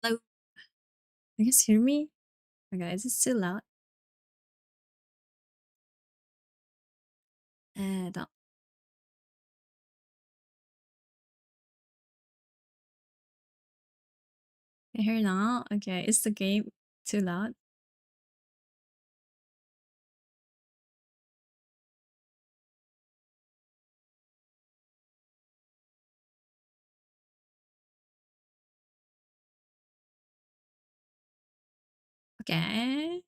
Hello? You guys hear me? Okay, is it still loud? Don't. You hear now? Okay, is the game too loud? Okay.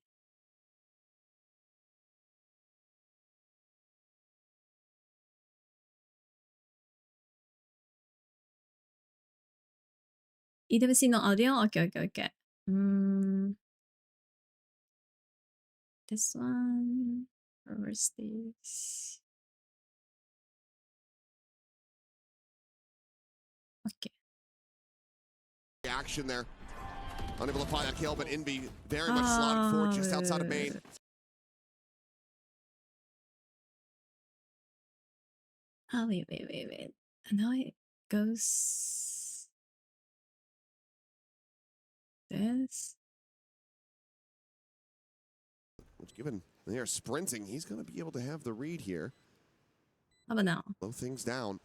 EWC no audio? Okay. Mm, this one. Where's this? Okay. Action there. Unable to find that kill, but Envy very much slotted forward just outside of main. Oh, wait. And now it goes... this? Which, given they are sprinting, he's going to be able to have the read here. How about now? Slow things down.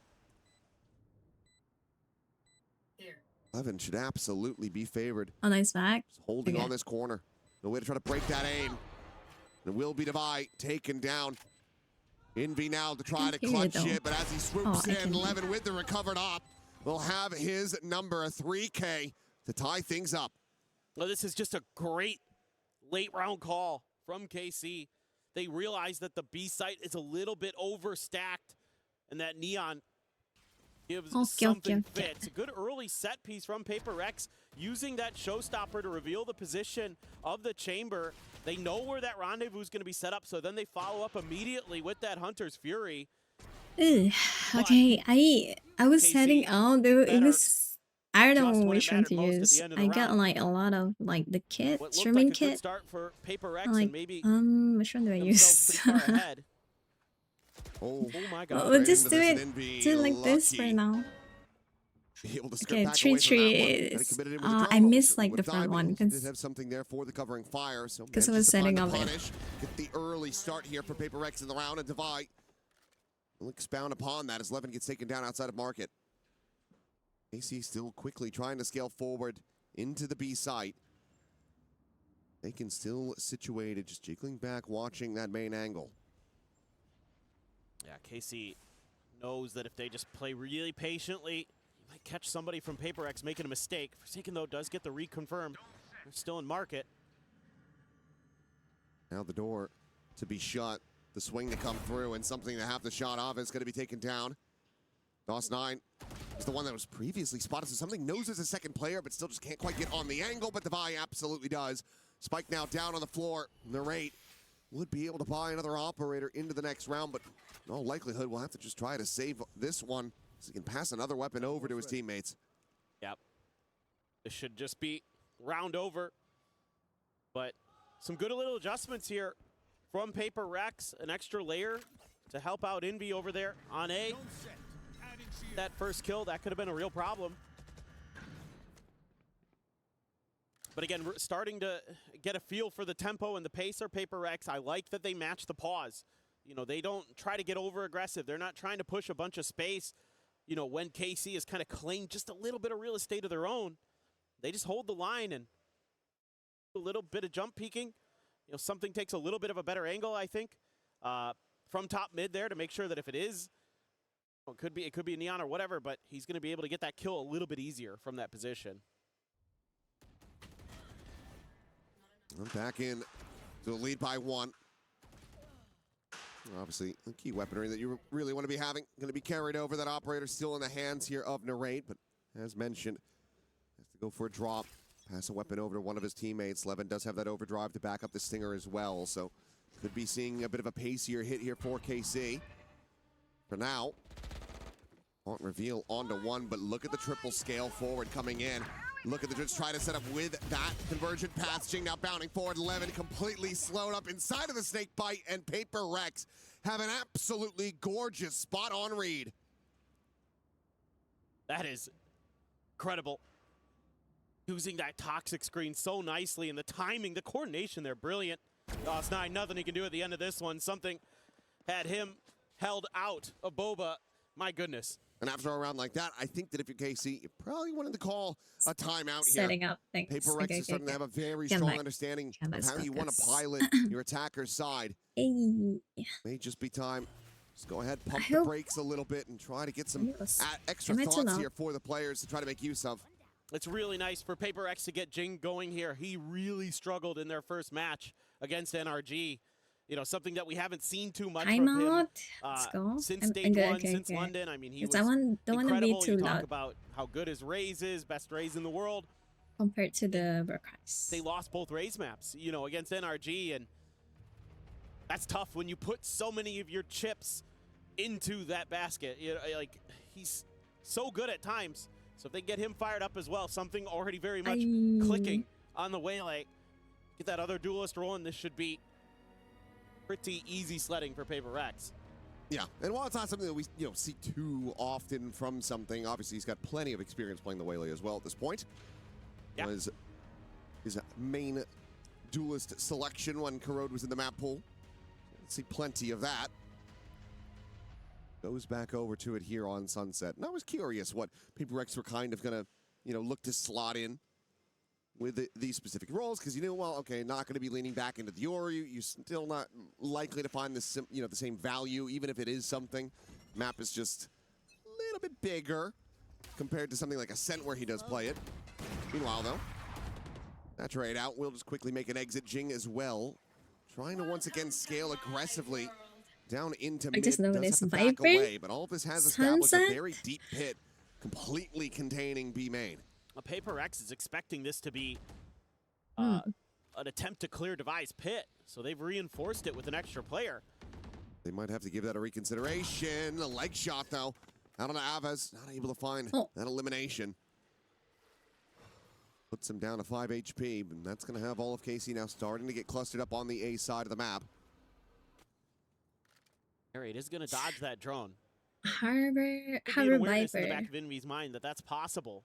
11 should absolutely be favored. Oh, nice back. He's holding Okay. on this corner. No way to try to break that aim. It will be Devi taken down. Envy now to try to clutch it, but as he swoops in, Levin with the recovered op will have his number, a 3K, to tie things up. Well, this is just a great late round call from KC. They realize that the B site is a little bit overstacked, and that Neon gives something fit. It's a good early set piece from PRX, using that showstopper to reveal the position of the chamber. They know where that rendezvous is going to be set up, so then they follow up immediately with that Hunter's Fury. Ugh, okay, I was setting out, it was... I don't know which one to use. I got like a lot of like the kit, streaming kit. Start for PRX, like, and maybe which one do I use? Oh my god. We'll just do it like this for now. Okay, 3-3 is... I missed like the front one because have something there for the covering fire, so I was setting up it. Get the early start here for PRX in the round, and Devi will expound upon that as Levin gets taken down outside of market. AC still quickly trying to scale forward into the B site. They can still situated, just jiggling back, watching that main angle. Yeah, KC knows that if they just play really patiently, you might catch somebody from PRX making a mistake. Forsaken, though, does get the reconfirm. They're still in market. Now the door to be shut. The swing to come through, and something to have the shot off is going to be taken down. DOS9 is the one that was previously spotted, so something knows as a second player, but still just can't quite get on the angle, but Devi absolutely does. Spike now down on the floor. Narrate would be able to buy another operator into the next round, but in all likelihood, we'll have to just try to save this one so he can pass another weapon over to his teammates. Yep. This should just be round over, but some good little adjustments here from PRX, an extra layer to help out Envy over there on A. That first kill, that could have been a real problem. But again, we're starting to get a feel for the tempo and the pace of PRX. I like that they match the pause. You know, they don't try to get over aggressive. They're not trying to push a bunch of space. You know, when KC has kind of claimed just a little bit of real estate of their own, they just hold the line and a little bit of jump peeking. You know, something takes a little bit of a better angle, I think, from top mid there to make sure that if it is, it could be a Neon or whatever, but he's going to be able to get that kill a little bit easier from that position. Back in to the lead by 1. Obviously, the key weaponry that you really want to be having going to be carried over. That operator still in the hands here of Narrate, but as mentioned, has to go for a drop. Pass a weapon over to one of his teammates. Levin does have that overdrive to back up the Stinger as well, so could be seeing a bit of a pacier hit here for KC. For now, won't reveal onto 1, but look at the triple scale forward coming in. Look at the Dritz try to set up with that convergent path. Jing now bounding forward. Levin completely slowed up inside of the snake bite, and PRX have an absolutely gorgeous spot on read. That is incredible. using that toxic screen so nicely, and the timing, the coordination there, brilliant. Oh, it's nothing he can do at the end of this one. Something had him held out of Boba. My goodness. And after a round like that, I think that if you're KC, you probably wanted to call a timeout here. Setting up things. PRX Okay, is starting to have a very Come strong back. understanding Come of back, how you want to focus. pilot your attacker's side. Hey. May just be time. Just go ahead, pump I the hope- brakes a little bit and try to get some Yes. extra Am I too thoughts loud? here for the players to try to make use of. It's really nice for PRX to get Jing going here. He really struggled in their first match against NRG. You know, something that we haven't seen too much I'm from him out. Let's go. since I'm day good, one, okay, since okay. London. I mean, he was Because I don't want to be incredible. too You talk loud about how good his Raze is, best Raze in the world. compared to the broadcast. They lost both Raze maps, you know, against NRG, and that's tough when you put so many of your chips into that basket. You know, like, he's so good at times. So if they get him fired up as well, something already very much clicking on the Waylay, get that other duelist rolling, this should be pretty easy sledding for PRX. Yeah, and while it's not something that we see too often from something, obviously he's got plenty of experience playing the Waylay as well at this point. Yeah. Was his main duelist selection when Corrode was in the map pool. Let's see plenty of that. Goes back over to it here on Sunset. And I was curious what PRX were kind of going to, look to slot in with these specific roles, because well, okay, not going to be leaning back into the Yoru. You're still not likely to find the same value, even if it is something. Map is just a little bit bigger compared to something like Ascent where he does play it. Meanwhile, though, that trade out will just quickly make an exit. Jing as well, trying to once again scale aggressively down into mid. just know Does this have to back Viper, away, but all of this has established a Sunset. very deep pit, completely containing B main. PRX is expecting this to be an attempt to clear Device pit, so they've reinforced it with an extra player. They might have to give that a reconsideration. A leg shot, though, out on Avaz, not able to find that elimination. Puts him down to 5 HP, and that's going to have all of KC now starting to get clustered up on the A side of the map. Harry is going to dodge that drone. Harbor Could be an awareness in Viper. the back of Envy's mind that that's possible.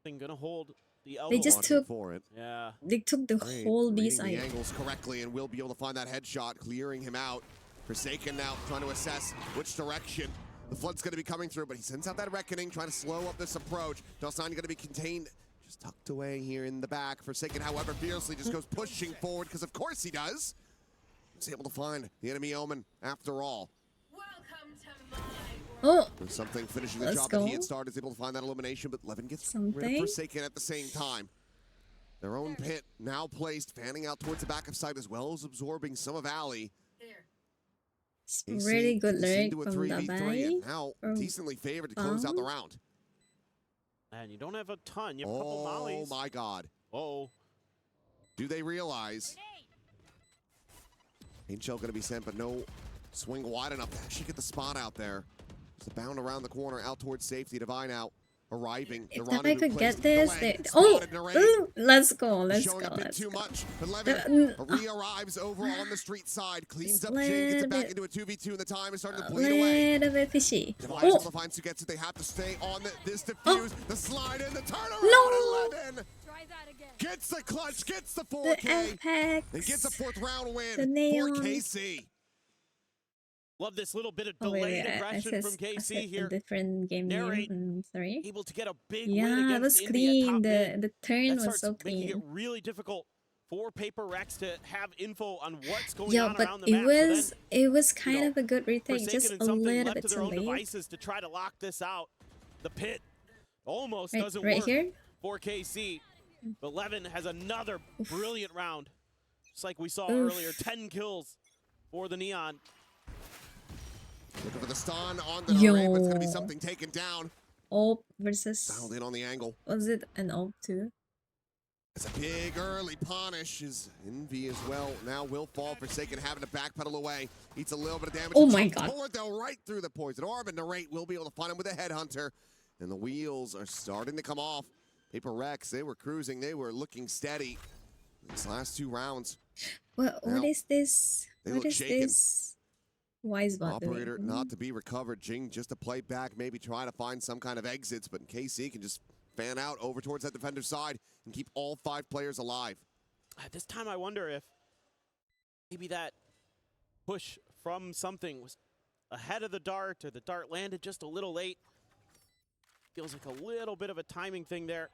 Thing going to hold the elbow. They just Watching took for it. Yeah. They took the Great, whole B reading the side. angles correctly and will be able to find that headshot, clearing him out. Forsaken now trying to assess which direction the flood's going to be coming through, but he sends out that Reckoning, trying to slow up this approach. Dalsan going to be contained, just tucked away here in the back. Forsaken, however, fiercely just goes pushing forward, because of course he does. He's able to find the enemy Omen after all. Oh, There's something finishing the Let's job that he go. had started, is able to find that elimination, but Levin gets rid Something. of Forsaken at the same time. Their own pit now placed, fanning out towards the backup side, as well as absorbing some of Alley. it's AC really good gets lyric into a from 3v3 and Dabai. now Or decently favored to close out the round. And you don't have a ton. You have a couple Oh volleys. my god. Oh. Do they realize? Paint shell gonna be sent, but no swing wide enough to actually get the spot out there. Just a bound around the corner out towards safety. Divine out, arriving. If The Dabai rendezvous could place get this, delay, they, spotted Narade. let's go, let's Showing go, a bit let's too go. much, but Levin Uh, re-arrives over on the street side, cleans up Jing, gets little it back bit- into a 2v2, and the time is starting to A bleed away. little bit fishy. Device able Oh, to find Sugetsu. They have to stay on this defuse, the slide in, the turnaround, No! and Levin Try that again. gets the clutch, gets the the 4K, Apex. and gets a 4th round win The for neon. KC. Love this little bit of Oh, wait, delayed wait, I aggression from said KC a here. different game Narrate. name. Sorry. Able to get a big win Yeah, against it was Indy at top clean. mid. The turn That was starts so making it clean. really difficult for PRX to have info on what's going Yeah, on but around the it map. So was then, kind know, of a good retake, Forsaken just and a something little left bit to their too own late. devices to try to lock this out. The pit almost Right, doesn't right work here. for KC. But Levin has another brilliant round. Just like we saw Oof. earlier, 10 kills for the Neon. Looking for the stun on the Narade, but it's going to be Yo. something taken down. Op versus. Dialed in on the angle. Was it an op too? It's a big early punish. Is Envy as well. Now will fall. Forsaken having to backpedal away. Eats a little bit of damage. Oh my Jumps God. forward, though, right through the poison orb, and Narate will be able to find him with a headhunter. And the wheels are starting to come off. PRX, they were cruising. They were looking steady. These last 2 rounds. What Now, is this? they What look is shaken. this? Wise bot Operator doing? not to be recovered. Jing just to play back, maybe try to find some kind of exits, but KC can just fan out over towards that defender's side and keep all 5 players alive. At this time, I wonder if maybe that push from something was ahead of the dart, or the dart landed just a little late. Feels like a little bit of a timing thing there.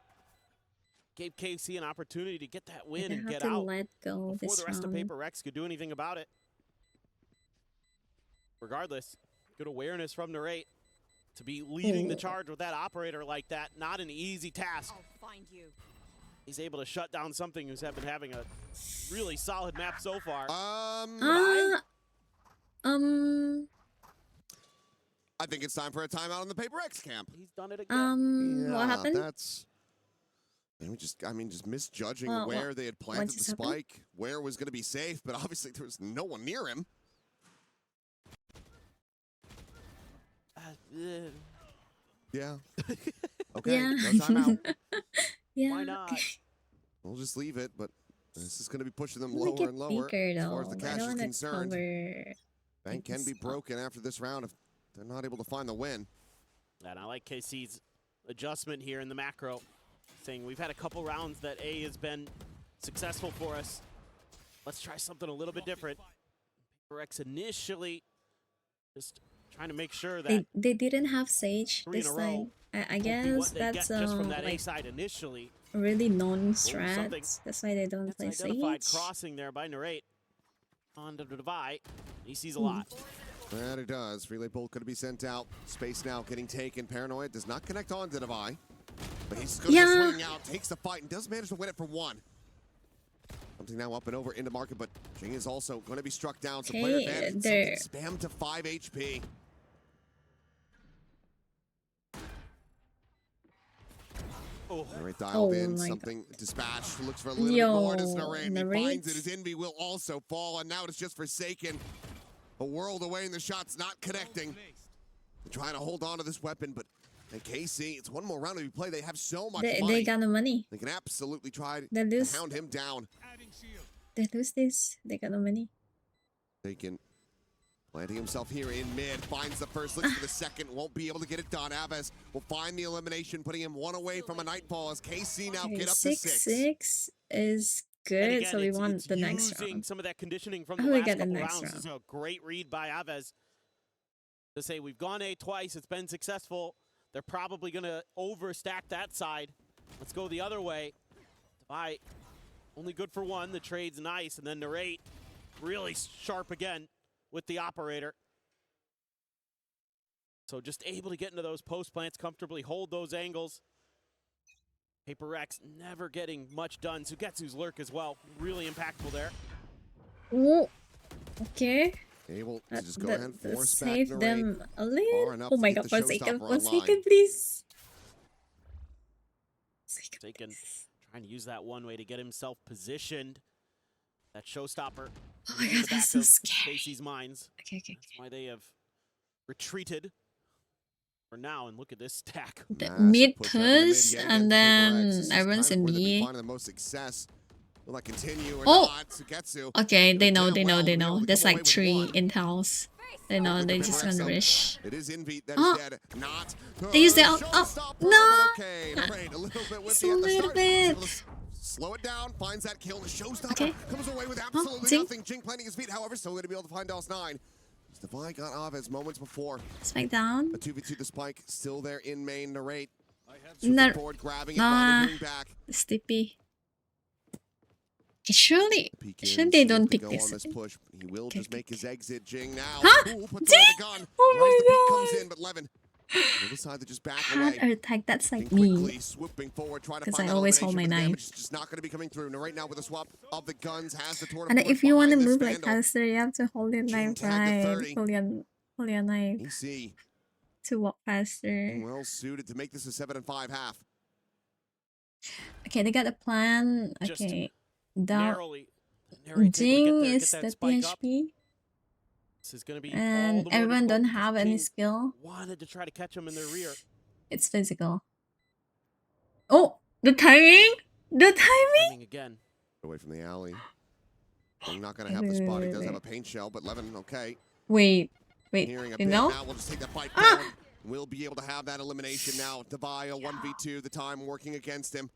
Gave KC an opportunity to get that win and get out let go before the rest of round. PRX could do anything about it. Regardless, good awareness from Narrate to be leading the charge with that operator like that. Not an easy task. I'll find you. He's able to shut down something who's been having a really solid map so far. I think it's time for a timeout on the PRX camp. He's done it again. What happened? That's... just misjudging where they had planted the spike, where it was going to be safe, but obviously there was no one near him. Yeah. Okay, Yeah. no timeout. Yeah. Why not? We'll just leave it, but this is going to be pushing them Make lower it and lower bigger, as far as though. the I cash don't is wanna concerned. cover Bank can be this up. broken after this round if they're not able to find the win. And I like KC's adjustment here in the macro, saying we've had a couple rounds that A has been successful for us. Let's try something a little bit different. PRX initially just trying to make sure that They didn't have Sage 3 in this a row time. I won't be guess what they get that's just from that A like side initially. really known something strats. That's why they don't play Gets identified Sage. crossing there by Narrate onto the divide. He sees a lot. That it does. Relay bolt going to be sent out. Space now getting taken. Paranoid does not connect on to Devi. But he's going to swing out, takes the fight, and does manage to win it for 1. Something now up and over into market, but Jing is also going to be struck down. So player advantage, spam to 5 HP. Narrate dialed in, something dispatched, looks for a little bit more. Does Narrate, he finds it. His envy will also fall, and now it's just forsaken. A world away, and the shot's not connecting. They're trying to hold on to this weapon, but and KC, it's one more round to be played. They have so much money. They got the money. They can absolutely try They to lose. hound him down. They lose this. They got the money. Taken. Planting himself here in mid, finds the first, looks for the second, won't be able to get it done. Aves will find the elimination, putting him 1 away from a nightfall as KC now get up to 6. 6-6 is good, Again, so we want the next using round. some of that conditioning from Oh, the we last get the couple next rounds. round. This is a great read by Aves to say we've gone A twice. It's been successful. They're probably going to overstack that side. Let's go the other way. Devi only good for 1. The trade's nice, and then Narrate really sharp again with the operator. So just able to get into those post plants comfortably, hold those angles. PRX never getting much done. Sugetsu's lurk as well, really impactful there. Oh, okay. Able to just go ahead and force back save Narrate. them a little. Oh my god, For Forsaken, Forsaken, please. Forsaken trying to use that one way to get himself positioned. That showstopper. Oh my in god, the that's back so of scary. Casey's minds. Okay. That's why they have retreated for now. And look at this stack. The Massive mid push out of the mid push, yet and again. then PRX, this is everyone's kind in of where they've been B. finding the most success. Will that continue or Oh! not? Sugetsu. Okay, they know. They able There's to come away like with 3 1. intels. They know, With the they just PRX gonna up. wish. It is Envy that Oh! is dead. Not. They used it out. Showstopper, Oh, no! Okay, Narrate a little bit with Just the a at the little start. bit. Able to slow it down, finds that kill. The Showstopper Okay. comes away with absolutely see? nothing. Jing planting his feet, however, still going to be able to find Dallas 9. Devi got Aves moments before. Spike down. A 2v2 the spike, still there in main. Narrate. No, Forward, grabbing it, monitoring back. Sleepy. Okay, surely Peek in, they see if don't they pick go this. on this push. He will Okay, just make his exit. Jing now. Huh? Ooh, puts Jing? away the gun. Oh Right as the peek my comes in, but Levin will decide to just back Can't away. attack, that's like Jing quickly me. swooping forward, trying to 'Cause find I that always hold elimination, my but the knife. damage is just not going to be coming through. Narrate now with a swap of the guns, has the tour And if you want to behind this move like Vandal. faster, you have to hold your Jing knife tagged to right. 30. Hold your knife EC to walk faster. well suited to make this a 7-5 half. Okay, they got a plan. Just Okay, down. Narrowly. Narrate able to Jing get is that the spike up. PHP, This is going to be all and the more everyone don't difficult have because any Jing skill. wanted to try to catch him in their rear. It's physical. Oh, the timing! The timing! Timing again. Away from the alley. Jing not going to have the spot. He does have a paint shell, but Levin, okay. Wait, Hearing a you bit know? now, we'll just take that fight Ah! forward. Will be able to have that elimination now. Devi, a 1v2, the time working against him.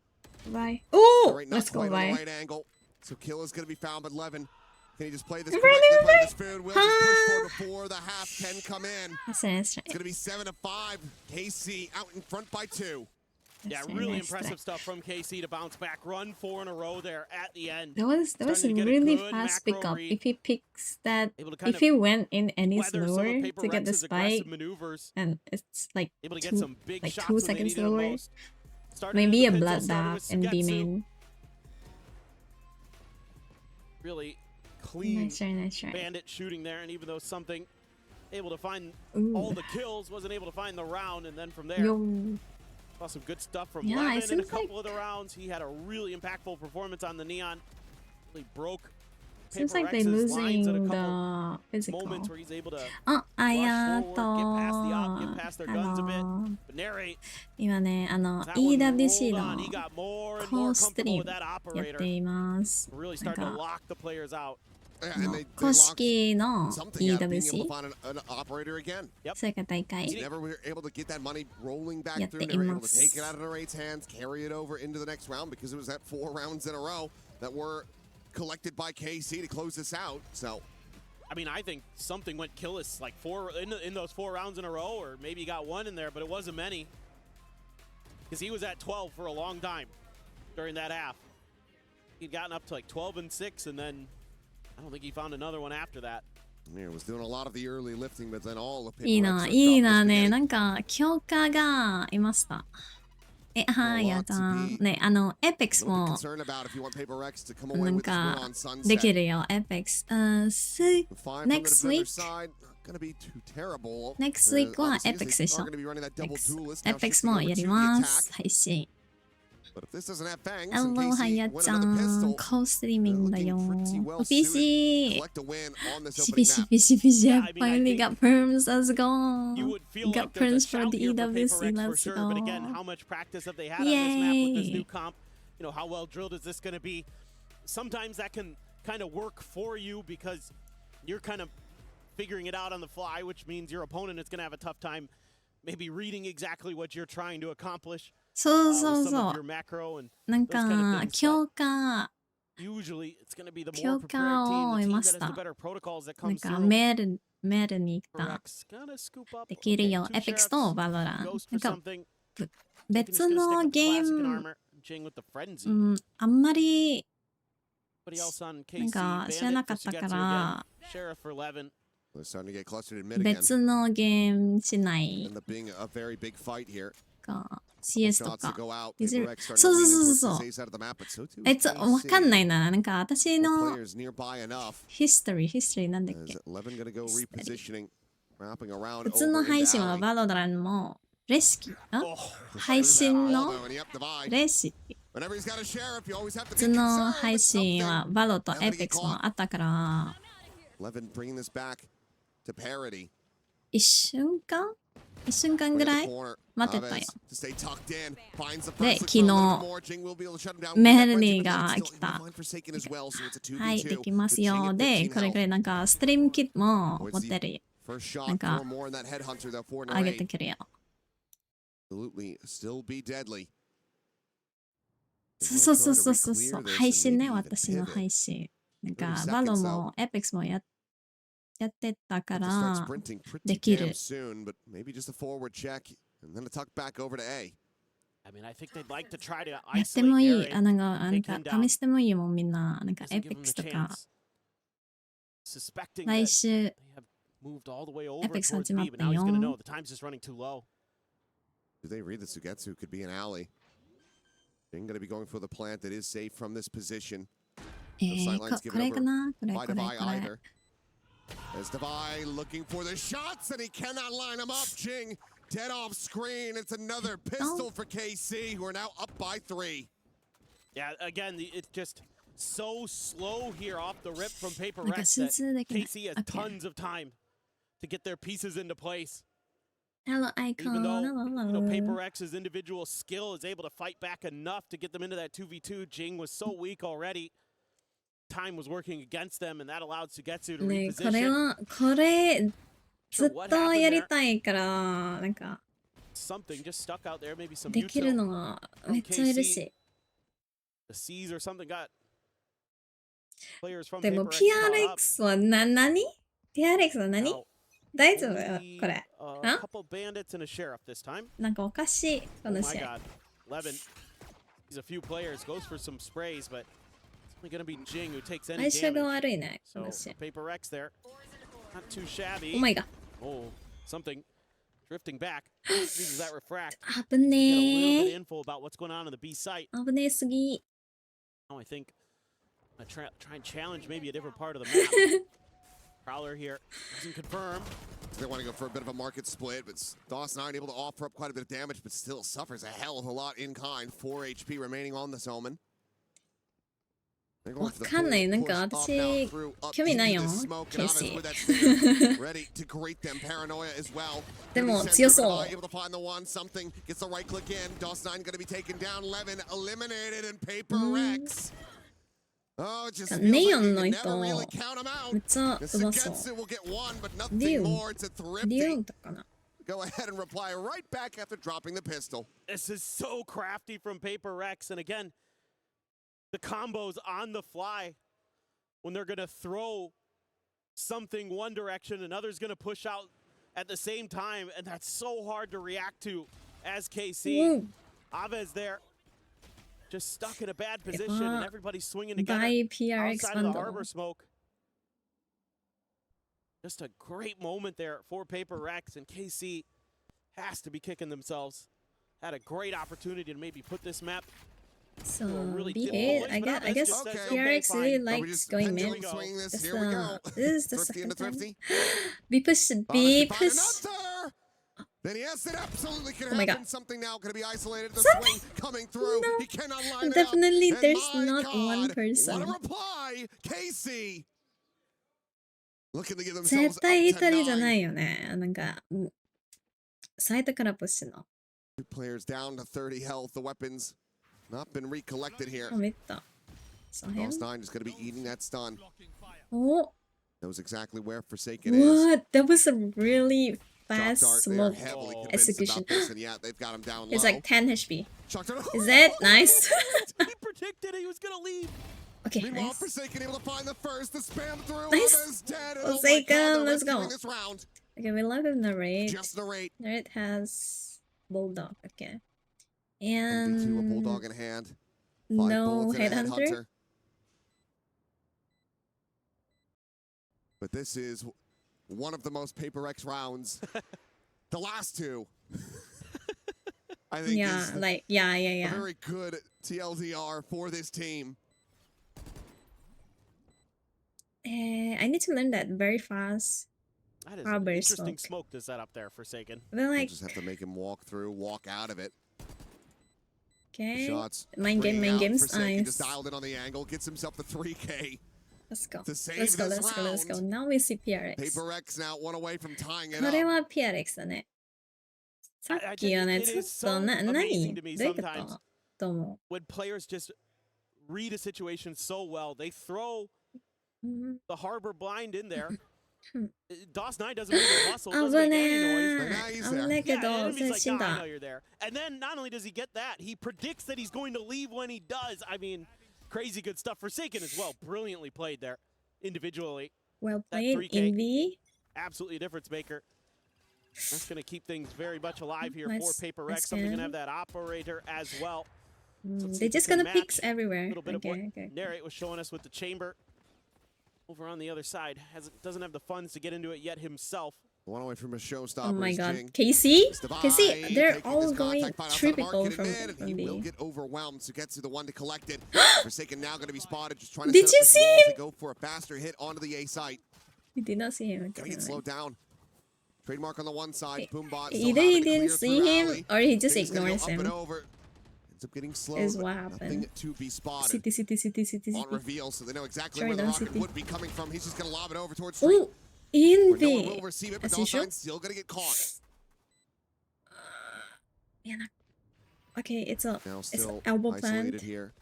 Bye. Oh, Right, not let's go, quite on the bye. right angle. So kill is going to be found, but Levin, can he just play this Bye, correctly, bye, play bye. this food? Will just push forward before the half can come in. That's right, that's It's going to be 7-5. KC out in front by 2. Yeah, really impressive stuff from KC to bounce back. Run 4 in a row there at the end. That was a Starting to get a really good fast macro pickup. read. If he picks that, Able to kind if of he went in any weather some of slower to get the PRX's spike, aggressive maneuvers. and it's like Able to get two, some big like shots 2 when they seconds needed them lower. most. Started Maybe a into the pistol, started bloodbath with in B Sugetsu. main. Really clean Nice try, nice try. bandit shooting there, and even though something able to find Ooh. all the kills, wasn't able to find the round, and then from there Yo. saw some good stuff from Yeah, it Levin in a seems couple like- of the rounds. He had a really impactful performance on the Neon. Really broke Seems like they're PRX's lines at a losing couple the physical. moments where he's able to あ、rush forward, get past the op, get あ past their guns a bit. の But narrate, 今ね、that one EWC rolled on. の He got more and コ more ースト comfortable リー with ム that やっ operator. ています。 Really starting to なんか lock the players out. Yeah, あの and they 公 locked 式の something out of being able to EWC find an operator again. それから大会 Never were able to get that money rolling back やっ through. て They い were ま able to take す。 it out of Narrate's hands, carry it over into the next round because it was that 4 rounds in a row that were collected by KC to close this out. So I mean, I think something went killless like in those 4 rounds in a row, or maybe he got 1 in there, but it wasn't many. Because he was at 12 for a long time during that half. He'd gotten up to like 12 and 6, and then I don't think he found another one after that. yeah, was doing a lot of the early lifting, but then all of いいな、いいなね。なんか、強化がいました。はい、やだ。ね、エペックスも、なんか、できるよ、エペックス。next week? Next week はエペックスでしょ。エペックスもやります。配信。Hello, はやちゃん。コーストリーミングだよ。PC! ピシピシピシ I finally got perms, let's go! You would feel Got like there's a perms for shout the here for EWC, PRX for let's sure, go! but again, how much practice have they had on this map with this Yay. new comp? You know, how well drilled is this going to be? Sometimes that can kind of work for you because you're kind of figuring it out on the fly, which means your opponent is going to have a tough time maybe reading exactly what you're trying to accomplish. そうそう with some そ of your う。 macro and なん those kind of か、 things, 強化、 usually it's going to be the 強 more 化 prepared を team, the 得 team ま that し has た。 the better protocols that なん comes か、 through. メールに行った。 PRX gonna scoop up. できる Okay, よ。 two エペックス sheriffs, とバロラン。 Ghost な for んか、 something. 別のゲー Classic and ム、 armor, Jing with the frenzy. あんまり、 Anybody else on なん KC? か、知らな Bandit か for ったか Sugetsu again. ら、 Sheriff for Levin. They're starting to get clustered in mid again. 別のゲームしない。 End up being a very big fight here. か、CS と Shots to か。 go out. Is it- PRX starting to そう lean そう in そう towards そう the safe side of the map, but so too え、is わかん KC. ないな。なんか、私 No の players nearby enough. ヒストリーなんだっ As け。 Levin gonna go repositioning, wrapping around 普通の over 配 into 信は alley. バロランも、レシキ、Oh, 配信の Although, and yep, divide. レシキ。 Whenever he's got a sheriff, you always have to 普 be 通の concerned 配 that 信は something. バロとエペックスもあったから、 Levin bringing this back to parity. 一瞬間ぐらい Corner 待ってたよ。 to stay tucked in. Finds the で、 first 昨 look for a 日 little more. Jing will be able to shut him down. メヘルニー But が still, 来た。 he'll find Forsaken as well, so it's a 2v2. はい、できます With Jing よ。 at で、 15これく health. らいなんか、ストリームキットも持ってる。 First shot, なんか、 four more in that headhunter though for 上げて Narrate. くるよ。 Absolutely still be deadly. そう。配信ね、私の配信。なんか、バロもエペックスもやってたか To start ら、 sprinting pretty できる。 damn soon, but maybe just a forward check and then a tuck back over to A. I mean, I think they'd like to try to やって isolate もいい。 Narrate. なんか、試してもいいもん、みんな。なんか、 Doesn't エ give ペッ them クス the とか、 chance. Suspecting 来 that 週、 they have moved all the way over Epic's towards 始まっ B, but た now he's よ。 going to know the time's just running too low. Do they read the Sugetsu? Could be an alley. Jing gonna be going for the plant that is safe from this position. こ given れか over な By Devi either. As Devi looking for the shots and he cannot line them up. Jing dead off screen. It's another pistol for KC who are now up by 3. Yeah, again, it's just so slow here off the rip from なんか PRX 集 that 中できない。 KC has Okay. tons of time to get their pieces into place. Hello, Even icon. though, Hello. PRX's individual skill is able to fight back enough to get them into that 2v2, Jing was so weak already. Time was working against them, and that allowed Sugetsu to ね、これ reposition. は、これ、ず Sure っ what と happened やり there. たいから、なんか、 Something just stuck out there. Maybe some できる util. のがめっちゃ嬉しい。 The C's or something got players from でも PaperX caught up. PRX は何 ?PRX は何 Now, 大丈夫 only これ。 a あ couple bandits and a sheriff this time. なんかおかしい、こ Oh の my 試合。 god. Levin sees a few players, goes for some sprays, but it's only going to be Jing who takes any 相性が damage. 悪いね、こ So の試合。 PaperX there, not too お shabby. 前が。 Oh, something drifting back. Uses that refract. 危 Get a little ね bit え。 of info about what's going on in the B site. 危ねえすぎ。 Now I think I try and challenge maybe a different part of the map. Prowler here doesn't confirm. They want to go for a bit of a market split, but Dawson9 able to offer up quite a bit of damage, but still suffers a hell of a lot in kind. 4 HP remaining on this Omen. わかんない。なんか私、興味ないよ。ケイシー。Ready to greet them. Paranoia as well. でも強そう。 Able to find the one. Something gets the right click in. Dawson9 going to be taken down. Levin eliminated and PaperX. Oh, it just feels like you can never really count them out. めっちゃうまそう Setsu will get one, but nothing more. It's a リオ thrifty. ンとかな Go ahead and reply right back after dropping the pistol. This is so crafty from PaperX, and again, the combos on the fly when they're gonna throw something one direction, another's gonna push out at the same time, and that's so hard to react to as KC. Aves there, just stuck in a bad position, and everybody's swinging together By PRX outside of the bundle. harbor smoke. Just a great moment there for PaperX, and KC has to be kicking themselves. Had a great opportunity to maybe put this map. So, really B8, difficult I guess, place, I guess but okay, PRX really Are we likes just going pendulum mid. swing this? This, Here we go. this is the Thrifty second into time. thrifty. B push, Bonus B to find push. another. Then yes, it absolutely can Oh my happen. God. Something now going to be isolated. The Something? swing coming through. No. He cannot line Definitely it up. there's And my not God, one person. What a reply, Casey. Looking to give themselves 絶対 up 一 to 人じゃな 9. いよね。なんか、サイトからプッシュの。 Two players down to 30 health. The weapons not been recollected here. あ、見た。So him? Dawson9 is going to be eating that stun. お Knows exactly where Forsaken is. What? That was a really Shock fast dart, they are smoke heavily convinced execution. about this, and yeah, they've got him down low. It's like 10 HP. Shock dart. Is it? Nice. He predicted he was gonna leave. Okay, Meanwhile, nice. Forsaken able to find the first, the spam through. Nice. Others dead. And Forsaken, oh my God, let's they're go. rescuing this round. Okay, we love him narrate. Just narrate. Narrate has Bulldog. Okay. MD2, a And bulldog in hand. 5 no bullets and a headhunter. headhunter. But this is one of the most PaperX rounds. The last two. I think Yeah, is like yeah. a very good TLDR for this team. I need to learn that very fast. That is Harbor an interesting smoke. smoke to set up there, Forsaken. But We'll like, just have to make him walk through, walk out of it. okay. Shots. Mind game, bringing mind out game's Forsaken, nice. just dialed in on the angle, gets himself the 3K. Let's go. to save Let's go, this let's go, let's go. round. Now we see PRX. PaperX now one away from tying it これ up. は PRX だね。さっきはね、 It ちょっ is と so 何 amazing to me どういうこ sometimes とと思 when players just read a situation so well. They throw う。うん、 the harbor blind in there. Hmm. DOS9 doesn't move a muscle, 危 doesn't make ね any noise. ね え。 he's 危 there. ねえけ Yeah, ど、 and それ he's 死ん like, oh, I だ know。you're there. And then not only does he get that, he predicts that he's going to leave when he does. I mean, crazy good stuff. Forsaken as well. Brilliantly played there individually. Well That played, 3K. Envy. Absolutely a difference maker. That's going to keep things very much alive here Nice- for PaperX. nice Something going to scan. have that operator as well. So let's see They're if we just can gonna picks match everywhere. A little bit of what Okay, okay. Narrate was showing us with the chamber. Over on the other side, doesn't have the funds to get into it yet himself. One away from a showstopper. Oh my is god. Jing. KC? Divide, KC, they're taking all this going contact, find outside the triple market from, and mid, and he will B. get overwhelmed. So gets to the one to collect it. Forsaken now going to be spotted, just trying to Did set you up this see wall him? to go for a faster hit onto the A site. We did not see him. Gonna get Okay, slowed down. Trademark on the one side. Okay. Boombot. Either he didn't see him or he just Things gonna go ignores up and him. over. Ends up getting slowed. Is but what Nothing happened. to be spotted. City. On reveal, so they know exactly where the Jordan rocket City. would be coming from. He's just gonna lob it over towards street. Oh, Where no one Envy. will receive it, but As usual. Dawson's still gonna get caught. Yeah, okay, it's Now it's still elbow isolated plant. here.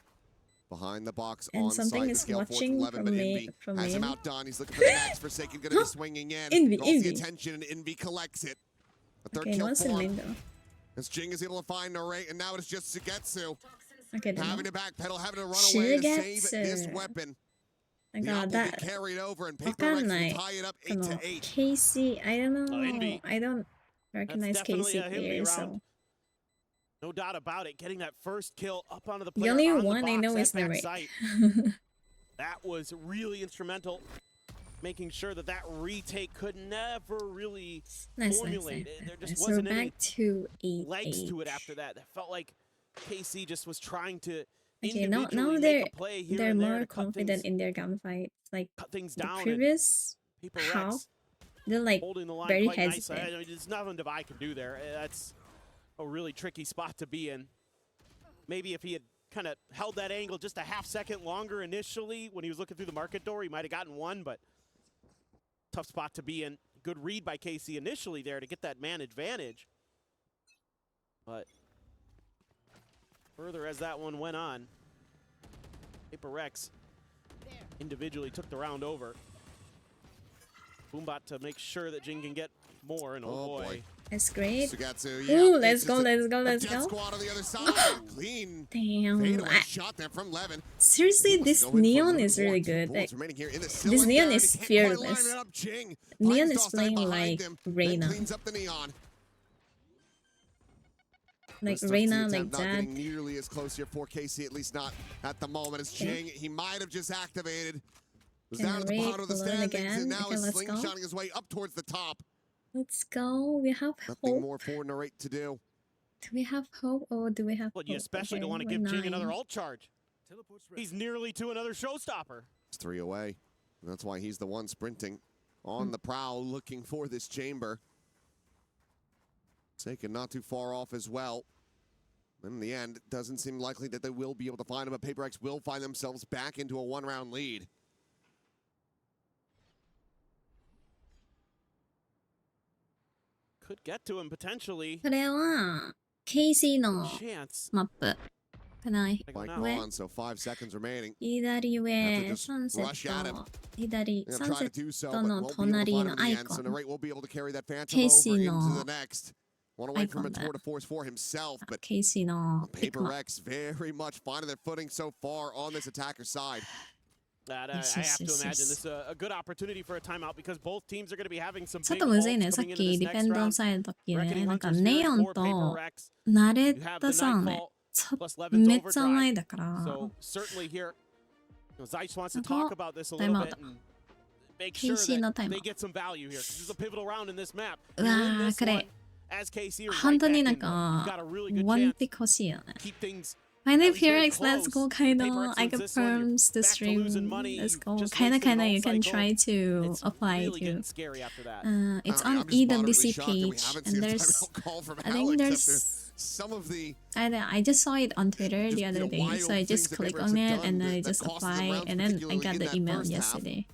Behind the box And on something site, is scale 4 to watching 11, but from Envy from has him main. outdone. He's looking for the next. Forsaken gonna be swinging in. Envy, Draws the Envy. attention, and Envy collects it. A third Okay, no kill one's in for main him. though. As Jing is able to find Narrate, and now it's just Sugetsu. Okay, then. Having to backpedal, having to run away to save this Sugetsu. weapon. Like, The op will be that carried over, and Paper Rex will tie it up 8 to 8. KC, I don't know. Envy. I don't recognize definitely KC a Envy players, round. so No doubt about it. Getting that first kill up onto the the player only on one the I box know at is Narrate. backside. That was really instrumental, making sure that that retake could never really formulate. There just So wasn't we're any back to 8-8. legs to it after that. It felt like KC just was trying to Okay, now individually they're make a play here they're and there more to cut confident things, in their gunfight. Like cut things the down. And previous Paper half, Rex they're like holding the line very quite nice. hesitant. There's nothing Devi can do there. That's a really tricky spot to be in. Maybe if he had kind of held that angle just a half second longer initially when he was looking through the market door, he might have gotten one, but tough spot to be in. Good read by KC initially there to get that man advantage. But further as that one went on, Paper Rex individually took the round over. Boombot to make sure that Jing can get more, and oh boy. That's great. Sugetsu, Ooh, yeah, let's it's go, just let's a go. death squad on the other side. Clean Damn. fadeaway shot there from Levin. Seriously, Looks this to go in for a neon little is more. really 2 good. bullets Like, remaining here in the this cylinder, neon and is he can't quite line fearless. it up. Jing Neon finds is Dawson playing behind like him, Reyna. then cleans up the neon. Like Rest of Reyna, the like attempt not that. getting nearly as close here for KC, at least not at the moment. As Jing, he might have just activated. Was down at the bottom of the Narrate, standings, again. and now Okay, is let's go. slingshotting his way up towards the top. Let's go. We have Nothing hope. more for Narrate to do. Do we have hope or do we have Well, hope? you especially Okay, don't want to we're give Jing another 9. ult charge. He's nearly to another showstopper. It's 3 away. And that's why he's the one sprinting on the prowl, looking for this chamber. Taken not too far off as well. In the end, it doesn't seem likely that they will be able to find him, but Paper X will find themselves back into a 1-round lead. Could get to him potentially. これは KC の Chance. マップかな。 Gotta go Like now. on, so 5 seconds remaining. 左上 just サンセ rush at ッ him. ト左 They're サ gonna ンセ try ッ to do so, ト but の won't be able to 隣 find の him in ア the イ end. コ So ン Narrate will be able to carry that Phantom Casey over no into the next. One away from a icon tour that. de force for himself, but KC のピック Paper マン X very much finding their footing so far on this attacker side. That, Yes, I yes, have to yes, imagine yes. this is a good opportunity for a timeout because both teams are going to be having some ちょっ big とむずい ults ね。さっ coming into き this ディフェ next ンド round. された時ね。 Reckoning なんか Hunters ネ here オン for と Paper Rex. 慣れ You have た the さね。 Nightfall ちょ plus Levin's めっちゃ前 overdrive. だから。 So certainly here, Zeiss wants to Ako, talk about this a time little out. bit and make sure KC の that タイム they get some value here. 'Cause this is a pivotal round in this map. う You わ win ー this こ one れ as KC are 本 right 当に back なん in. You've か got a really good ワン chance ピック欲しいよね。 to keep things Finally, at least very PRX, let's go, close. Kaido. Paper X I wins this one. You're confirms the back to stream. losing money. Let's You go. just Kinda, wasted an you ult can cycle. try to It's apply really to. getting scary after that. It's I'm on just moderately EWC shocked that we page, haven't and seen a there's. timeout call from I think Alex there's. after some of the I just saw it on Twitter just, the other day, wild so I things just that click Paper X on have it done and then that- I that just cost them apply, rounds, and then I particularly got in the that email first half. yesterday.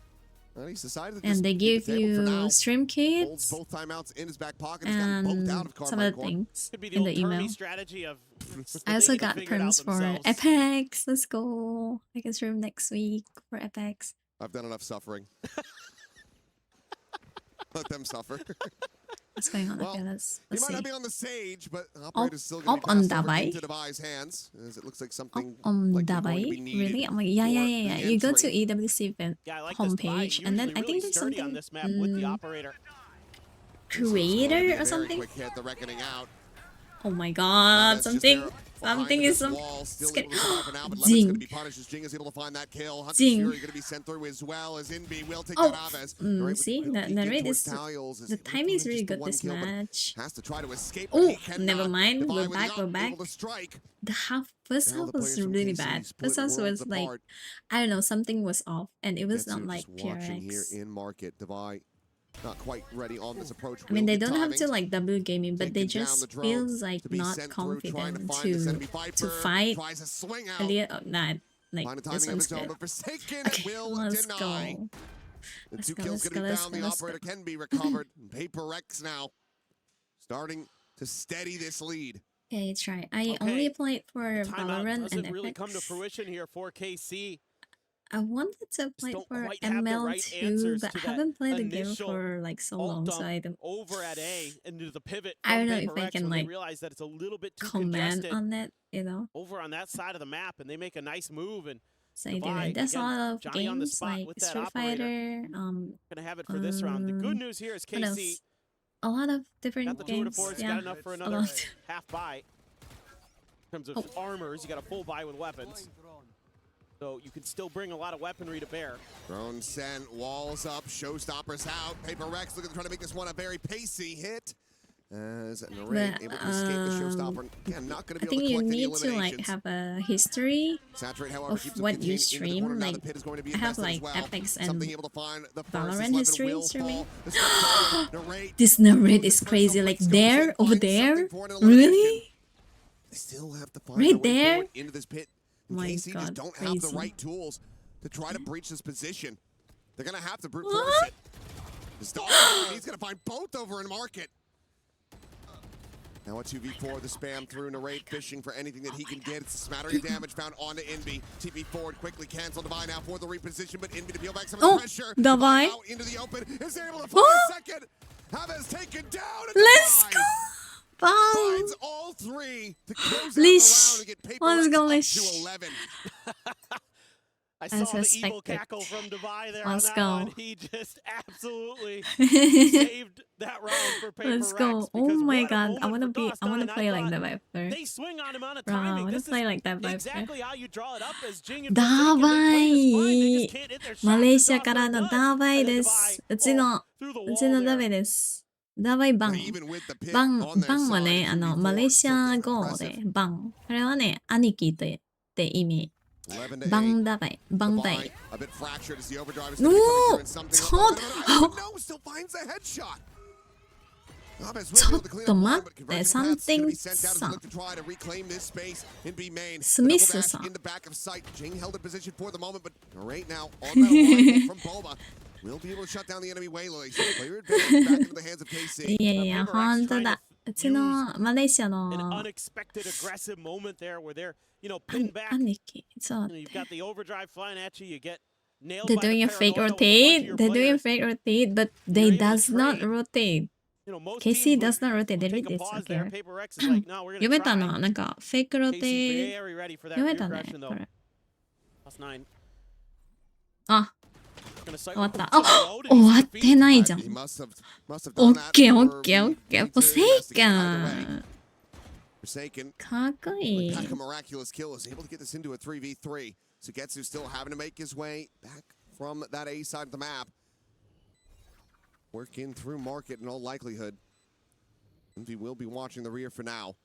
Well, he's decided to And just they keep give the table for now. you stream Holds kits both timeouts in his back pocket. He's gotten both out and of some Carbine other Core. things Could be the in old the email. Tourney strategy of I also they got figure it out perms for themselves. Apex. Let's go. I can stream next week for Apex. I've done enough suffering. Let them suffer. What's going on? Well, Okay, he let's might see. not be on the sage, but operator's still Up going to be on passed over Davai? into Devi's hands, as it looks like Up something on likely going to Davai? be needed Really? I'm like, yeah, for yeah, yeah, yeah. the You go to entry. EWC event Yeah, I like this Devi. homepage, and then Usually I really think there's sturdy something on this map with the operator. This is going to be creator a or very something. quick hit, the reckoning out. Oh my Now god, that's just something, there something behind is this some. wall, still sca- able to survive for now, but Levin's Jing. going to be punished as Jing is able to find that kill. Hunter's Jing. Fury going to be sent through as well as Inbi will take Oh, that off as Narrate see, will the peek in rate towards is Talios as the able to timing is find really just the good one this kill, but match. has to try to escape. Oh, He cannot. never mind. Devi We're with the back. up, We're back. able to strike. The first Now half the was players from really KC bad. split First half worlds was like, apart. I don't know, something was off, and it was Getsu not like just watching here PRX. in market. Devi not quite ready on this approach. I mean, Will they be don't have to timing. like double gaming, but they Taking down the just drone feels like to be not sent through, trying to confident find this enemy to Viper. fight. Tries to swing out. Earlier, oh, nah, like Find a this timing of one's his own, good. but Forsaken Okay, will let's deny. go. The Let's 2 go, kills let's going to be go, found. The let's go. operator can be recovered. Paper X now starting to steady this lead. Okay, try. I only played for Timeout Valorant doesn't and really come to Apex. fruition here for KC. I wanted to Just play don't for quite have the right ML2, answers but to I that haven't played the game initial for like so alt long, so dump I don't. over at A into the pivot I from don't know if I PaperX can when they like realize that it's a little bit too comment congested on it, you know. over on that side of the map, and they make a nice move. And So I did Divide, it. There's a again, lot of Johnny on the games spot like with that Street operator. Fighter. Gonna have it for this round. The good news here is What KC else? A lot of different got the 2 to games. 4. He's Yeah, got enough for a another lot. half buy. In terms of armors, you got a full buy with weapons. So you can still bring a lot of weaponry to bear. Drone sent, walls up, showstoppers out. PaperX looking to try to make this one a very pacey hit. As Narrate able to escape the showstopper. Again, not going to I be able think to you collect any need to like eliminations. have a history Saturate, however, of keeps him what you contained into the stream. corner. Now Like the pit is going to be I have invested as like well. Apex Something and able to find the Valorant history will streaming. fall. This one, Narrate. This Narrate is crazy. Like there, over there, really? They still have to find Right their way there? forward into this pit. And My KC just God, don't have the crazy. right tools to try to breach this position. They're going to have to brute force What? it. He's going to find both over in market. Now a 2v4, the spam through Narrate, fishing for anything that he can get. It's a smattering of damage found onto Inby. TP forward, quickly cancel Divine now for the reposition, but Inby to peel back some of the pressure. Divine. Out into the open, is able to find a second. Havas taken down. And Let's Divine go! Bang! finds all three to close out Leash. the round and get Let's PaperX go, up Leash. to 11. I As saw the evil expected. cackle from Divide there Let's on that go. one. He just absolutely saved that round for PaperX. Let's go. Oh because my what a God. I moment wanna for be I wanna Dawson. play like thought the Viper. They swing on him on a Bro, I timing. wanna This play is like that Viper. exactly how you draw it up as Jing and Forsaken. They play this fine. They just can't hit their shots. マレーシア Dawson からの does. ダーバイ And then で Divide す。うちの through the うちの wall ダ there. ベです。ダーバイバン。 Even with the pit バン on their バンは side, ね、マレーシア語でバン。これはね、兄貴って意味。 11 to バ 8. ンダバイ。バンダイ。 A bit fractured as the overdrive is お coming ー through and something ちょっと no, still finds the headshot. ちょっと待って、something さん。 スミスさん。 Will be able to shut down the enemy waylay. So player advantage back into the hands of KC. いやいや、ほんとだ。うちのマレーシア An の unexpected aggressive moment there where they're, pinned back. 兄貴。ちょっと You've got the overdrive flying at you. You get nailed They're by the doing a fake paranoia with a bunch of rotate. your They're doing a players. fake rotate, but they You're able to does not trade. rotate. Most KC teams does not rotate. would They take read a this. pause Okay. there. PaperX is like, no, we're 読 gonna めた try. な。なんか、フェイクロテ KC very ready for that 読めたね regression こ though. れ。 +9. あ、 Gonna 終わった。 cycle あ、 from 終わってないじゃん。 He must have オ done ッ that ケーオ for ッケーオッケー。 me ポ to セイ investigate カ either way. ン。 Forsaken かっこいい。 back a miraculous kill is able to get this into a 3v3. Sugetsu still having to make his way back from that A side of the map. Working through market in all likelihood. Envy will be watching the rear for now.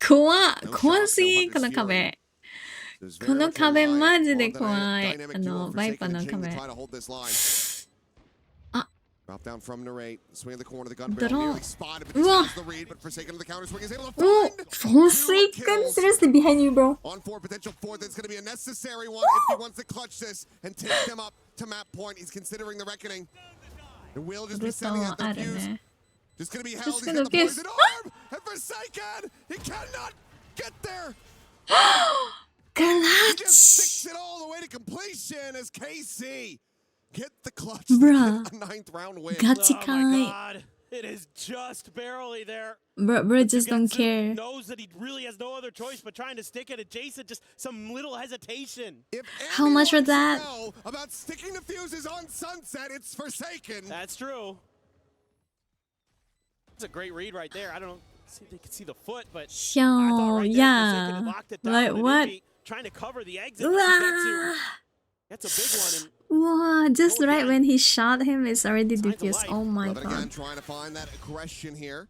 怖っ。怖すぎ、この壁。 There's こ very の much 壁 rely マジで on the 怖い。 dynamic duo of バイパ Forsaken の and Jing to 壁。 try to hold this line. あ、 Drop down from Narrate. Swing in the corner. The gun Dro- barrel nearly spotted, but うわ。 this is the read. But Forsaken on the counter swing is able to お find フォースイカン kills. seriously behind you, bro. On four, potential fourth. It's going to be a necessary one if he wants to clutch this and take them up to map point. He's considering the reckoning. And will just be ル sending ト out あ the る fuse. ね。 Just going to be held. Just He's gonna got the be- poison arm. And Forsaken, he cannot get there. ガラ He ッ just チ sticks it all the way to completion as KC get the clutch. Bruh. A ninth round win. ガチ Oh か my い。 god. It is just barely there. Bro just don't Sugetsu care. knows that he really has no other choice but trying to stick it at Jason. Just some little hesitation. If How much was anyone should that? know about sticking the fuses on Sunset, it's Forsaken. That's true. That's a great read right there. I don't know. See if they could see the foot, but I thought Yo, right there, Forsaken had yeah. locked it down. Like and what? Indy trying to cover the exit. うわ Sugetsu, that's a big one. And ーうわー just Oh, right yeah. when he shot him, it's already Signs of diffused. life. Oh my But again, god. trying to find that aggression here.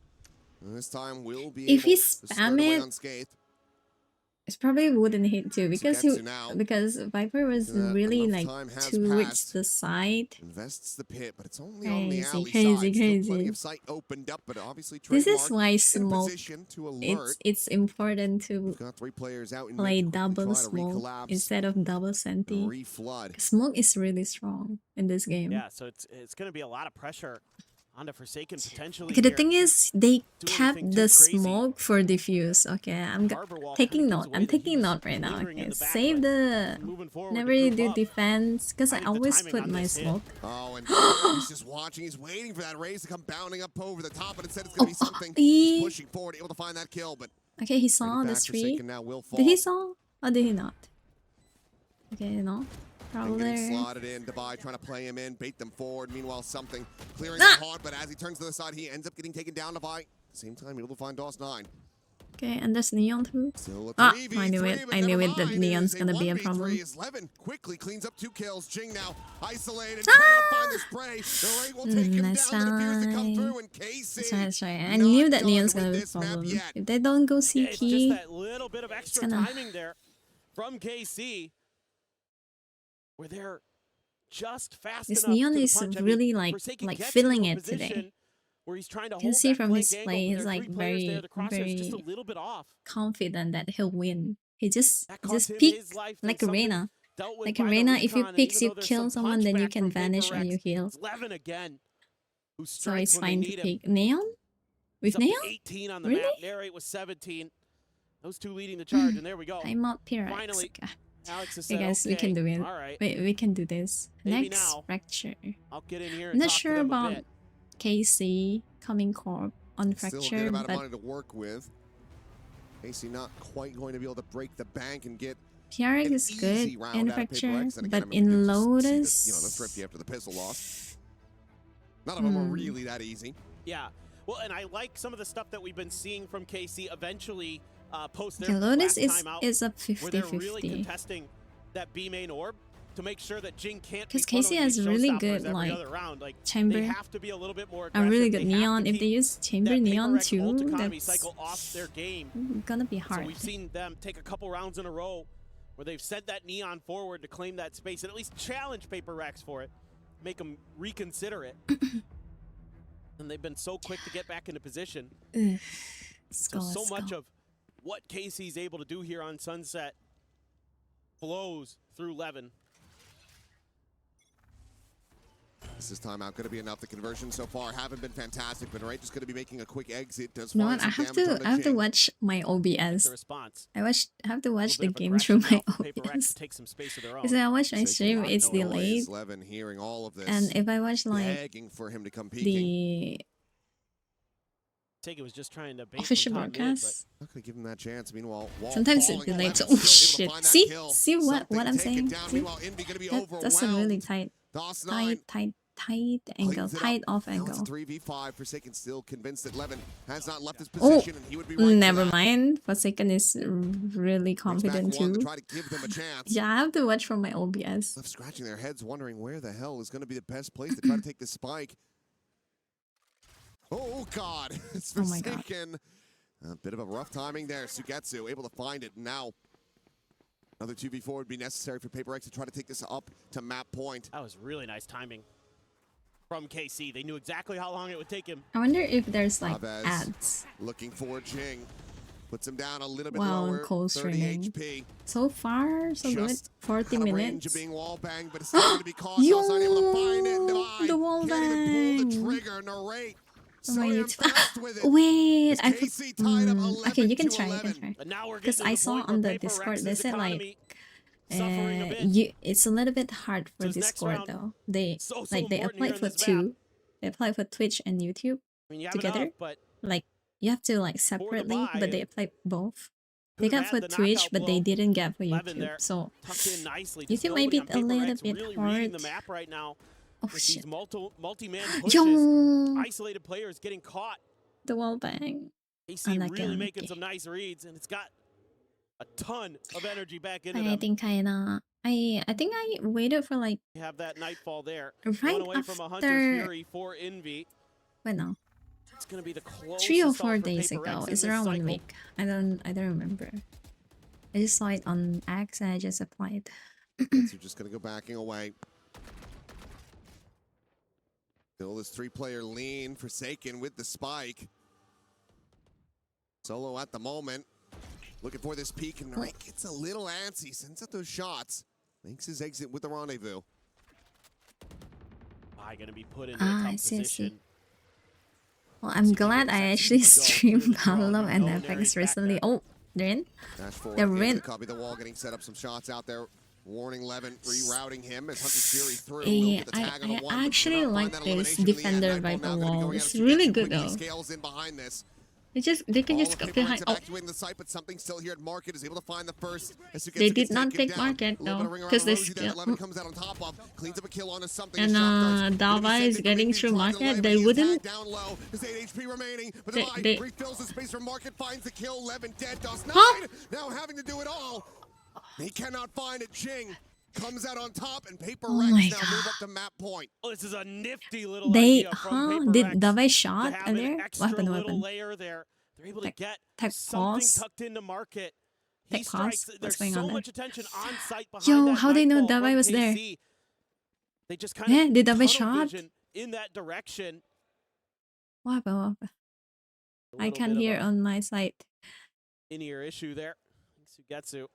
And this time we'll be If able he to skirt spam away it- unscathed. It probably wouldn't hit too because Sugetsu now. because Viper was Yeah, really enough like time has towards passed. the side. Invests the pit, but it's only on the Crazy, alley crazy, side. Still crazy. plenty of sight opened up, but obviously This is trademark why in smoke. position to alert. It's important to We've got three players out in play mid, quickly double try to smoke recollapse instead of double and senti. reflood. Smoke is really strong in this game. yeah, so it's going to be a lot of pressure Onto Forsaken potentially. Okay, the here. thing is, they Do kept anything the too crazy. smoke for diffuse. Okay, I'm Harbor wall taking kinda note. gives away I'm that he taking was note right now. lingering in Okay, the back, save but the. moving forward to Never you group do up. defense, because I I think the always timing put on my this hit. smoke. Oh, and he's just watching. He's waiting for that raise to come bounding up over the top, but instead it's going to be something. He's pushing forward, able to find that kill, but Okay, he saw Ready the back, tree. Forsaken now will fall. Did he saw or did he not? Okay, no. And Probably. getting slotted in, Dubai trying to play him in, bait them forward. Meanwhile, something clearing Ah! the hard, but as he turns to the side, he ends up getting taken down. Dubai. At the same time, able to find DOS9. Okay, and there's Neon too. Still a Ah, 3v3, I knew it. but I knew never it that mind. Neon's It is gonna be a 1v3 problem. as Levin quickly cleans up 2 kills. Jing now isolated. Ah! Cannot find the spray. The rate will take him Nice down. That appears to come try. through. And KC. That's right. I not knew that done Neon's with gonna be a this map problem. yet. If they don't go Yeah, it's just CT, that little bit of extra gonna- timing there from KC, where they're just fast this enough Neon to the is punch. I mean, really like Forsaken gets feeling into a it today. position where he's trying to You can hold see that from his flank play, angle, he's but there are like 3 players there. very, The crosshair's just a very little bit off. confident that he'll win. He just That cost him peek his life, like then a something Reyna. dealt with Like by a the Reyna, if you recon, and peeks, even you though there's kill some someone, then you punchback can from vanish when PRX, you heal. it's Levin again, who So strikes it's when they fine to need him. pick Neon? He's With up to Neon? 18 on the Really? map. Narrate was 17. Those 2 leading the charge, and there we go. I'm not PRX. Finally, Okay. Alex has Hey said, guys, we can do it. All right, Wait, we can do this. Maybe Next now. fracture. I'll get in here I'm and not talk sure to them a about bit. KC coming corp on Still a good fracture, amount of but money to work with. AC not quite going to be able to break the bank and get PRX an is easy good round in out of fracture, PaperX. And again, but I mean, in you just see Lotus, the, the thrifty after the pistol loss. None of them were really that easy. Yeah. Well, and I like some of the stuff that we've been seeing from KC eventually post okay, their Lotus last time out, is up where they're really 50-50. contesting that B main orb to make sure that Jing can't be 'Cause KC funneling has these really showstoppers good, every like, other round. Like, chamber. they have to be a little bit more A aggressive. really good They have Neon. to If they keep use chamber that Neon PaperX too, ult economy that's cycle off their game. gonna be So hard. we've seen them take a couple rounds in a row where they've sent that Neon forward to claim that space and at least challenge PaperX for it, make them reconsider it. And they've been so quick to get back into position. Ugh. So much of what KC's able to do here on Sunset flows through Levin. This time out going to be enough. The conversions so far haven't been fantastic, but right, just going to be making a quick exit. Does You know find what? I some have damage to. on the I have to Jing. watch my OBS. The response. I have to watch the Little bit of game through aggression my now for PaperX OBS. to take some space of their own. Because I watch my Forsaken stream, not it's knowing delayed, Levin hearing all of this, and if I watch like begging for him to come peeking. the Take was just trying to bait official from top mid, broadcast, Not going to give him that chance. Meanwhile, Wall sometimes it's falling, delayed. So, Levin oh still able to shit! find that See, kill. see what Something I'm take it saying? down. See? Meanwhile, Envy going to be That's a really overwhelmed. tight DOS9 angle, cleans it tight up. off Now angle. it's a 3v5. Forsaken still convinced that Levin has not left his Oh, position, and he would be right never for that. mind. Forsaken is really Brings back confident one to too. try to give them a chance. Yeah, I have to watch from my OBS. Left scratching their heads, wondering where the hell is going to be the best place to try to take this spike. Oh God, it's Oh my God. Forsaken. A bit of a rough timing there. Sugetsu able to find it now. Another 2v4 would be necessary for PaperX to try to take this up to map point. That was really nice timing from KC. They knew exactly how long it would take him. I wonder if there's like Chavez ads. looking for Jing. Puts him down a little bit Wow, lower. close 30 training. HP. So far, so good. Just 40 out of range minutes. of being wall banged, but it's still going to be caught. Yo, Not able to find it. Divide. the wall Can't even pull the bang. trigger. Narrate. So Wait, embarrassed with it. wait, As I KC tied up 11 okay, you can to try, you 11. can try. But now we're Because getting to I the saw point on where the Discord, PaperX's they said like, economy suffering a bit. it's a little bit hard for So this next Discord round, though. They so like they important apply here in for this map. two. They apply for Twitch and YouTube I mean, you have together. enough, but Like you have to like separately, buy, but they and apply both. They could've got had for the Twitch, knockout but they blow. didn't get for Levin YouTube. there, So tucked in nicely. Just YouTube might nobody be on a little PaperX bit really reading the hard. map right now. Oh With shit! these multi-man pushes, Yo, isolated players getting caught. the wall bang. AC Anak really yan, making okay. some nice reads, and it's got a ton of energy back into I them. think I think I waited for like You have that Nightfall there. right One away from a Hunter's after. Fury for Envy. Wait, no. It's going to be the closest 3 or out 4 for days PaperX ago. in It's this around 1 cycle. week. I don't remember. I just saw it on X and I just applied. So just going to go backing away. Still this 3-player lean. Forsaken with the spike. Solo at the moment. Looking for this peak, and Rick gets a little antsy. Sends out those shots. Makes his exit with the rendezvous. Going to be put into a tough I see. position. Well, I'm glad I actually streamed Valorant and FX recently. Oh, they're in. Dash forward They're again in. to copy the wall, getting set up some shots out there. Warning Levin, rerouting him as Hunter's Fury through. Will Yeah, get the tag on the I one, but actually cannot find like that this elimination in the end. defender by Nightfall the now gonna be wall. going It's out of really Quickly good though. Scales in behind this. They can All just of go PRX behind. Oh, evacuating the site, but something still here at Market is able to find the first. As he they gets did not taken take down. Market A little bit though, of ring around because they Rosie there that skill. Levin comes out on top of, cleans up a kill onto something. And Dava is getting through Market. They wouldn't. Down low. There's 8 HP remaining, but They refills the space from Market, finds the kill. Levin dead, does 9. Huh? Now having to do it all. He cannot find it. Ching comes out on top, and PRX Oh my now God. move up to map point. Oh, this is a nifty little They idea from did PRX Dava shot to have an earlier? extra little Weapon. layer there. They're able to Tech- get tech something pause. tucked into Market. Tech He strikes. pause. There's What's going so on there? much attention on site behind Yo, that how they know Nightfall Dava from was there? KC. They just kind Yeah, of did Dava tunnel shot? vision in that direction. What happened? What happened? A I little can't bit of hear a on my side. in-ear issue there. Sugetsu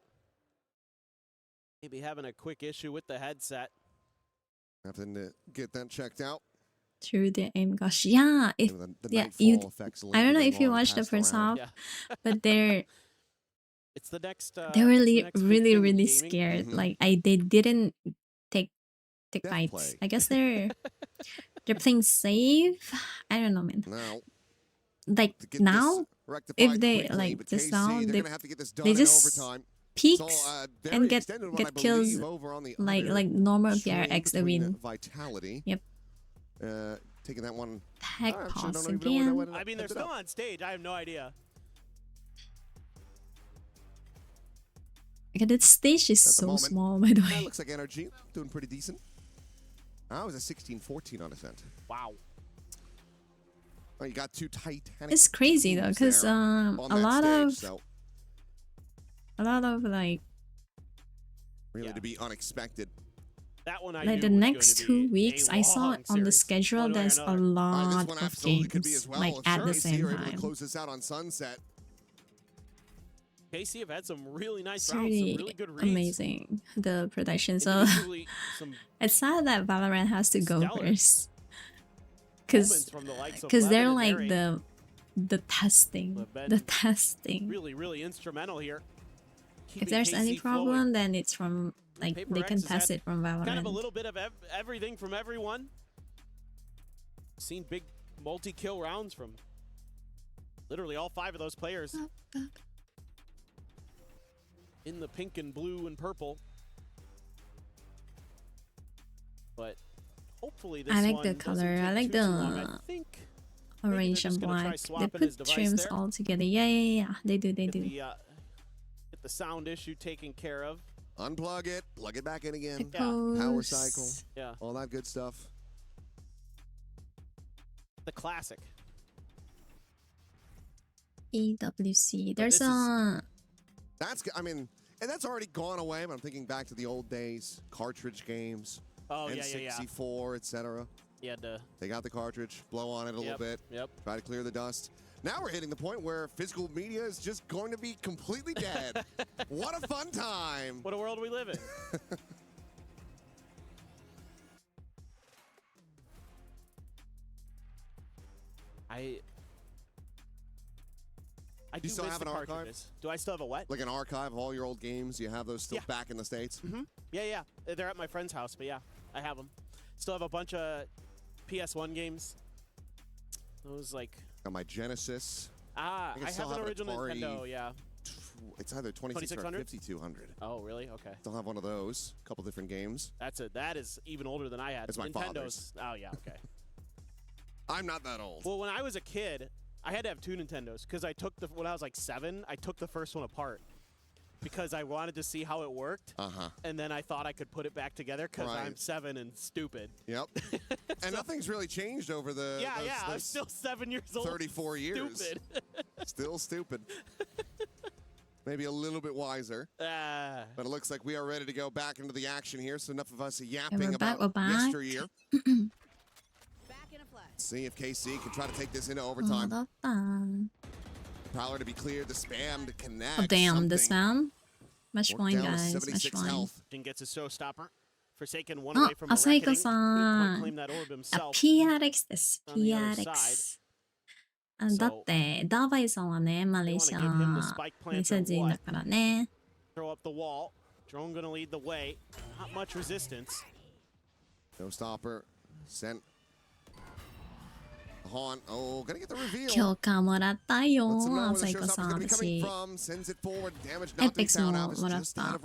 maybe having a quick issue with the headset. Having to get that checked out. Through the aim. Gosh, yeah. If The yeah, Nightfall you. effects I don't know lingering if you on watched the past first round. half, Yeah. but they It's the next. were it's the really, next big really, thing in really gaming. scared. Mhm. Like they didn't take Death fights. play. I guess they're playing safe. I don't know, man. Now, Like to get now, this rectified if they quickly, like but just KC, now, they're they gonna have to get this done they in just overtime. peaks So, and very get extended one, I kills believe, over on the like other normal stream PRX. They between win. Vitality. Yep. Taking that one. Tech I actually pause don't even know where that again. went. I mean, they're Ended still up. on stage. I have no idea. Okay, that stage is At the so moment, small, by the That way. looks like Energy doing pretty decent. I was a 16-14 on Ascent. Wow. Oh, you got two Titanic. It's crazy though, teams because there on a that lot stage, of so like really Yeah. to be unexpected. That one I like knew the was next going to be 2 weeks, a I saw long on the series, schedule one way or there's a another. lot This one of absolutely could be games as well. like at the KC same are able to time. close this out on Sunset. KC have had some really nice It's rounds, some really really good reads. amazing, the production. So Individually, some it's sad that Valorant has to go Stellar first, moments from the likes of they're Levin like and Neri. the testing, But the Ben testing. really, really instrumental here. If Keeping there's any KC problem, flowing. then it's from like they PRX can has test had it from Kind of a Valorant. little bit of everything from everyone. Seen big multi-kill rounds from literally all 5 of those players in the pink and blue and purple. But hopefully this I like one the doesn't color. I take like too long. I the think maybe they're orange just and gonna try black. They swapping his put device trims there. all together. Yeah. They do. Get the sound issue taken care of. Unplug it, plug it back in again. Yeah. Power cycle, Yeah, all that good stuff. the classic. EWC. But There's this is- I mean, and that's already gone away, but I'm thinking back to the old days, cartridge games, Oh, yeah. N64, etc. You had to, Take out the cartridge, blow on it a little bit, Yep. try to clear the dust. Now we're hitting the point where physical media is just going to be completely dead. What a fun time. What a world we live in. I do still miss have the an archive? cartridges. Do I still have a what? Like an archive of all your old games, you have those still Yeah. back in the States? Yeah. They're at my friend's house, but yeah, I have them. Still have a bunch of PS1 games. Those like Got my Genesis. I still have an have an original Atari. Nintendo. Yeah. It's either 2600 or 2600? 5200. Oh, really? Okay. Still have one of those. A couple different games. That is even older than I had. It's my Nintendo's. Oh yeah. Okay. I'm not that old. Well, when I was a kid, I had to have 2 Nintendos because when I was like 7, I took the first one apart because I wanted to see how it worked. And then I thought I could put it back together because Right. I'm 7 and stupid. Yep. And nothing's really changed over the Yeah, I'm those still 7 years old. 34 years. Stupid. Still stupid. Maybe a little bit wiser. But it looks like we are ready to go back into the action here. So enough of us yapping we're back, about we're back. yesteryear. See if KC can try to take this into overtime. Prowler to be cleared, the spam to connect. Oh damn, the something. spam. Match Worked point, down to guys. Match 76 point. health. Jin gets a showstopper. Forsaken one away from a Asaiko-san. reckoning. Couldn't quite claim that orb A himself. PRX this On the other PRX. だってダーバイさんはね、マレーシア人だからね。Throw up the wall. Drone gonna lead the way. Not much resistance. No stopper. Sent. Haunt. Oh, gonna get the reveal. 許可もらったよ、朝井子さん、私。エペックスももらった。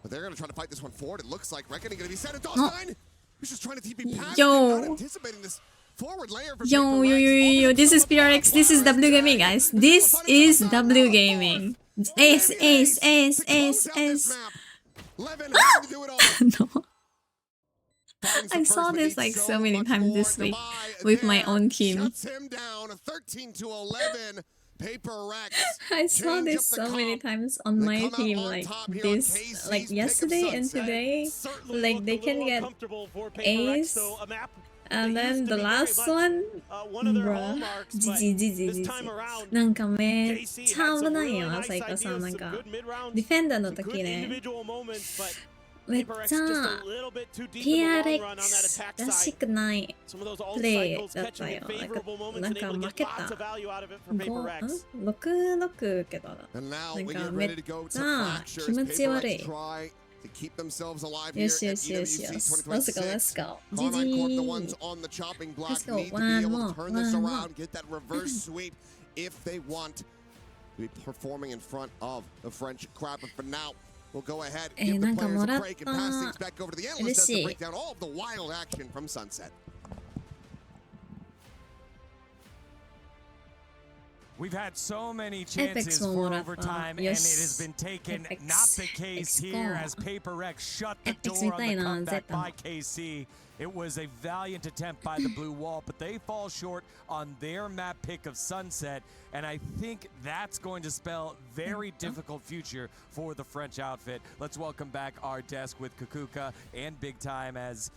But they're gonna try to fight this one forward. It looks like Reckoning gonna be sent. DOS9! Who's just trying to TP past. Yo. Not anticipating this forward layer for Yo, this is PRX, this is W Gaming, guys. This is W Gaming. Ace. No. I saw this like so many times this week with my own team. Shuts him down, 13-11. PRX. I saw this so many times on my team, like this, like yesterday and today. Like they can get ace, and then the last one, bruh, GG. なんかめっちゃ危ないよ、朝井子さん。なんかディフェンダーの時ね、めっちゃ PRX らしくないプレイだったよ。なんか負けた。6-6けど、なんかめっちゃ気持ち悪い。よし。Let's go. GG. Let's go. One more. If they want to be performing in front of the French crowd, but for now, we'll go ahead, give the players a break, and pass things back over to the analysts to break down all of the wild action from Sunset. We've had so many chances for overtime, and it has been taken. Not the case here as PRX shut the door on the comeback by KC. It was a valiant attempt by the blue wall, but they fall short on their map pick of Sunset, and I think that's going to spell very difficult future for the French outfit. Let's welcome back our desk with Kukuka and Big Time as,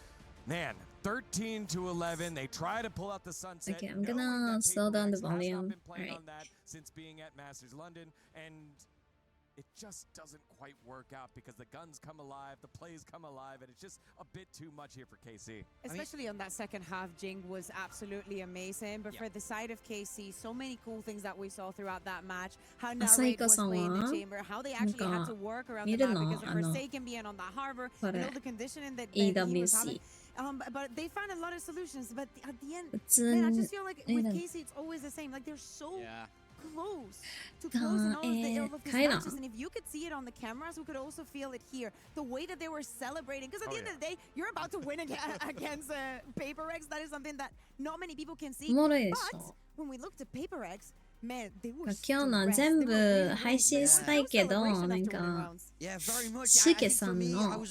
man, 13-11. They try to pull out the Sunset. Okay, I'm gonna slow down the volume. Alright. Since being at Masters London, and it just doesn't quite work out because the guns come alive, the plays come alive, and it's just a bit too much here for KC. Especially on that second half, Jing was absolutely amazing. But for the side of KC, so many cool things that we saw throughout that match. How Narrate was playing the chamber, how they actually had to work around the map because of Forsaken being on the harbor, and all the conditioning that he was having. But they found a lot of solutions. But at the end, man, I just feel like with KC, it's always the same. Like they're so close to closing all of the ill of these matches, and if you could see it on the cameras, we could also feel it here. The way that they were celebrating, because at the end of the day, you're about to win against PRX. That is something that not many people can see. But when we looked at PRX, man, they were 今日の全部配信したいけど、なんかしげさんの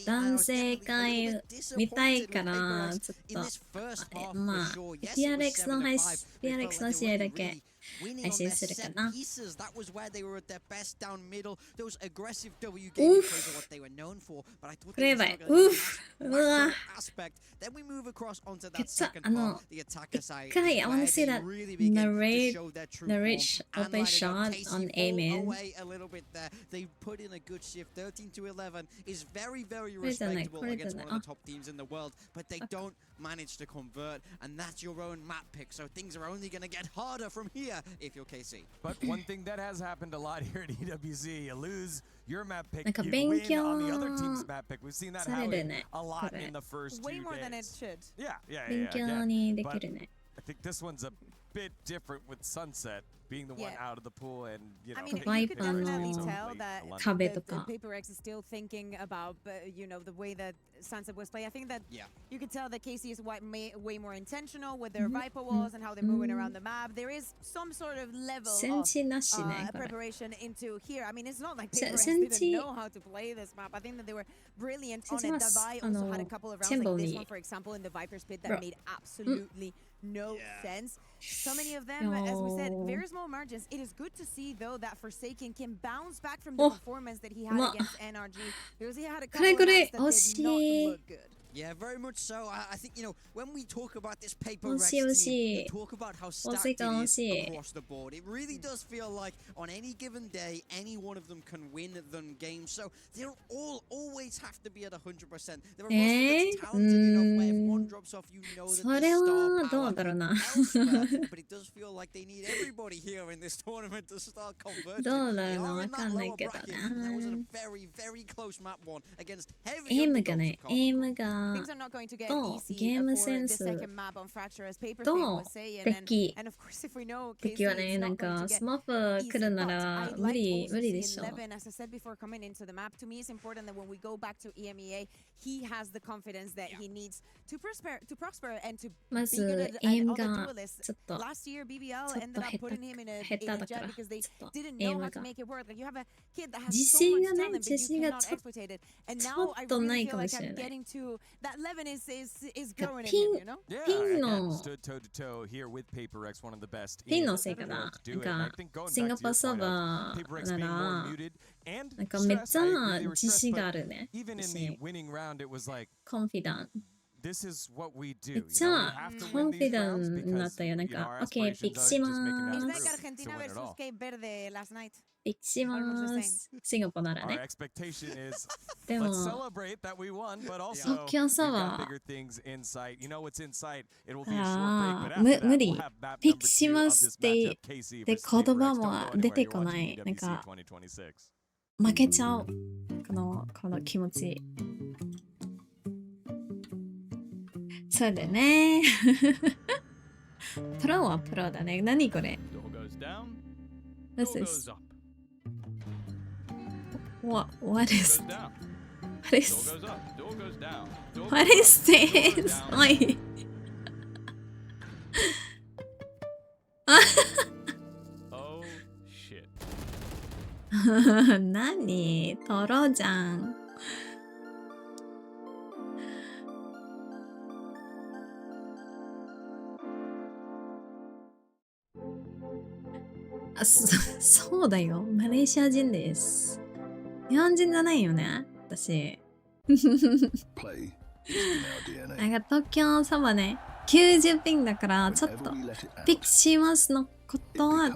男性会見たいからちょっとまあ PRX の試合だけ配信するかな。これやばい。うわ。けっちゃ一回 I wanna see that narrate open shot on Amen. they put in a good shift. 13-11 is very, very respectable against one of the top teams in the world, but they don't manage to convert, and that's your own map pick. So things are only going to get harder from here if you're KC. But one thing that has happened a lot here at EWC, you lose your map pick, you win on the other team's map pick. We've seen that happen a lot in the first 2 days. Way more than it should. Yeah. 勉強にできるね。 I think this one's a bit different with Sunset being the one out of the pool, and you know, I mean, you could definitely tell that the PRX is still thinking about, you know, the way that Sunset was playing. I think that you could tell that KC is way more intentional with their Viper walls and how they're moving around the map. There is some sort of level of preparation into here. I mean, it's not like PRX didn't know how to play this map. I think that they were brilliant on it. Davai also had a couple of rounds like this one, for example, in the Viper's pit that made absolutely no sense. So many of them, as we said, very small margins. It is good to see, though, that Forsaken can bounce back from the performance that he had against NRG, because he had a couple of rounds that did not look good. Yeah, very much so. I think, you know, when we talk about this Paper Rex team, we talk about how stacked it is across the board. It really does feel like on any given day, any one of them can win them games. So they don't all always have to be at 100%. There are roster that's talented enough where if one drops off, you know that there's star power elsewhere. But it does feel like they need everybody here in this tournament to start converting. They are in that lower bracket. That was a very, very close map one against heavy underdogs. Things are not going to get easy for the second map on Fracture, as Paperfig was saying. And of course, if we know KC is not going to get easy, but I'd like also to see Eleven, as I said before, coming into the map. To me, it's important that when we go back to EMEA, he has the confidence that he needs to prosper and to be good at other duelists. Last year, BBL ended up putting him in a jet because they didn't know how to make it work. Like, you have a kid that has so much talent, but you cannot exploit it. And now I really feel like I'm getting to that Levin is growing in him, you know? Yeah, stood toe to toe here with PaperX, one of the best in the world to do it. I think going back to your point of PaperX being more muted and stressed, I really respect, but even in the winning round, it was like confident. This is what we do. めっちゃコンフィデントになったよ。なんか、OK、ピックしまーす。 Like Argentina versus Cape Verde last night. ピックしまーす。シンガポーならね。でも、東京さは、無理。ピックしますって言葉も出てこない。なんか、負けちゃう。この気持ち。そうだね。プロはプロだね。何これ？ What's this? What is this? おい。何？トロじゃん。そうだよ。マレーシア人です。日本人じゃないよね。私。なんか東京サバね、90ピンだからちょっとピックしますのことは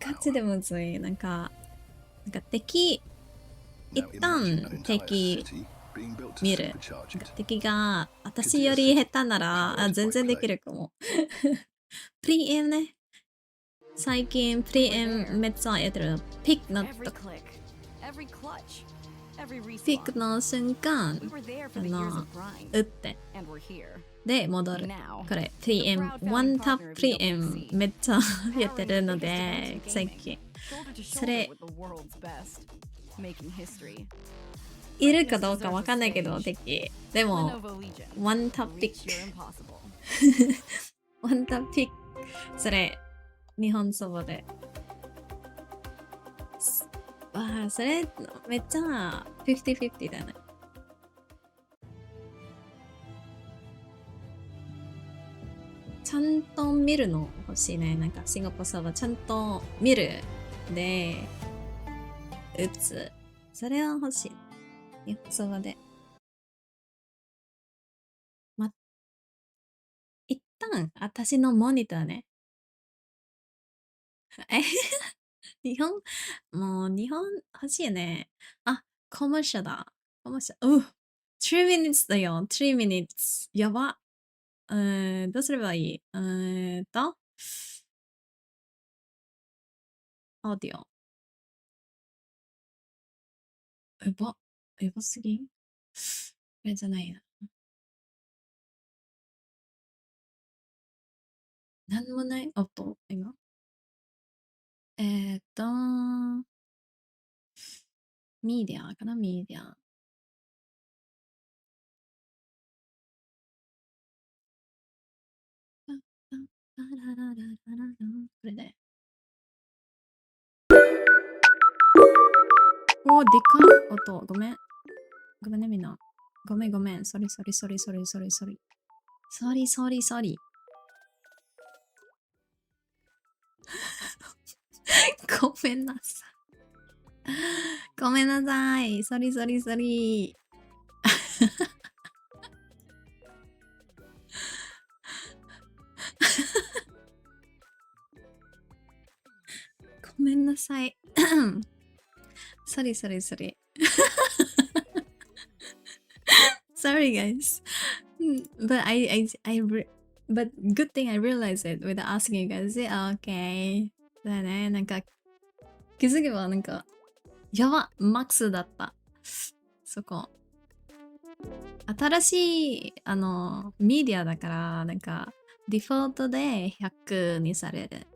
ガチでむずい。なんか敵、一旦敵見る。敵が私より下手なら全然できるかも。プリエムね。最近プリエムめっちゃやってる。ピックのピックの瞬間打ってで戻る。これプリエムワンタッププリエムめっちゃやってるので最近それいるかどうかわかんないけど敵でもワンタップピックワンタップピックそれ日本そばでわあそれめっちゃ50-50だね。ちゃんと見るの欲しいね。なんかシンガポーサーはちゃんと見るで打つそれは欲しい。日本そばで一旦私のモニターね。日本欲しいよね。あ、コマーシャルだ。コマーシャル。3 minutes だよ。3 minutes。やば。どうすればいいオーディオ。やばすぎん？これじゃないな。なんもない音、今。ミディアかなミディア。これで。おー、でかい音。ごめん。ごめんね、みんな。ごめん。ソリ。ごめんなさい。ごめんなさい。ソリ。さい。sorry. Sorry, guys. But but good thing I realized it without asking you guys. Okay. だね、なんか、気づけばなんか、やば、マックスだった。そこ。新しい、メディアだから、なんか、デフォルトで100にされる。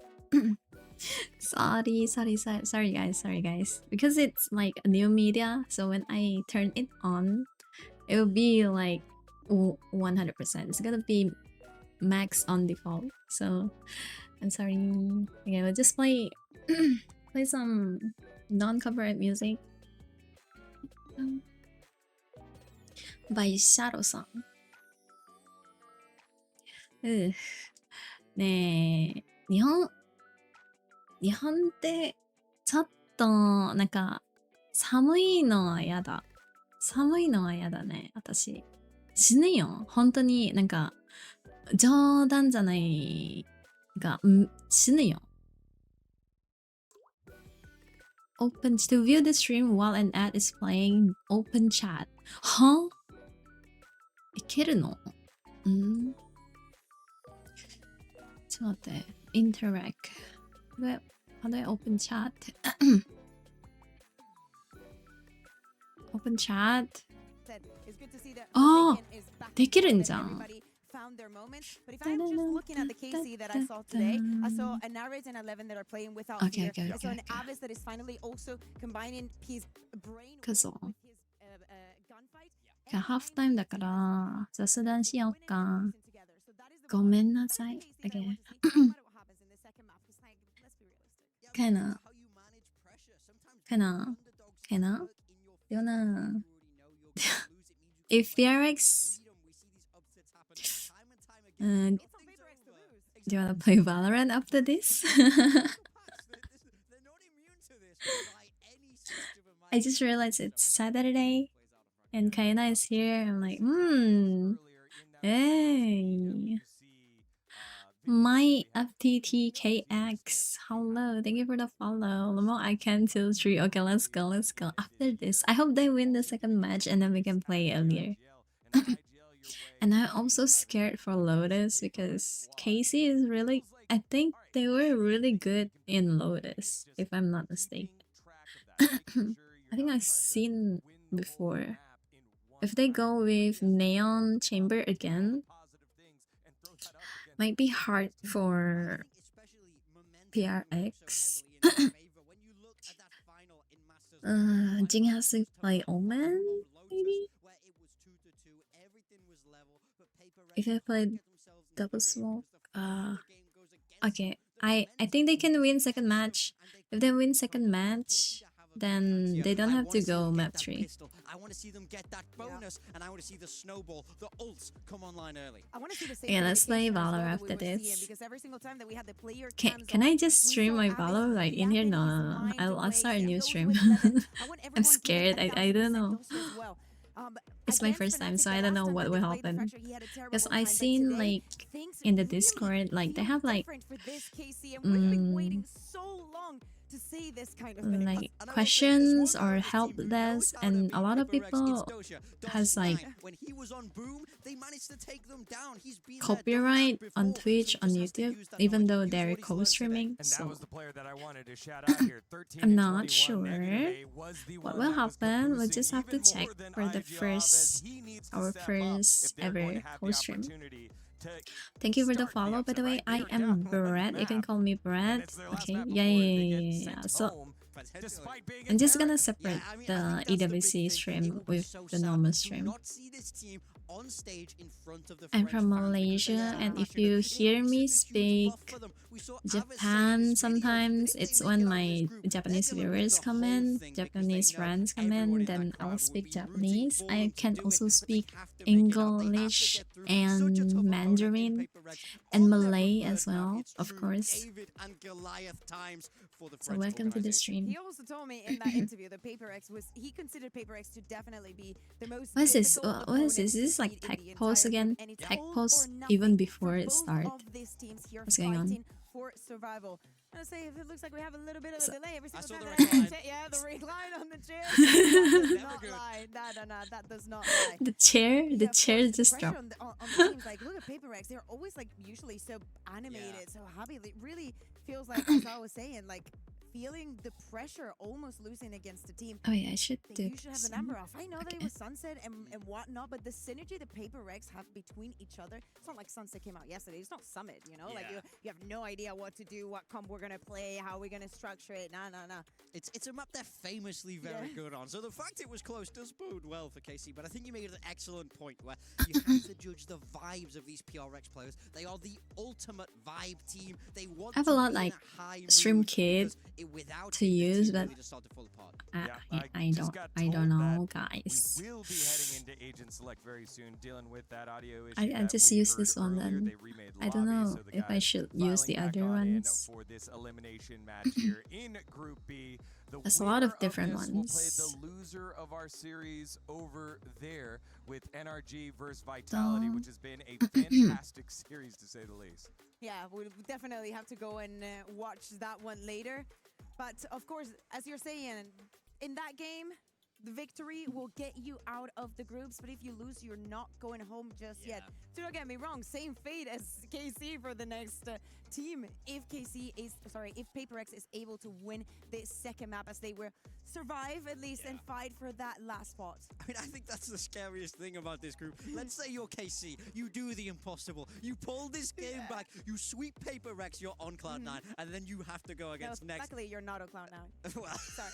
Sorry guys. Because it's like a new media, so when I turn it on, it will be like 100%. It's gonna be max on default. So I'm sorry. Okay, we'll just play some non-copyright music by Shadow-san. ねえ、日本ってちょっとなんか寒いのは嫌だ。寒いのは嫌だね、私。死ぬよ。本当になんか冗談じゃないが、死ぬよ。Open to view the stream while an ad is playing. Open chat. は？いけるの？ちょっと待って。Interact. How do I open chat? Open chat. ああ、できるんじゃん。Found their moment, but if I'm just looking at the KC that I saw today, I saw a Narrate and 11 that are playing without fear. I saw an Avis that is finally also combining his brain with his gunfight. ハーフタイムだから雑談しようか。ごめんなさい。Okay. Kinda. If PRX do you wanna play Valorant after this? I just realized it's Saturday and Kaina is here. I'm like, hey. My FTTKX. Hello, thank you for the follow. Lamo, I can till 3. Okay, let's go. After this, I hope they win the second match and then we can play earlier. And I'm also scared for Lotus because Casey is really, I think they were really good in Lotus, if I'm not mistaken. I think I've seen before. If they go with Neon Chamber again, might be hard for PRX. Jing has to play Omen, maybe? If I played double smoke, okay. I think they can win second match. If they win second match, then they don't have to go map 3. I want to see them get that bonus, and I want to see the snowball, the ults come online early. Yeah, let's play Valor after this. Can I just stream my Valor like in here? No. I'll start a new stream. I'm scared. I don't know. It's my first time, so I don't know what will happen. Because I've seen like in the Discord, like they have like like questions or help desk, and a lot of people has like copyright on Twitch, on YouTube, even though they're co-streaming. So I'm not sure what will happen. We'll just have to check for our first ever co-stream. Thank you for the follow, by the way. I am Brett. You can call me Brett. Okay, yeah. So I'm just gonna separate the EWC stream with the normal stream. I'm from Malaysia, and if you hear me speak Japan sometimes, it's when my Japanese viewers come in, Japanese friends come in, then I'll speak Japanese. I can also speak English and Mandarin and Malay as well, of course. So welcome to the stream. He also told me in that interview that PRX he considered PRX to definitely be the most. What is this? What is this? Is this like tech pause again? Tech pause even before it starts. What's going on? For survival. gonna say if it looks like we have a little bit of a delay every single time saw that the I recline. yeah, the recline on the chair. That does Never not good. lie. No, that does not lie. The chair Yeah, of just course, the dropped. pressure on the teams, like look at PRX, they're always like usually so animated, so happy. It really feels like, as I was saying, like feeling the pressure almost losing against the team. Oh yeah, I should They do usually have this. the number off. I know that it Okay. was Sunset and whatnot, but the synergy the PRX have between each other, it's not like Sunset came out yesterday. It's not Summit, you know? Like you have no idea what to do, what comp we're gonna play, how we're gonna structure it. Nah. It's a map they're famously very good on. So the fact it was close does bode well for KC, but I think you made an excellent point where you have to judge the vibes of these PRX players. They are the ultimate vibe team. They want I have to a lot be in like a high Stream mood Kid because without to it, the use, team but really just start to fall apart. I don't know, guys. We will be heading into Agent Select very soon, dealing with that audio issue. I that just we use heard this one earlier. then. They remade I don't lobby, know so the if I guys should use the filing other back on in ones. for this elimination match here in Group B. The There's a lot of winner different this ones. will play the loser of our series over there with NRG versus Vitality, which has been a fantastic series to say the least. Yeah, we'll definitely have to go and watch that one later. But of course, as you're saying, in that game, the victory will get you out of the groups, but if you lose, you're not going home just yet. So don't get me wrong, same fate as KC for the next team. If if PRX is able to win the second map as they will survive at least and fight for that last spot. I mean, I think that's the scariest thing about this group. Let's say you're KC, you do the impossible, you pull this game back, you sweep PRX, you're on Cloud9, and then you have to go against next. Luckily, you're not on Cloud9. Well, Sorry.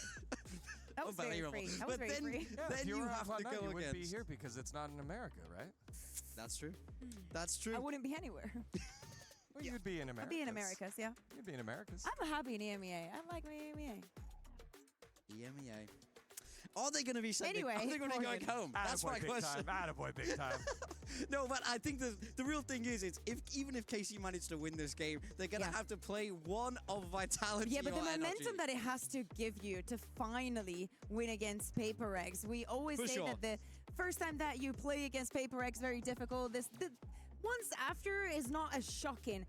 That was very free. That was but very free. then you have to go you wouldn't be against. here because it's not in America, right? That's true. That's true. I wouldn't be anywhere. Well, you'd be in America. I'd be in Americas, yeah. You'd be in Americas. I'm happy in EMEA. I like my EMEA. EMEA. Are they going to be sending? Anyway, are they going to be going home? That's my question. Attaboy, big time. No, but I think the real thing is, even if KC managed to win this game, they're going to have to play one of Vitality. Yeah, but the or momentum NRG. that it has to give you to finally win against PRX. We always say that the first time that you play against PRX very difficult. The once after is not as shocking.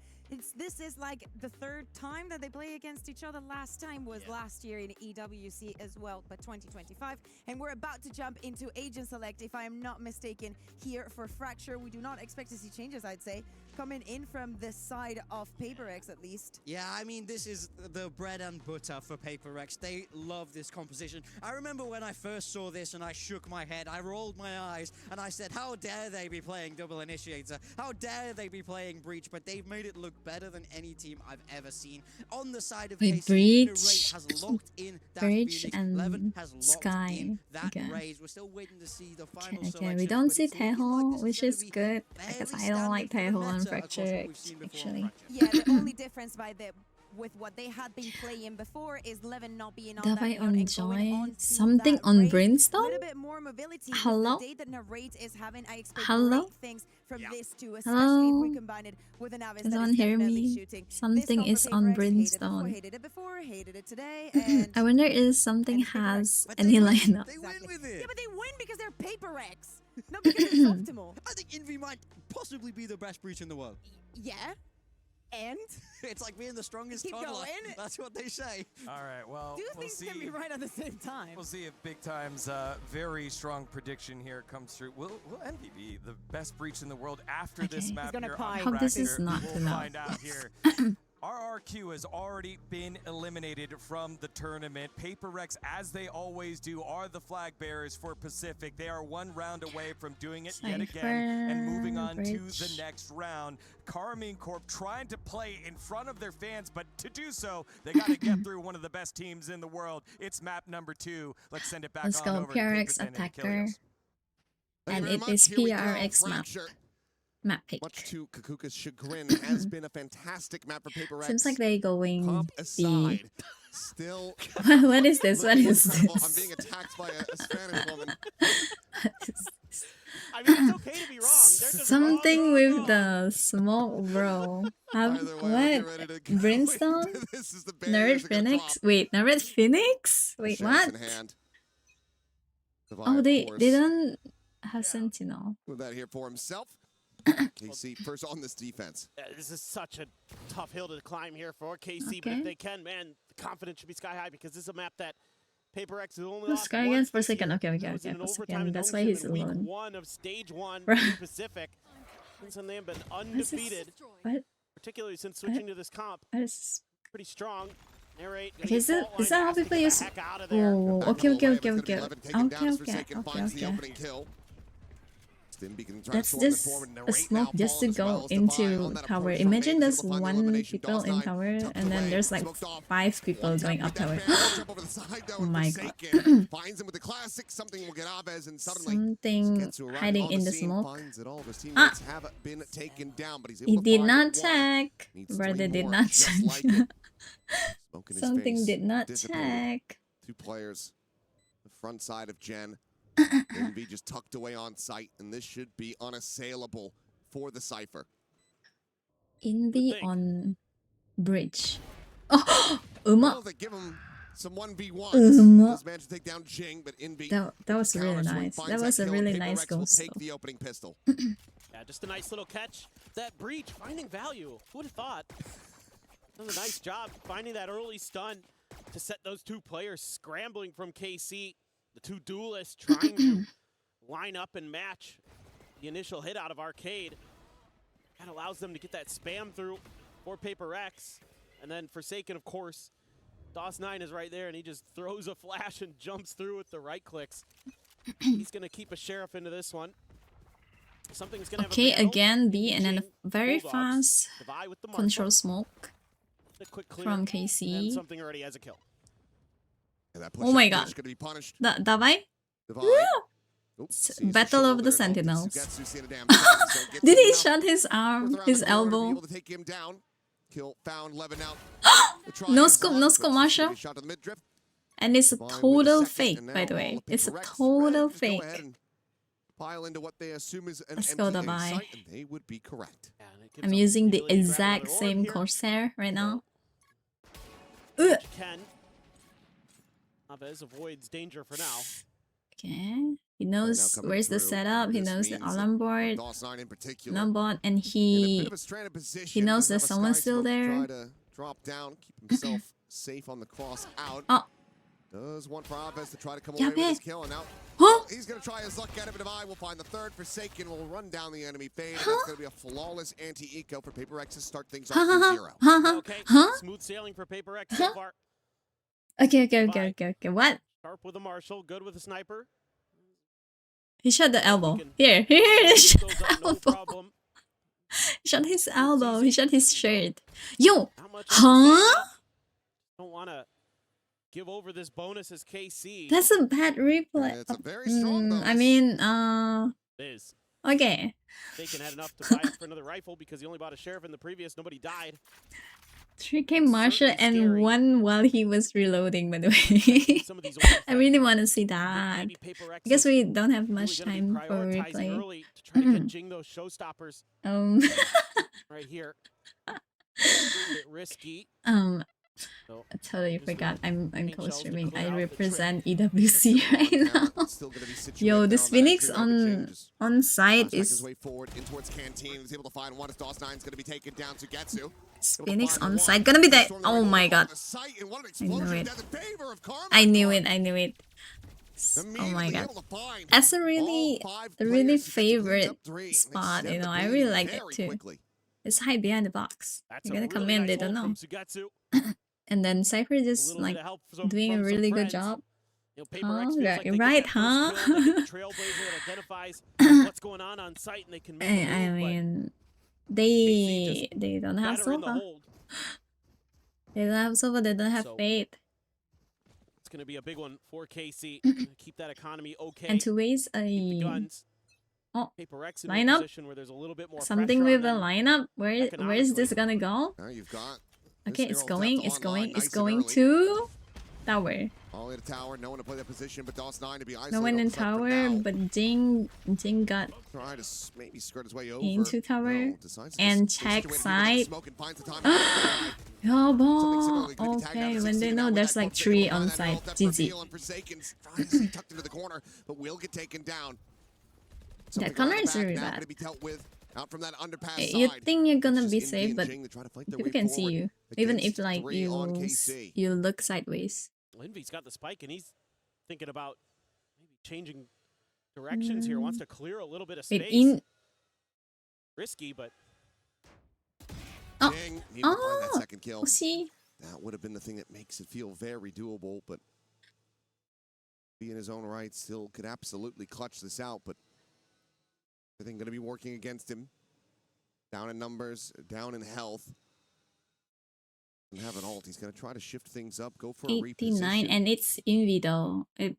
This is like the third time that they play against each other. Last time was last year in EWC as well, but 2025. And we're about to jump into Agent Select, if I am not mistaken, here for Fracture. We do not expect to see changes, I'd say, coming in from the side of PRX at least. Yeah, I mean, this is the bread and butter for PRX. They love this composition. I remember when I first saw this and I shook my head, I rolled my eyes, and I said, how dare they be playing Double Initiator? How dare they be playing Breach? But they've made it look better than any team I've ever seen. On the side of KC, Breach, Narrate has locked in that Breach Phoenix. and Levin has locked Sky. in that Okay. Raze. We're still waiting to see the final Okay, selection. we don't but see it's looking Taeho, like this which gonna is be good fairly because I don't like standard for the Taeho on meta across what Fracture we've seen before on actually. Fracture. Yeah, the only difference with what they had been playing before is Levin not being on that Davai node and enjoy going on to something that on race. Brimstone? A little bit more mobility. Hello? The day that Narrate is having, I expect Hello? great things from this too, especially Hello? if we combine it with an Avis Does that anyone is hear definitely me? shooting. Something This is combo on PRX, Brimstone. hated it before, hated it today, and I wonder if something and PRX. has But any they win. lineup. They win with it. yeah, but they win because they're PRX, not because it's optimal. I think Envy might possibly be the best breach in the world. Yeah, and It's like being the strongest Keep toddler. going. That's what they say. All right, well, two we'll things see. can be right at the same time. We'll see if Big Time's very strong prediction here comes through. Will Envy be the best breach in the world after this Okay. map He's gonna here pie. on Hope this Fracture? is not We'll enough. find out here. RRQ has already been eliminated from the tournament. PRX, as they always do, are the flag bearers for Pacific. They are one round away from doing it yet again and moving on to the Bridge. next round. Carmine Corp trying to play in front of their fans, but to do so, they got to get through one of the best teams in the world. It's map number 2. Let's send it back Let's on go, over to PRX Pinkerton and attacker. Achilles. Thank And you very it much. is Here we go. PRX map. Fracture, Map pick. much to Kakuka's chagrin, has been a fantastic map for PRX. Seems like they're going Comp B. aside, still What is this? What looking is incredible. I'm this? being attacked by a Spanish woman. I mean, it's okay to be wrong. They're just Something wrong, with wrong. the smoke, bro. Either way, we'll get What? ready to go Brimstone? into this is the Narrate barriers are gonna Phoenix? drop. Wait, Narrate Phoenix? Wait, Sheriff's what? in hand. Oh, Divide, they of course, don't have Sentinel. with that here for himself. KC first on this defense. This is such a tough hill to climb here for KC, but if they can, man, the confidence should be sky high because this is a map that PRX is only lost Sky once against this Forsaken. year. Okay, That was in an overtime in that's why Dongsuan he's in week alone. 1 of stage 1 Right. in Pacific. And they have been undefeated, What? particularly since switching to this comp. Is Pretty strong. Narrate. Okay, is that how people use? Oh, okay. That's just a smoke just to go into tower. Imagine there's 1 people in tower and then there's like 5 people going up tower. Oh my god. Something hiding in the smoke. He did not check. Brother did not check. Something did not check. 2 players, the front side of Gen. Envy just tucked away on site, and this should be unassailable for the Cypher. Envy on bridge. Oh, Uma. They give him some 1v1s. Does manage to take down Jing, but Envy. That was really nice. That was a really nice goal. Take the opening pistol. Yeah, just a nice little catch. That breach finding value. Who would have thought? That was a nice job finding that early stun to set those 2 players scrambling from KC. The 2 duelists trying to line up and match the initial hit out of Arcade. That allows them to get that spam through for PRX. And then Forsaken, of course, DOS9 is right there, and he just throws a flash and jumps through with the right clicks. He's going to keep a Sheriff into this one. Something's going to Okay, have a again B and then a very Bulldogs, fast Divide with the control smoke the quick clear, from and KC. something already has a kill. Oh my god. Gonna be punished. Davai? Divide. Oops, Battle of the Sentinels. Did he shut his arm, his elbow? Able to take him down. Kill found, Levin out. No scope, Marsha. And it's a total fake, by the way. It's a total fake. Pile into what they assume is an Let's go, empty Davai. site, and they would be correct. Yeah, and it gives I'm them using the ability to grab exact another same orb here. Corsair right now. Ken. Chavez avoids danger for now. Okay. He knows coming where's the through. setup. He This knows the means alarm board, DOS9 in particular. alarm board, and In a he bit of a stranded position, he knows doesn't that have a someone's sky still smoke to there. Try to drop down, keep himself safe on the cross out. Oh. Does want Chavez to try to come Yeah, away with his man. kill, and now Huh? he's gonna try his luck at it, but Divide will find the 3rd. Forsaken will run down the enemy fade. And that's gonna be a flawless anti-eco for PRX to start things off Ha ha 2-0. ha ha Okay, huh? smooth sailing for PRX so far. Okay. What? Sharp with a Marshall, good with a sniper. He shot the elbow. can- Here, he shot Goes the up, no elbow. problem. He shot his elbow. He shot his shirt. Yo, How much huh? don't want to give over this bonus as KC. That's a bad replay. It's a very strong bonus. I mean, It is. okay. Bacon had enough to buy for another rifle because he only bought a Sheriff in the previous. Nobody died. 3K Marsha and scary. 1 while he was reloading, by the way. Some of these I really want to see that. Maybe PRX I guess is we don't have really much gonna be time for prioritizing replay. early to try to get Jing those showstoppers right here. A bit risky. So I totally Just forgot. I'm paint shells to co-streaming. clear I out the represent EWC right now. Still gonna be situated Yo, there this that Phoenix entry, but changes. on site Making his is way forward in towards Canteen. He's able to find one as DOS9's gonna be taken down to Getsu. Phoenix on site. Gonna be that. Oh my god. I knew it. I knew it. Oh my god. That's a really favorite spot, you know. I really like it too. It's hide behind the box. that's You're a gonna come really in, nice they don't hold know. from Sugetsu. And then Cypher A just little like bit of help doing a from some really good friends. job. You know, PRX feels yeah, like you're they get right, that huh? first kill, they get the trailblazer that identifies what's going on site, and they can make a I move, but mean, KC they don't have better in the Sova. hold. They don't have Sova. They don't have So- Fate. It's going to be a big one for KC. Keep that economy okay. And to waste Keep the a guns. Oh, PRX in a lineup? position where there's a little bit more something pressure with on a them. lineup. Where is this gonna go? Now you've got Okay, this it's Neural going. Theft It's online, going. nice It's and going early. to tower. All in a tower, no one to play that position, but DOS9 to be isolated. No one on in the site for tower, now. but Jing got Try to maybe skirt his way over. into tower No, decides to and just check situate here with the side. smoke and finds the time to outside. Yo, Something similarly bo. could be tagged out Okay, as when they 16 know now with there's that like book, 3 taken by on that site. Neural Theft GG. reveal, and Forsaken's trying to stay tucked into the corner, but will get taken down. That Something corner around the is back really now bad. gonna be dealt with Out from that underpass You side. think you're gonna It's be just safe, Envy and but Jing to try to fight their people way can see forward you. Even if against like 3 on KC. you look sideways. Envy's got the spike, and he's thinking about maybe changing directions here. Wants to clear a little bit of Wait, space. Risky, but Oh. Jing needed to find that second kill. 혹시 That would have been the thing that makes it feel very doable, but be in his own right still could absolutely clutch this out, but everything going to be working against him. Down in numbers, down in health. Doesn't have an ult. He's going to try to shift things up, go for a 89 reposition. and it's Envy though. It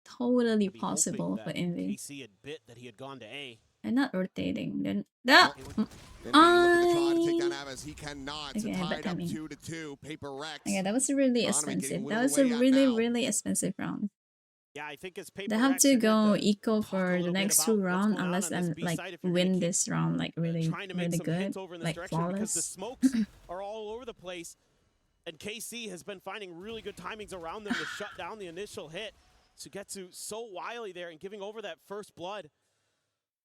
totally be possible hoping for that Envy. KC had bit that he had gone to A. They're not rotating. They're Envy looking to try to take down Aves. He cannot. Okay, Tied but I up mean- 2-2. Paper Rex. Okay, that was really Economy expensive. getting That was a whittled away at really, now. really expensive round. Yeah, I think as Paper They have Rex to admit go that, eco talk a for the little bit next about two what's rounds going on unless on this I'm B like side if you're gonna win keep, this round like really, trying to make really some good, hints over in this like direction because the flawless. smokes are all over the place, and KC has been finding really good timings around them to shut down the initial hit. Sugetsu so wily there and giving over that first blood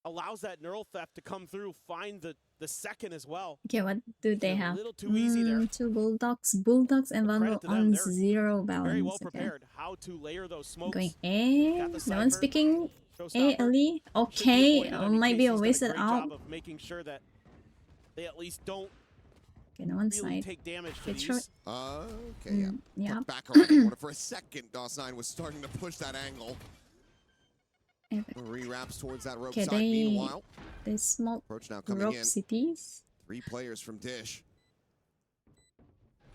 allows that neural theft to come through, find the second as well. Okay, what do they A have? little too easy there. Two bulldogs and But Vano credit to them, on they're 0 balance. Very well Okay. prepared how to layer those smokes. Going A. Got the No one Cypher, speaking A showstopper. early. Should be Okay, avoided. I mean, might be a KC's done wasted great out. job of making sure that they at least don't Okay, no one really side. take damage to Good shot. these. Okay, yeah. Yeah. Look back around the corner for a second. DOS9 was starting to push that angle. Re-wraps towards that rope Okay, side. Meanwhile, they smoke approach now coming rope in. cities. 3 players from Dish.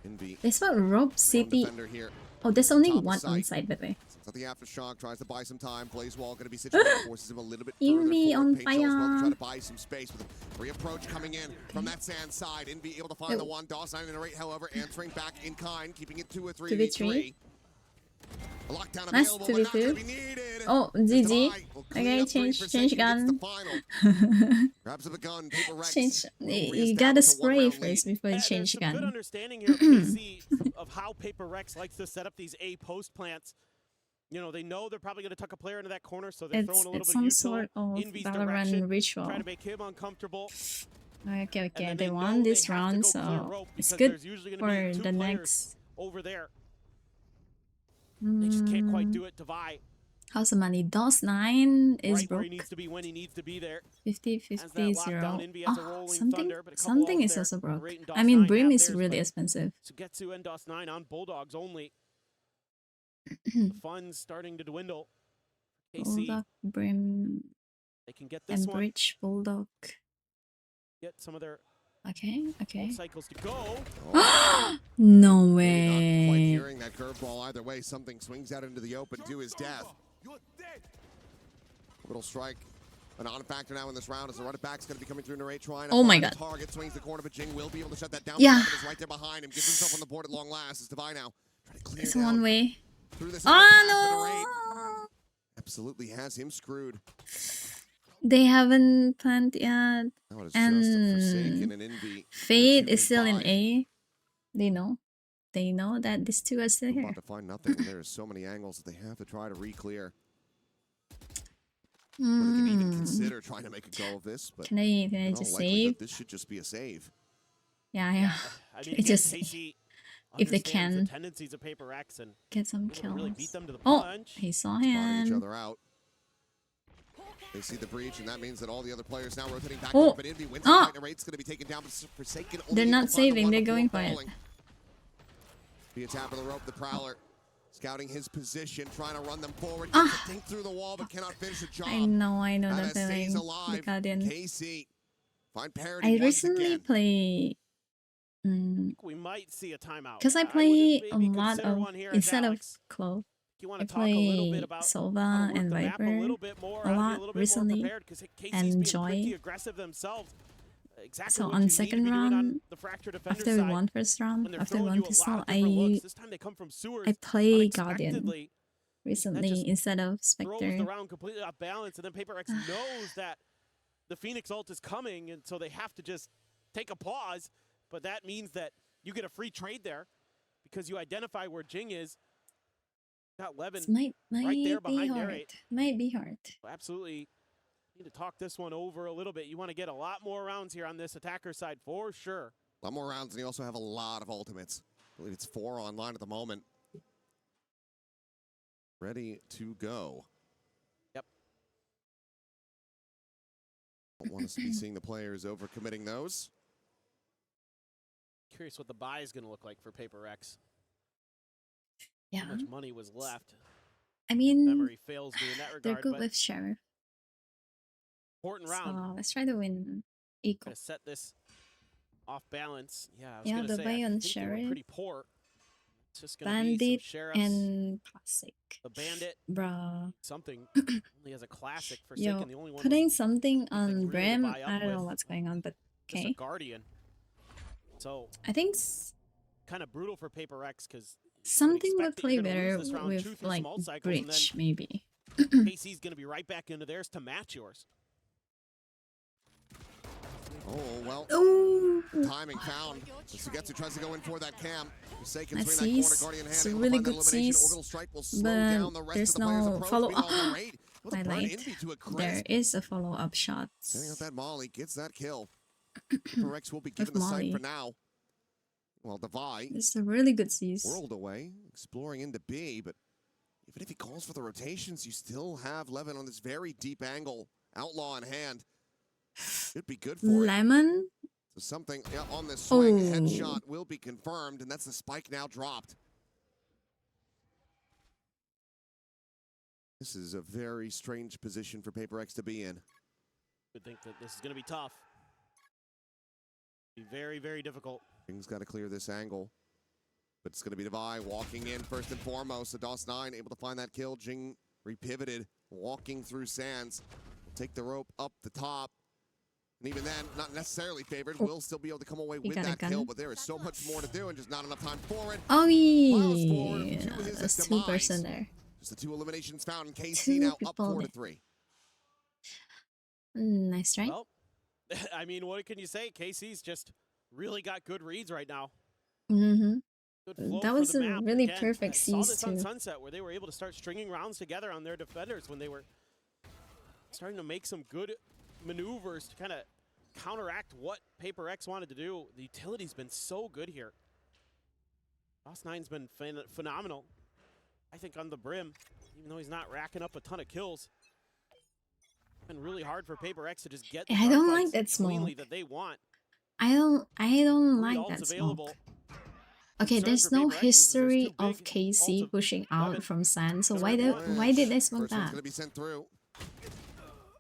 Envy. They smoke rope Lone city. defender here. Oh, there's only Top of one sight. on side, by the way. So the aftershock tries to buy some time. Blaze wall going to be situated, forces him a little bit further Envy forward. on Paige as well to try fire. to buy some space with a re-approach coming in from that sand side. Envy able to find the one. DOS9 in a rate, however, answering back in kind, keeping it 2 or 3 2v3. A lockdown Nice available, but not 2v2. going to be needed. Oh, As GG. Divide will clean Okay, up 3 for change Satan, gets gun. the final. Grabs up a gun, Paper Rex. Change. will You gotta reestablish a spray one-round first lead. before you There's change some good gun. understanding here of KC of how Paper Rex likes to set up these A post plants. You know, they know they're probably going to tuck a player into that corner, so they're throwing a little It's bit some of sort util of Envy's Valorant direction, ritual. try to make him uncomfortable. Okay, And then they know won this they have to round, go clear so rope it's because good there's usually gonna be for 2 the players next. over there. They just can't quite do it. Divide How's the money? DOS9 is right where broke. he needs to be when he needs to be there. 50, Has 50, that 0. lockdown. Envy has a Oh, rolling something thunder, but a couple something ults is there. also broke. Rate and I mean, DOS9 Brim have is theirs, really but expensive. Sugetsu and DOS9 on Bulldogs only. The funds starting to dwindle. KC, Bulldog, Brim, they can get this and one. Bridge, Bulldog. Get some of their Okay, okay. ult cycles to go. No Maybe not quite way. hearing that curveball either way. Something swings out into the open to his death. Little strike. A non-factor now in this round as the running back's going to be coming through Narrate trying to Oh my find the God. target. Swings the corner, but Jing will be able to shut that down. Yeah. Is right there behind him. Gets himself on the board at long last. As Divine now trying to clear It's down one way. through this Oh underpass, but Narrate no! absolutely has him screwed. They haven't planned yet. That is just a Forsaken And and Envy. Fade They're is still in 2v5. A. They know. They know that these two are still We're here. about to find nothing when there are so many angles that they have to try to re-clear. Whether they can even consider trying to make a go of this, but Can I in all just likelihood, save? this should just be a save. Yeah. I mean, It again, just- KC if they understands can. the tendencies of Paper X and Get some able to really beat kills. them to the Oh, punch. he saw Spotting each him. other out. They see the breach, and that means that all the other players now rotating back. Oh. But Envy wins Ah. the fight. Narrate's going to be taken down, but Forsaken only They're able not to find the saving, one they're before going for it. falling. Via tap of the rope, the Prowler scouting his position, trying to run them forward. Gets a dink through the wall, but cannot finish the job. I know That that stays feeling. The alive. Guardian. KC find parity I once recently again. play. I think we might see a timeout. Because I would play a maybe lot consider of one here as instead of Alex. Clove. You want I to talk a little bit play about how Sova to work and the map a Viper little bit more, a how to be lot a little bit recently, more prepared because KC's and being Joy. pretty aggressive themselves. Exactly So what on you second need to be doing on round, the Fracture Defender after we side. won first When round, they're after we throwing won you a pistol, lot of different looks. I This time they come from sewers play Guardian unexpectedly. recently just instead of Throws the Spectre. round completely off balance, and then Paper X knows that the Phoenix ult is coming, and so they have to just take a pause. But that means that you get a free trade there because you identify where Jing is. Got Levin Might right there be behind hard. Narrate. Might be hard. absolutely Need to talk this one over a little bit. You want to get a lot more rounds here on this attacker side for sure. A lot more rounds, and you also have a lot of ultimates. I believe it's 4 online at the moment. Ready to go. Yep. Don't want us to be seeing the players overcommitting those. Curious what the buy is going to look like for PRX. Yeah. How much money was left? I mean, Memory fails me in that regard. they're good but with Sheriff. important round. So let's try to win equal. Gonna set this off balance. Yeah, I was Yeah, gonna the say, buy I on think they were Sheriff, pretty poor. It's just gonna be some Bandit, sheriffs. and Classic. The Bandit, Bruh. something only has a classic. Yo, Forsaken, the only one putting with something on really to Brim, buy up I don't know with. what's going on, but just a okay. Guardian. So I think kind of brutal for PRX because something would play better with like Bridge, maybe. KC's gonna be right back into theirs to match yours. Oh, well. Oh, Timing found. Sugetsu tries to go in for that cam. Forsaken let's swing see. that corner, Guardian hand. It's a able to really find that good elimination. seize, Orbital strike will slow but down the rest there's of the players' no approach. follow Meanwhile, up. Narrate will I burn lied. Envy to a crisp. There is a follow up shot. Setting out that Molly, gets that kill. PRX will be given the Molly. site for now. Well, Devi, It's a really good seize. world away, exploring into B, but even if he calls for the rotations, you still have Levin on this very deep angle. Outlaw in hand. Should be good for it. Lemon? So something on this swing. Oh. Headshot will be confirmed, and that's the spike now dropped. This is a very strange position for PRX to be in. Would think that this is going to be tough. Be very, very difficult. Jing's got to clear this angle. But it's going to be Devi walking in first and foremost. So DOS9 able to find that kill. Jing repivoted, walking through Sands. Will take the rope up the top. And even then, not necessarily favored. Will still be able to come away with that kill. But there is so much more to do and just not enough time for it. Oh, Miles forward yeah. to his That's demise. 2% there. Just the 2 eliminations found. And KC Two now up people 4-3. Nice try. Well, I mean, what can you say? KC's just really got good reads right now. Mm-hmm. Good flow That for was the a map. really Again, perfect I saw seize this on too. Sunset where they were able to start stringing rounds together on their defenders when they were starting to make some good maneuvers to kind of counteract what PRX wanted to do. The utility's been so good here. DOS9's been phenomenal. I think on the Brim, even though he's not racking up a ton of kills. It's been really hard for PRX to just get the I don't gunfights like that cleanly smoke. that they want. I don't Three like ults that available. smoke. Okay, Concern there's for no PRX is there's history two of big KC ults of pushing Levin. out from Sand, so Just why like did one. why did they smoke First one's that? going to be sent through.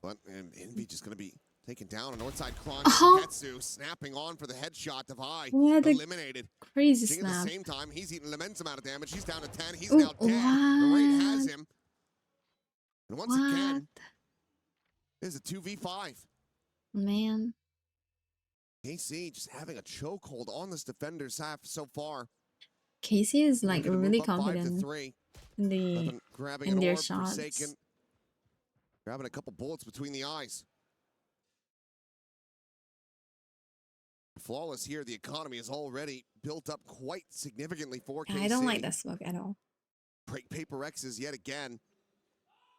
But and Envy just going to be taken down. A Northside Klon Oh. Ketsu snapping on for the headshot. Devi What a eliminated. crazy Jing at snap. the same time, he's eating an immense amount of damage. He's down to 10. He's Ooh, now dead. Narrate has what? him. And once What? again, there's a 2v5. Man. KC just having a chokehold on this defender's half so far. Casey is like Looking to really move up 5 to confident 3. in the Levin grabbing in an their orb, shots. Forsaken. Grabbing a couple bullets between the eyes. Flawless here. The economy is already built up quite significantly for KC. I don't like that smoke at all. Break PRX's yet again.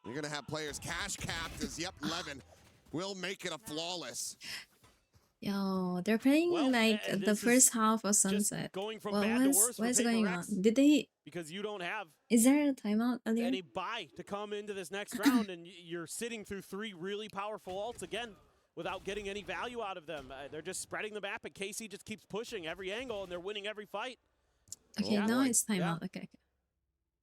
You're going to have players cash capped as, yep, Levin will make it a flawless. Yo, they're playing Well, like and the this is first half of Just Sunset. going from Well, bad to worse for what's going on? PRX Did they? because you don't have Is there a timeout earlier? any buy to come into this next round, and you're sitting through 3 really powerful ults again without getting any value out of them. They're just spreading the map, and KC just keeps pushing every angle, and they're winning every fight. Okay, Oh, now boy. it's timeout. Okay.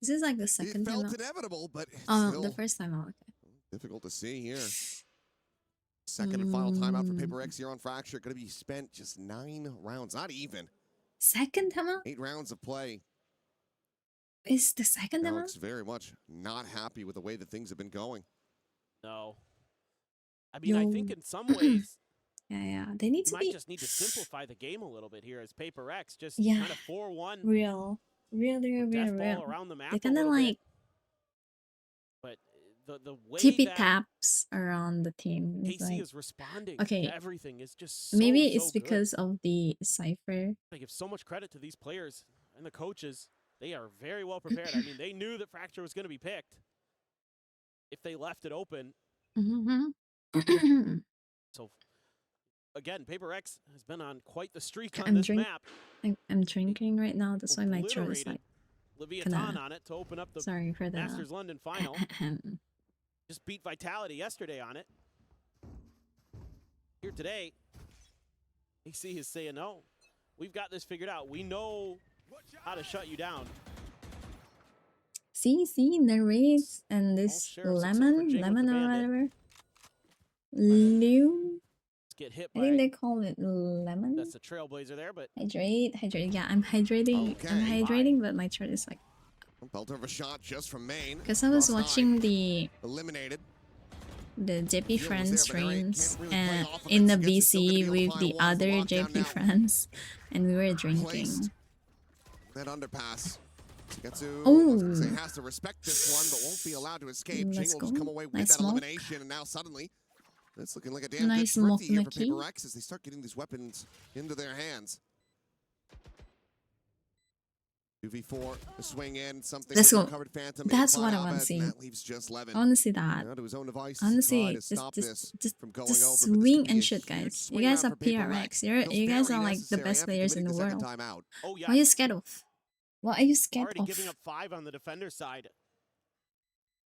This is like the second It felt timeout. inevitable, but it's Oh, still the first timeout. Okay. difficult to see here. Second and final timeout for PRX here on Fracture. Going to be spent just 9 rounds, not even. Second timeout? 8 rounds of play. Is the second timeout? Alex very much not happy with the way that things have been going. No. I mean, I think Yo. in some ways, Yeah. They need you to might be just need to simplify the game a little bit here as PRX. Just Yeah. kind of 4-1 real. death ball Real. around the map. They a kind of little bit. like But the way tippy that taps around the team. It's KC like, is responding okay, to everything is just so, maybe so it's good. because of the cipher. I give so much credit to these players and the coaches. They are very well prepared. I mean, they knew that Fracture was going to be picked. If they left it open, Mm-hmm. So again, PRX has been on quite the streak on I'm this map. I'm drinking right now. That's why my throat is like. Leviathan on it to open up the Sorry for the Masters London final. Just beat Vitality yesterday on it. Here today, AC is saying, no, we've got this figured out. We know how to shut you down. See, narrates and this lemon or whatever. Liu. Get hit I think they call it lemon. That's the Trailblazer there, but hydrate. Yeah, I'm hydrating. Okay. I'm hydrating, but my throat is like. Belt of a shot just from main. Because I was watching the eliminated. The JP friends streams in the BC with the other JP friends, and we were drinking. That underpass. Oh, has to respect this one, but won't be allowed to escape. Let's Jing will just come away with that elimination, and now suddenly it's looking like a damn good thrifty here for PRX as they start getting these weapons into their hands. 2v4, the swing in, something. Let's go. Phantom. That's what I want to see. That leaves just Levin. I want to see that. To his own device Honestly, just swing and shoot, guys. You guys have PRX. You guys are like the best players in the world. Oh, yeah. Why are you scared of? What are you scared Already of? Giving up 5 on the defender side.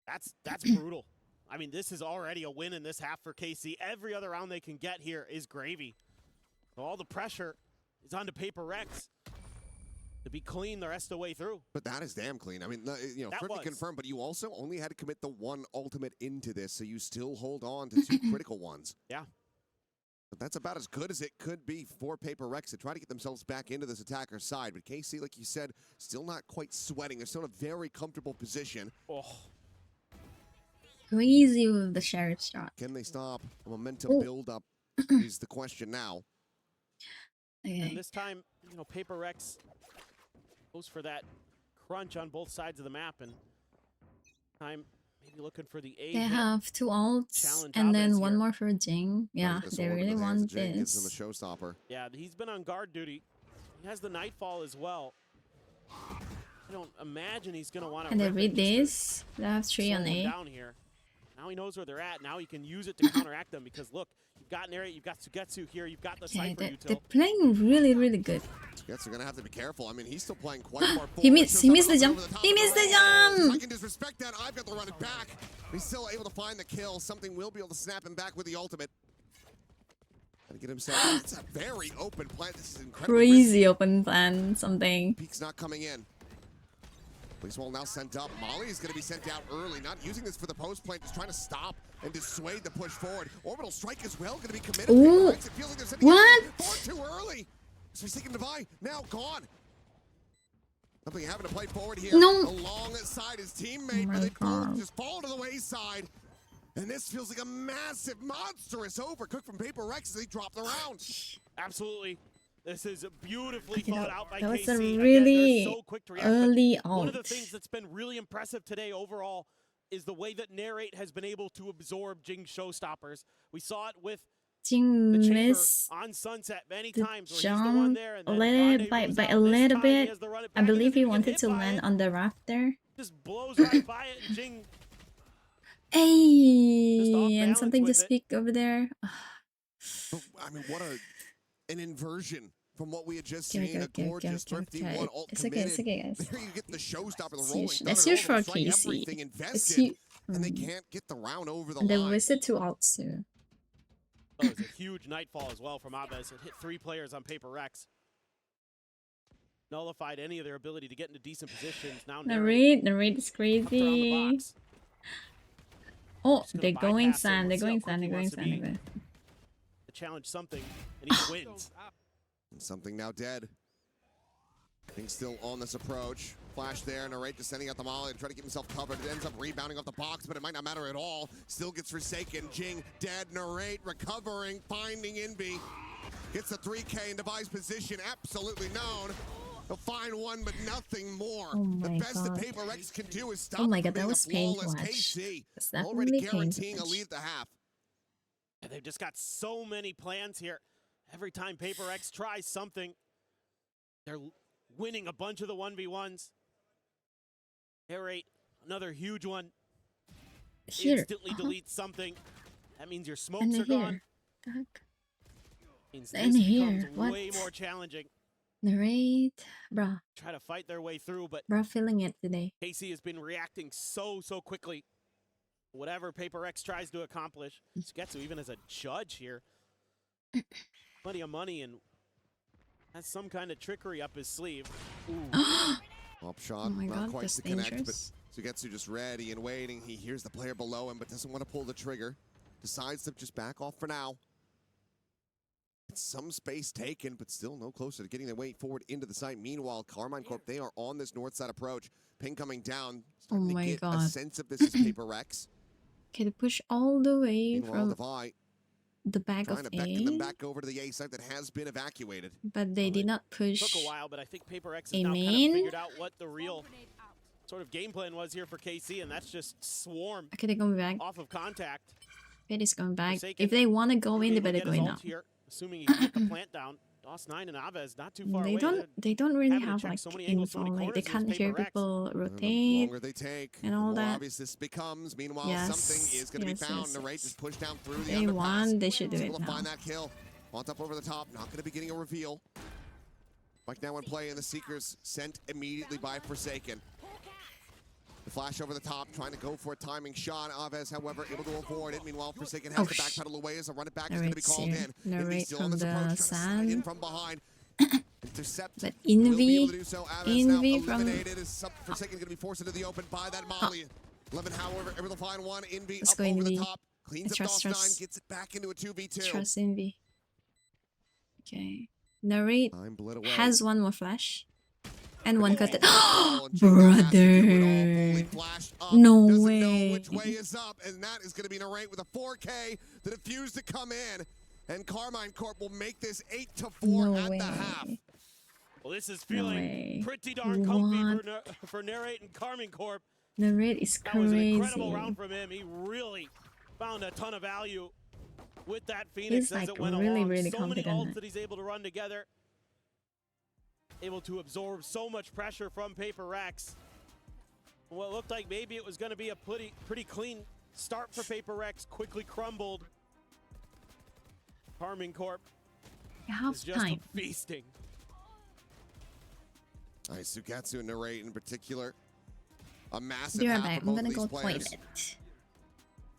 That's brutal. I mean, this is already a win in this half for KC. Every other round they can get here is gravy. So all the pressure is onto PRX to be clean the rest of the way through. But that is damn clean. I mean, you know, thrifty confirmed, but you also only had to commit the 1 ultimate into this, so you still hold on to 2 critical ones. Yeah. But that's about as good as it could be for PRX to try to get themselves back into this attacker's side. But KC, like you said, still not quite sweating. They're still in a very comfortable position. Oh. Crazy with the sheriff shot. Can they stop a momentum build-up is the question now. Okay. And this time, you know, PRX goes for that crunch on both sides of the map, and time maybe looking for the A. They have 2 ults and then 1 more for Jing. Yeah, they really want this. Gives him a showstopper. Yeah, he's been on guard duty. He has the Nightfall as well. I don't imagine he's going to want to. And they read this. They have 3 on A. Down here. Now he knows where they're at. Now he can use it to counteract them because look, you've got Narrate, you've got Sugetsu here, you've got the Cypher util. They're playing really good. Sugetsu gonna have to be careful. I mean, he's still playing quite far forward. He missed the jump. He missed the jump. I can disrespect that. I've got to run it back. He's still able to find the kill. Something will be able to snap him back with the ultimate. And get himself. It's a very open plan. This is incredible. Crazy open plan. Something. Peek's not coming in. Police wall now sent up. Molly is going to be sent out early, not using this for the post plant, just trying to stop and dissuade the push forward. Orbital strike as well, going to be committed. Ooh. It feels like they're sending what? Far too early. Forsaken Devi, now gone. Something having to play forward here. No. Alongside his teammate, but they both just fall to the wayside. And this feels like a massive, monstrous overcook from PRX as they drop the round. Absolutely. This is beautifully thought out by KC. That was a really so quick to react. early ult. One of the things that's been really impressive today overall is the way that Narrate has been able to absorb Jing's showstoppers. We saw it with Jing the chamber missed on Sunset many the times where he's the one there and by a little bit. I believe he wanted to land on the rafter. Just blows right by it. Jing. Hey, and something just peeked over there. I mean, what an inversion from what we had just seen. A gorgeous thrifty one ult committed. It's okay, guys. There you get the showstopper, the rolling. That's huge for KC. Everything invested, and they can't get the round over the line. They wasted 2 ults too. Oh, it was a huge Nightfall as well from Abez. It hit 3 players on PRX. Nullified any of their ability to get into decent positions. Now the raid is crazy. Oh, they're going sand. They're going sand. To challenge something, and he wins. And something now dead. Things still on this approach. Flash there, Narrate just sending out the molly to try to keep himself covered. It ends up rebounding off the box, but it might not matter at all. Still gets forsaken. Jing dead. Narrate recovering, finding Inby. Gets the 3K in device position, absolutely known. They'll find one, but nothing more. Oh my the best God. that PRX can do is stop. Oh my God, that was flawless painful. KC. That's Already definitely guaranteeing a painful. lead at the half. And they've just got so many plans here. Every time PRX tries something, they're winning a bunch of the 1v1s. Narrate, another huge one. Here. Instantly deletes something. That means your smokes And are gone. here. The heck? Means And this here, becomes what? way more challenging. Narrate. Bruh. Try to fight their way through, but Bruh feeling it today. KC has been reacting so quickly. Whatever PRX tries to accomplish. Sugetsu even as a judge here. Plenty of money and has some kind of trickery up his sleeve. Pop shot, Oh my not god, quite that's to connect, but dangerous. Sugetsu just ready and waiting. He hears the player below him, but doesn't want to pull the trigger. Decides to just back off for now. It's some space taken, but still no closer to getting their way forward into the site. Meanwhile, Carmine Corp, they are on this north side approach. Ping coming down. Starting Oh my to get a god. sense of this is PRX. Okay, to push all the way Meanwhile, from Devi the back trying of to beckon them A. back over to the A site that has been evacuated. But they did not push. Took a while, but I think PRX A has now kind main? of figured out what the real sort of game plan was here for KC, and that's just swarm Okay, they're going back. off of contact. Fate is going back. Forsaken. If they want to go in, they Able to better get go his in ult now. here, assuming he can get the plant down. DOS9 and Aves not too far They away. don't really having to have check like so many angles, so info. many Like they corners can't as hear PRX. people And the rotate. longer they take, and the all more that. obvious this becomes. Meanwhile, Yes, something is going to yes, be found. yes, Narrate yes. just pushed down through the They underpass. want, they should do He's it able to now. find that kill. Wants up over the top. Not going to be getting a reveal. Right now in play, and the Seekers sent immediately by Forsaken. The flash over the top, trying to go for a timing shot. Aves, however, able to avoid it. Meanwhile, Forsaken has Oh, to backpedal away as a run it back is going to be Narrate's called here. in. Narrate Envy still on from this the approach, trying to slide in sand. from behind. Intercept. But Will be able Envy, to do so. Aves now Envy from eliminated. Is Forsaken going to be forced into the open by that Molly. 11, however, able to find one. Envy Let's up go, over the Envy. top. Cleans up Trust, DOS9, trust. gets it back into a 2v2. trust Envy. Okay, Narrate Time bled away. has one more flash and one cut. Oh, Jinga has to do it all, fully Brother, flashed up, no doesn't way. know which way is up, and that is going to be Narrate with a 4K. The defuse to come in, and Carmine Corp will make this 8-4 No at way. the half. Well, this is No feeling way. pretty darn comfy What? for Narrate and Carmine Corp. Narrate is That was an crazy. incredible round from him. He really found a ton of value with that Phoenix He's, as like, it went really, along. really So many confident. ults that he's able to run together. Able to absorb so much pressure from PRX. What looked like maybe it was going to be a pretty clean start for PRX quickly crumbled. Carmine Corp Half is just time. feasting. Nice, Sugetsu and Narrate in particular. A massive Be right half back. for I'm both gonna of go these players. toilet.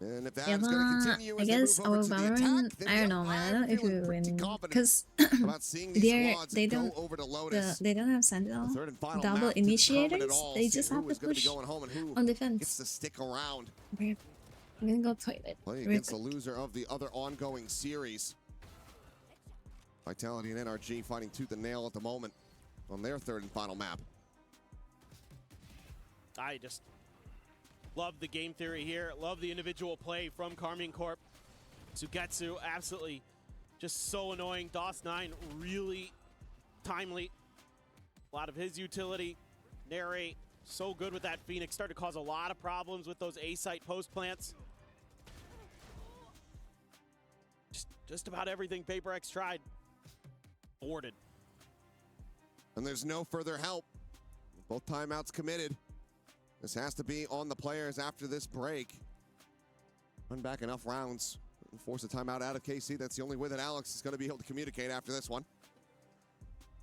And if that Yeah, is going to continue I as guess they move over our to the Valorant, attack, then I don't know, yeah, man. I I'm don't know if we feeling pretty win confident because about seeing these squads they go don't over to Lotus. they don't have Sentinel. The third and final Double map to determine it initiators. all. They See just who have to is gonna be push going home and who on gets defense. to stick around. I'm gonna go toilet. Playing real against the quick. loser of the other ongoing series. Vitality and NRG fighting tooth and nail at the moment on their third and final map. I just love the game theory here. Love the individual play from Carmine Corp. Sugetsu, absolutely just so annoying. DOS9, really timely. A lot of his utility. Narrate, so good with that Phoenix. Started to cause a lot of problems with those A-site post plants. Just about everything PRX tried. Boarded. And there's no further help. Both timeouts committed. This has to be on the players after this break. Run back enough rounds and force a timeout out of KC. That's the only way that Alex is going to be able to communicate after this one.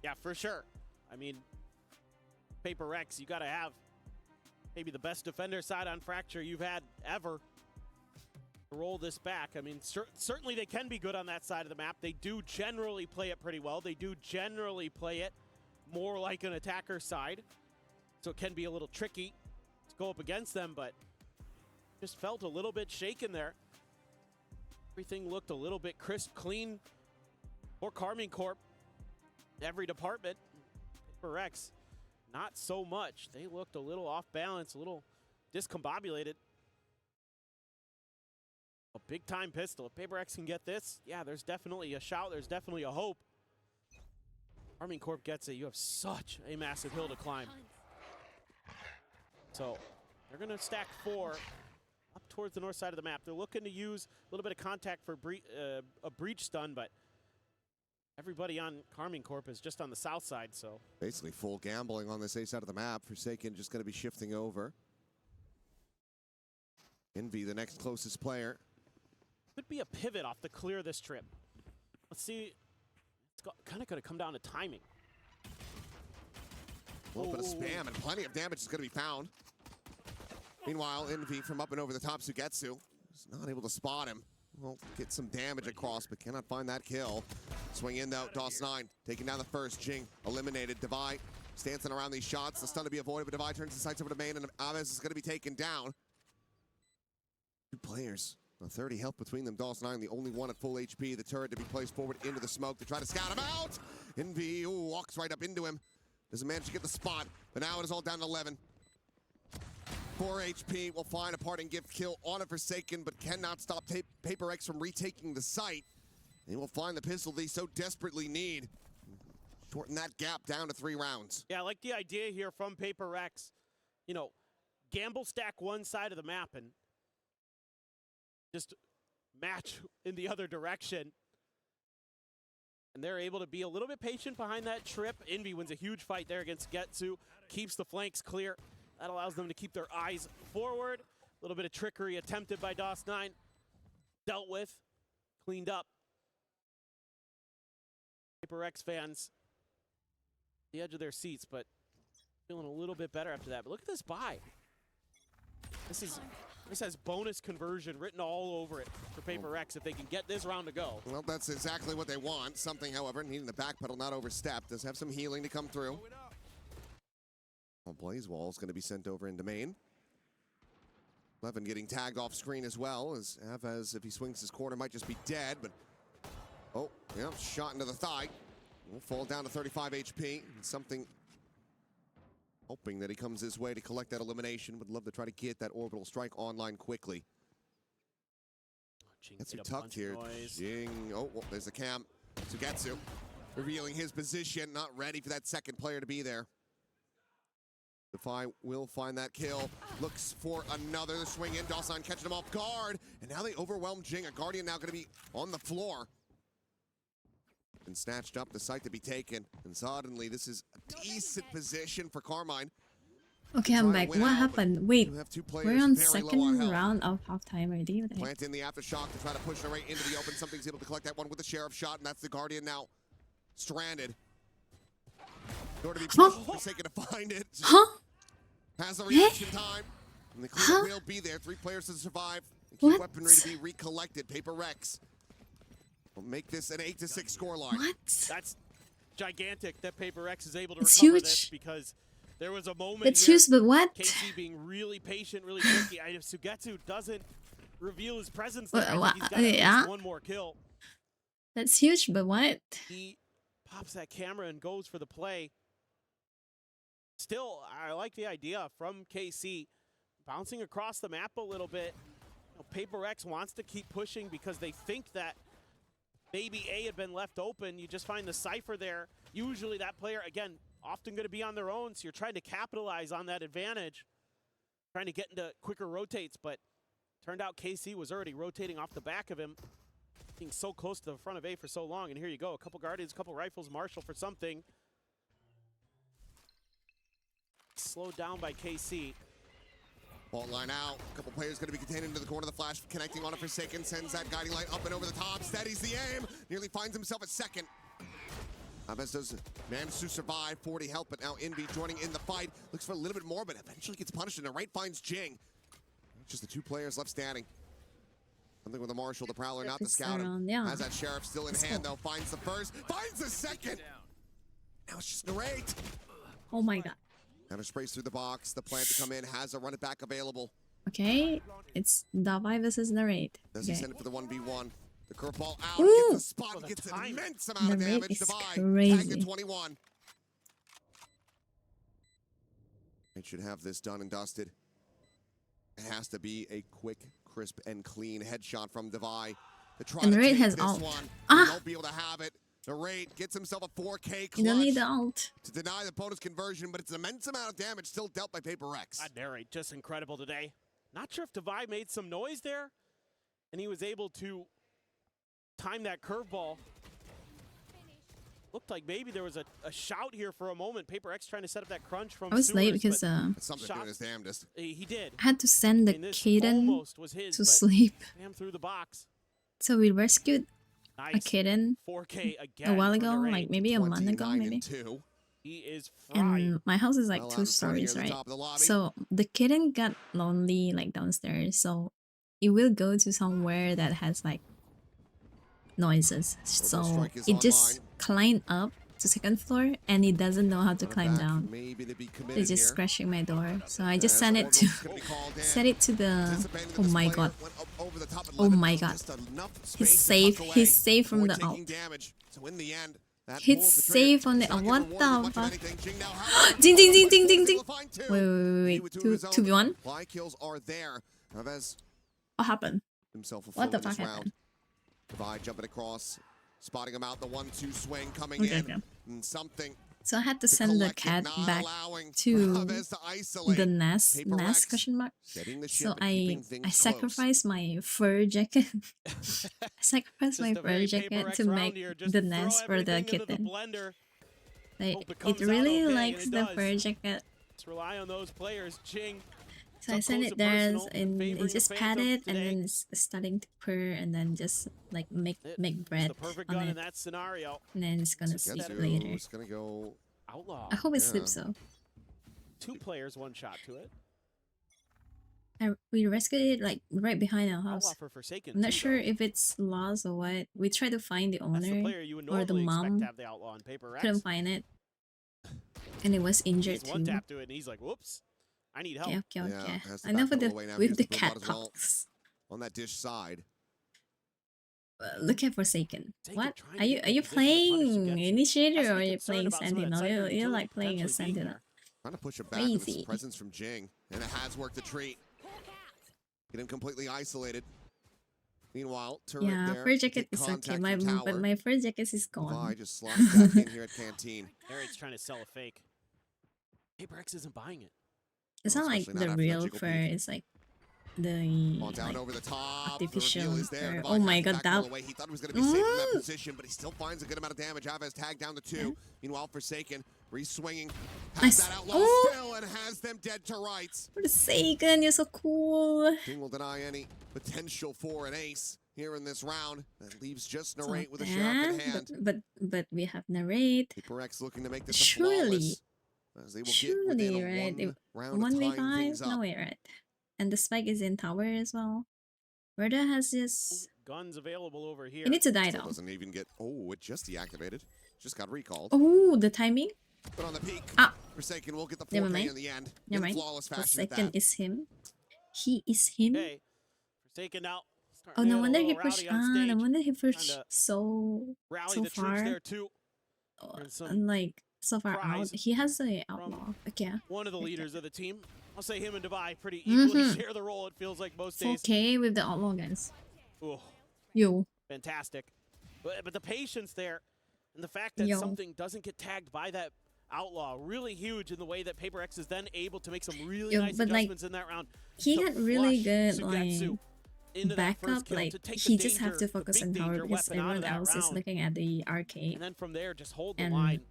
Yeah, for sure. I mean, PRX, you got to have maybe the best defender side on Fracture you've had ever to roll this back. I mean, certainly they can be good on that side of the map. They do generally play it pretty well. They do generally play it more like an attacker side. So it can be a little tricky to go up against them, but just felt a little bit shaken there. Everything looked a little bit crisp, clean for Carmine Corp. Every department, PRX, not so much. They looked a little off balance, a little discombobulated. A big time pistol. If PRX can get this, yeah, there's definitely a shout. There's definitely a hope. Carmine Corp gets it. You have such a massive hill to climb. So they're going to stack 4 up towards the north side of the map. They're looking to use a little bit of contact for a breach stun, but everybody on Carmine Corp is just on the south side, so. Basically full gambling on this A side of the map. Forsaken just going to be shifting over. Envy, the next closest player. Could be a pivot off the clear this trip. Let's see. It's kind of going to come down to timing. A little bit of spam and plenty of damage is going to be found. Meanwhile, Envy from up and over the top, Sugetsu is not able to spot him. Well, get some damage across, but cannot find that kill. Swing in though, DOS9 taking down the first. Jing eliminated. Devi stancing around these shots. The stun to be avoided, but Devi turns his sights over to main, and Aves is going to be taken down. 2 players. 30 health between them. DOS9, the only one at full HP. The turret to be placed forward into the smoke to try to scout him out. Envy walks right up into him. Doesn't manage to get the spot, but now it is all down to 11. 4 HP will find a parting gift kill on a Forsaken, but cannot stop PRX from retaking the site. They will find the pistol they so desperately need. Shorten that gap down to 3 rounds. Yeah, I like the idea here from PRX. You know, gamble stack one side of the map and just match in the other direction. And they're able to be a little bit patient behind that trip. Envy wins a huge fight there against Getsu, keeps the flanks clear. That allows them to keep their eyes forward. A little bit of trickery attempted by DOS9. Dealt with, cleaned up. PRX fans, the edge of their seats, but feeling a little bit better after that. But look at this buy. This has bonus conversion written all over it for PRX if they can get this round to go. Well, that's exactly what they want. Something, however, needing the backpedal, not overstep. Does have some healing to come through. Well, Blaze Wall is going to be sent over into main. Levin getting tagged off screen as well, as Aves, if he swings his corner, might just be dead, but oh, yeah, shot into the thigh. Will fall down to 35 HP. Something hoping that he comes his way to collect that elimination. Would love to try to get that orbital strike online quickly. Gets tucked here. Jing. Oh, well, there's the cam. Sugetsu revealing his position. Not ready for that second player to be there. Defy will find that kill. Looks for another swing in. DOS9 catching him off guard. And now they overwhelm Jing. A Guardian now going to be on the floor. And snatched up, the site to be taken. And suddenly this is a decent position for Carmine. Okay, I'm back. What happened? Wait, we're on second round of halftime already. Plant in the aftershock to try to push right into the open. Something's able to collect that one with the Sheriff shot, and that's the Guardian now stranded. Nor to be Forsaken to find it. Has a reaction time. And the clear will be there. 3 players to survive. Key weaponry to be recollected. PRX will make this an 8-6 scoreline. What? That's gigantic that PRX is able to recover this, because there was a moment That's huge, but what? KC being really patient, really tricky. If Sugetsu doesn't reveal his presence there, he's got at least 1 more kill. That's huge, but what? He pops that camera and goes for the play. Still, I like the idea from KC. Bouncing across the map a little bit. You know, PRX wants to keep pushing because they think that maybe A had been left open. You just find the Cypher there. Usually that player, again, often going to be on their own, so you're trying to capitalize on that advantage. Trying to get into quicker rotates, but turned out KC was already rotating off the back of him. Being so close to the front of A for so long, and here you go. A couple Guardians, a couple Rifles, Marshall for something. Slowed down by KC. Fault line out. A couple players going to be contained into the corner. The flash connecting on a Forsaken. Sends that guiding light up and over the top. Steadies the aim. Nearly finds himself at second. Aves does manage to survive. 40 health, but now Envy joining in the fight. Looks for a little bit more, but eventually gets punished. And the right finds Jing. Just the 2 players left standing. Something with the Marshal, the Prowler, not the Scouter. Has that Sheriff still in hand, though. Finds the first. Finds the second. Now it's just Narrate. Oh my god. Counter sprays through the box. The plant to come in has a run it back available. Okay, it's Devi versus Narrate. Does he send it for the 1v1? The curveball out. Ooh. Gets the spot. And gets an immense amount of Narrate damage. is Devi tagged crazy. at 21. It should have this done and dusted. It has to be a quick, crisp, and clean headshot from Devi to try And to Narrate take has this ult. one. Ah. He won't be able to have it. Narrate gets himself a 4K clutch You don't need the ult. to deny the bonus conversion, but it's an immense amount of damage still dealt by PRX. Narrate, just incredible today. Not sure if Devi made some noise there, and he was able to time that curveball. Looked like maybe there was a shout here for a moment. PRX trying to set up that crunch from I was late Sewers, because It's something doing his damnedest. he did. I had to send the And this Kaden almost was his, to but sleep. Spam through the box. So we rescued a Nice. kitten 4K a again while for ago, Narain. like maybe a month ago, 29 maybe. and 2. He is fried. And my house is like Well, out two in front here stories, at the right? top of the lobby. So the kitten got lonely like downstairs, so it will go to somewhere that has like noises. So strike is it just online. climbed up to second floor and it doesn't know how to climb Back, down. maybe to be It's committed just here. scratching my door. So I just As sent it to Orbital's gonna be called in. set it to the Anticipating that oh this my player god. went up over the top and Oh left my him god. just enough space He's to safe. tuck away He's safe from before the taking alt. damage. So in the end, that He's pulls the trigger. safe on the He's not what getting the rewarded much of fuck? anything. Jing now has Ding ding ding it. ding ding He's ding. able to find two. Wait, He wait, with wait. two of his Two own. v one. Fly kills are there. Navez What happened? himself a What the full in fuck this round. happened? Divide jumping across, spotting him out. The 1-2 swing coming Okay, in. okay. And something So I had to to send the collect it, cat not back allowing to Navez to isolate. the nest Paper nest Rex question mark. setting the So ship and keeping I things close. sacrificed my fur jacket. I sacrificed my Just a fur very jacket PRX to round make here. Just the throw nest for the everything into the kitten. blender. Like Hope it it comes out really okay, and likes it the does. fur jacket. Let's rely on those players. Jing. So Up I sent close it and there personal, and favoring it the just Phantom patted and today. then it's starting to purr and then just like make It's bread the perfect on gun in it that scenario. and then it's gonna So sleep Getsu later. It's gonna go. Outlaw. I hope it Yeah. sleeps though. 2 players, 1 shot to it. We rescued it like right behind our Outlaw house. for Forsaken. I'm not too, sure though. if it's lost or what. We tried to find the That's the owner player you would or the normally expect mom. to have the outlaw on Paper X. Couldn't find it. And it was injured He's one too. tap to it and he's like, whoops, I need help. Okay, okay, Yeah, okay. has to Enough with back the all the way now. with Here's the the blue cat dot as well. talks. On that dish side. Look at Forsaken. Forsaken What? trying Are to you get are you the position to punish playing Getsu. Initiator Has to or are be you concerned playing about some of that Sentinel? Cypher You're utility like playing a potentially being Sentinel. there. Trying to push it back with this Crazy. presence from Jing. And it has worked a treat. Get him completely isolated. Meanwhile, turret Yeah, there. fur jacket Get is okay. contact My from but tower. my fur jacket is Levi gone. just slots back in here at Canteen. Eric's trying to sell a fake. Paper X isn't buying it. It's Oh, not like especially not the after that real jiggle fur. beat. It's like the On down like over the top. artificial The reveal is there. fur. Levi Oh has my to god, back all that the way. He thought he was going to be safe from that Mm. position, but he still finds a good amount of damage. Alves tagged down to 2. Meanwhile, Forsaken re-swinging. Has Nice. that outlaw Oh. still and has them dead to rights. Forsaken, you're so cool. King will deny any potential for an ace here in this round. That leaves just It's Narrate not with a shot in bad, hand. but we have narrate. Paper X looking to make this a Surely. flawless. As they will get within Surely, a right? one round One of v tying five? things up. No way, right? And the spike is in tower as well. Verda has this. Guns available over here. You need to die Still though. doesn't even get. Oh, it just deactivated. Just got recalled. Oh, the timing. But on the peak, Ah. Forsaken will get the Never 4K mind. in the end. Never in mind. flawless fashion at Forsaken that. is him. He is him. Hey, Forsaken out. Oh, no wonder he pushed. No No wonder he pushed Kinda so Rally so the troops far. there too. And some Like so far out. prize He has the outlaw. Okay. One of the leaders of the team. I'll say him and Devi pretty equally Mhm. share the role. It feels like most days. 4K with the outlaw guys. Ooh, Yo. fantastic. But the patience there, and the fact that Yo. something doesn't get tagged by that outlaw, really huge in the way that Paper X is then able to make some really Yo, nice but, like, adjustments in that round. He to had really flush good Sugetsu like into that first backup. kill, Like to take he the just have danger, to the focus big on tower danger because weapon out of everyone that else is round. looking at the arcade. And then from there, just hold the And line.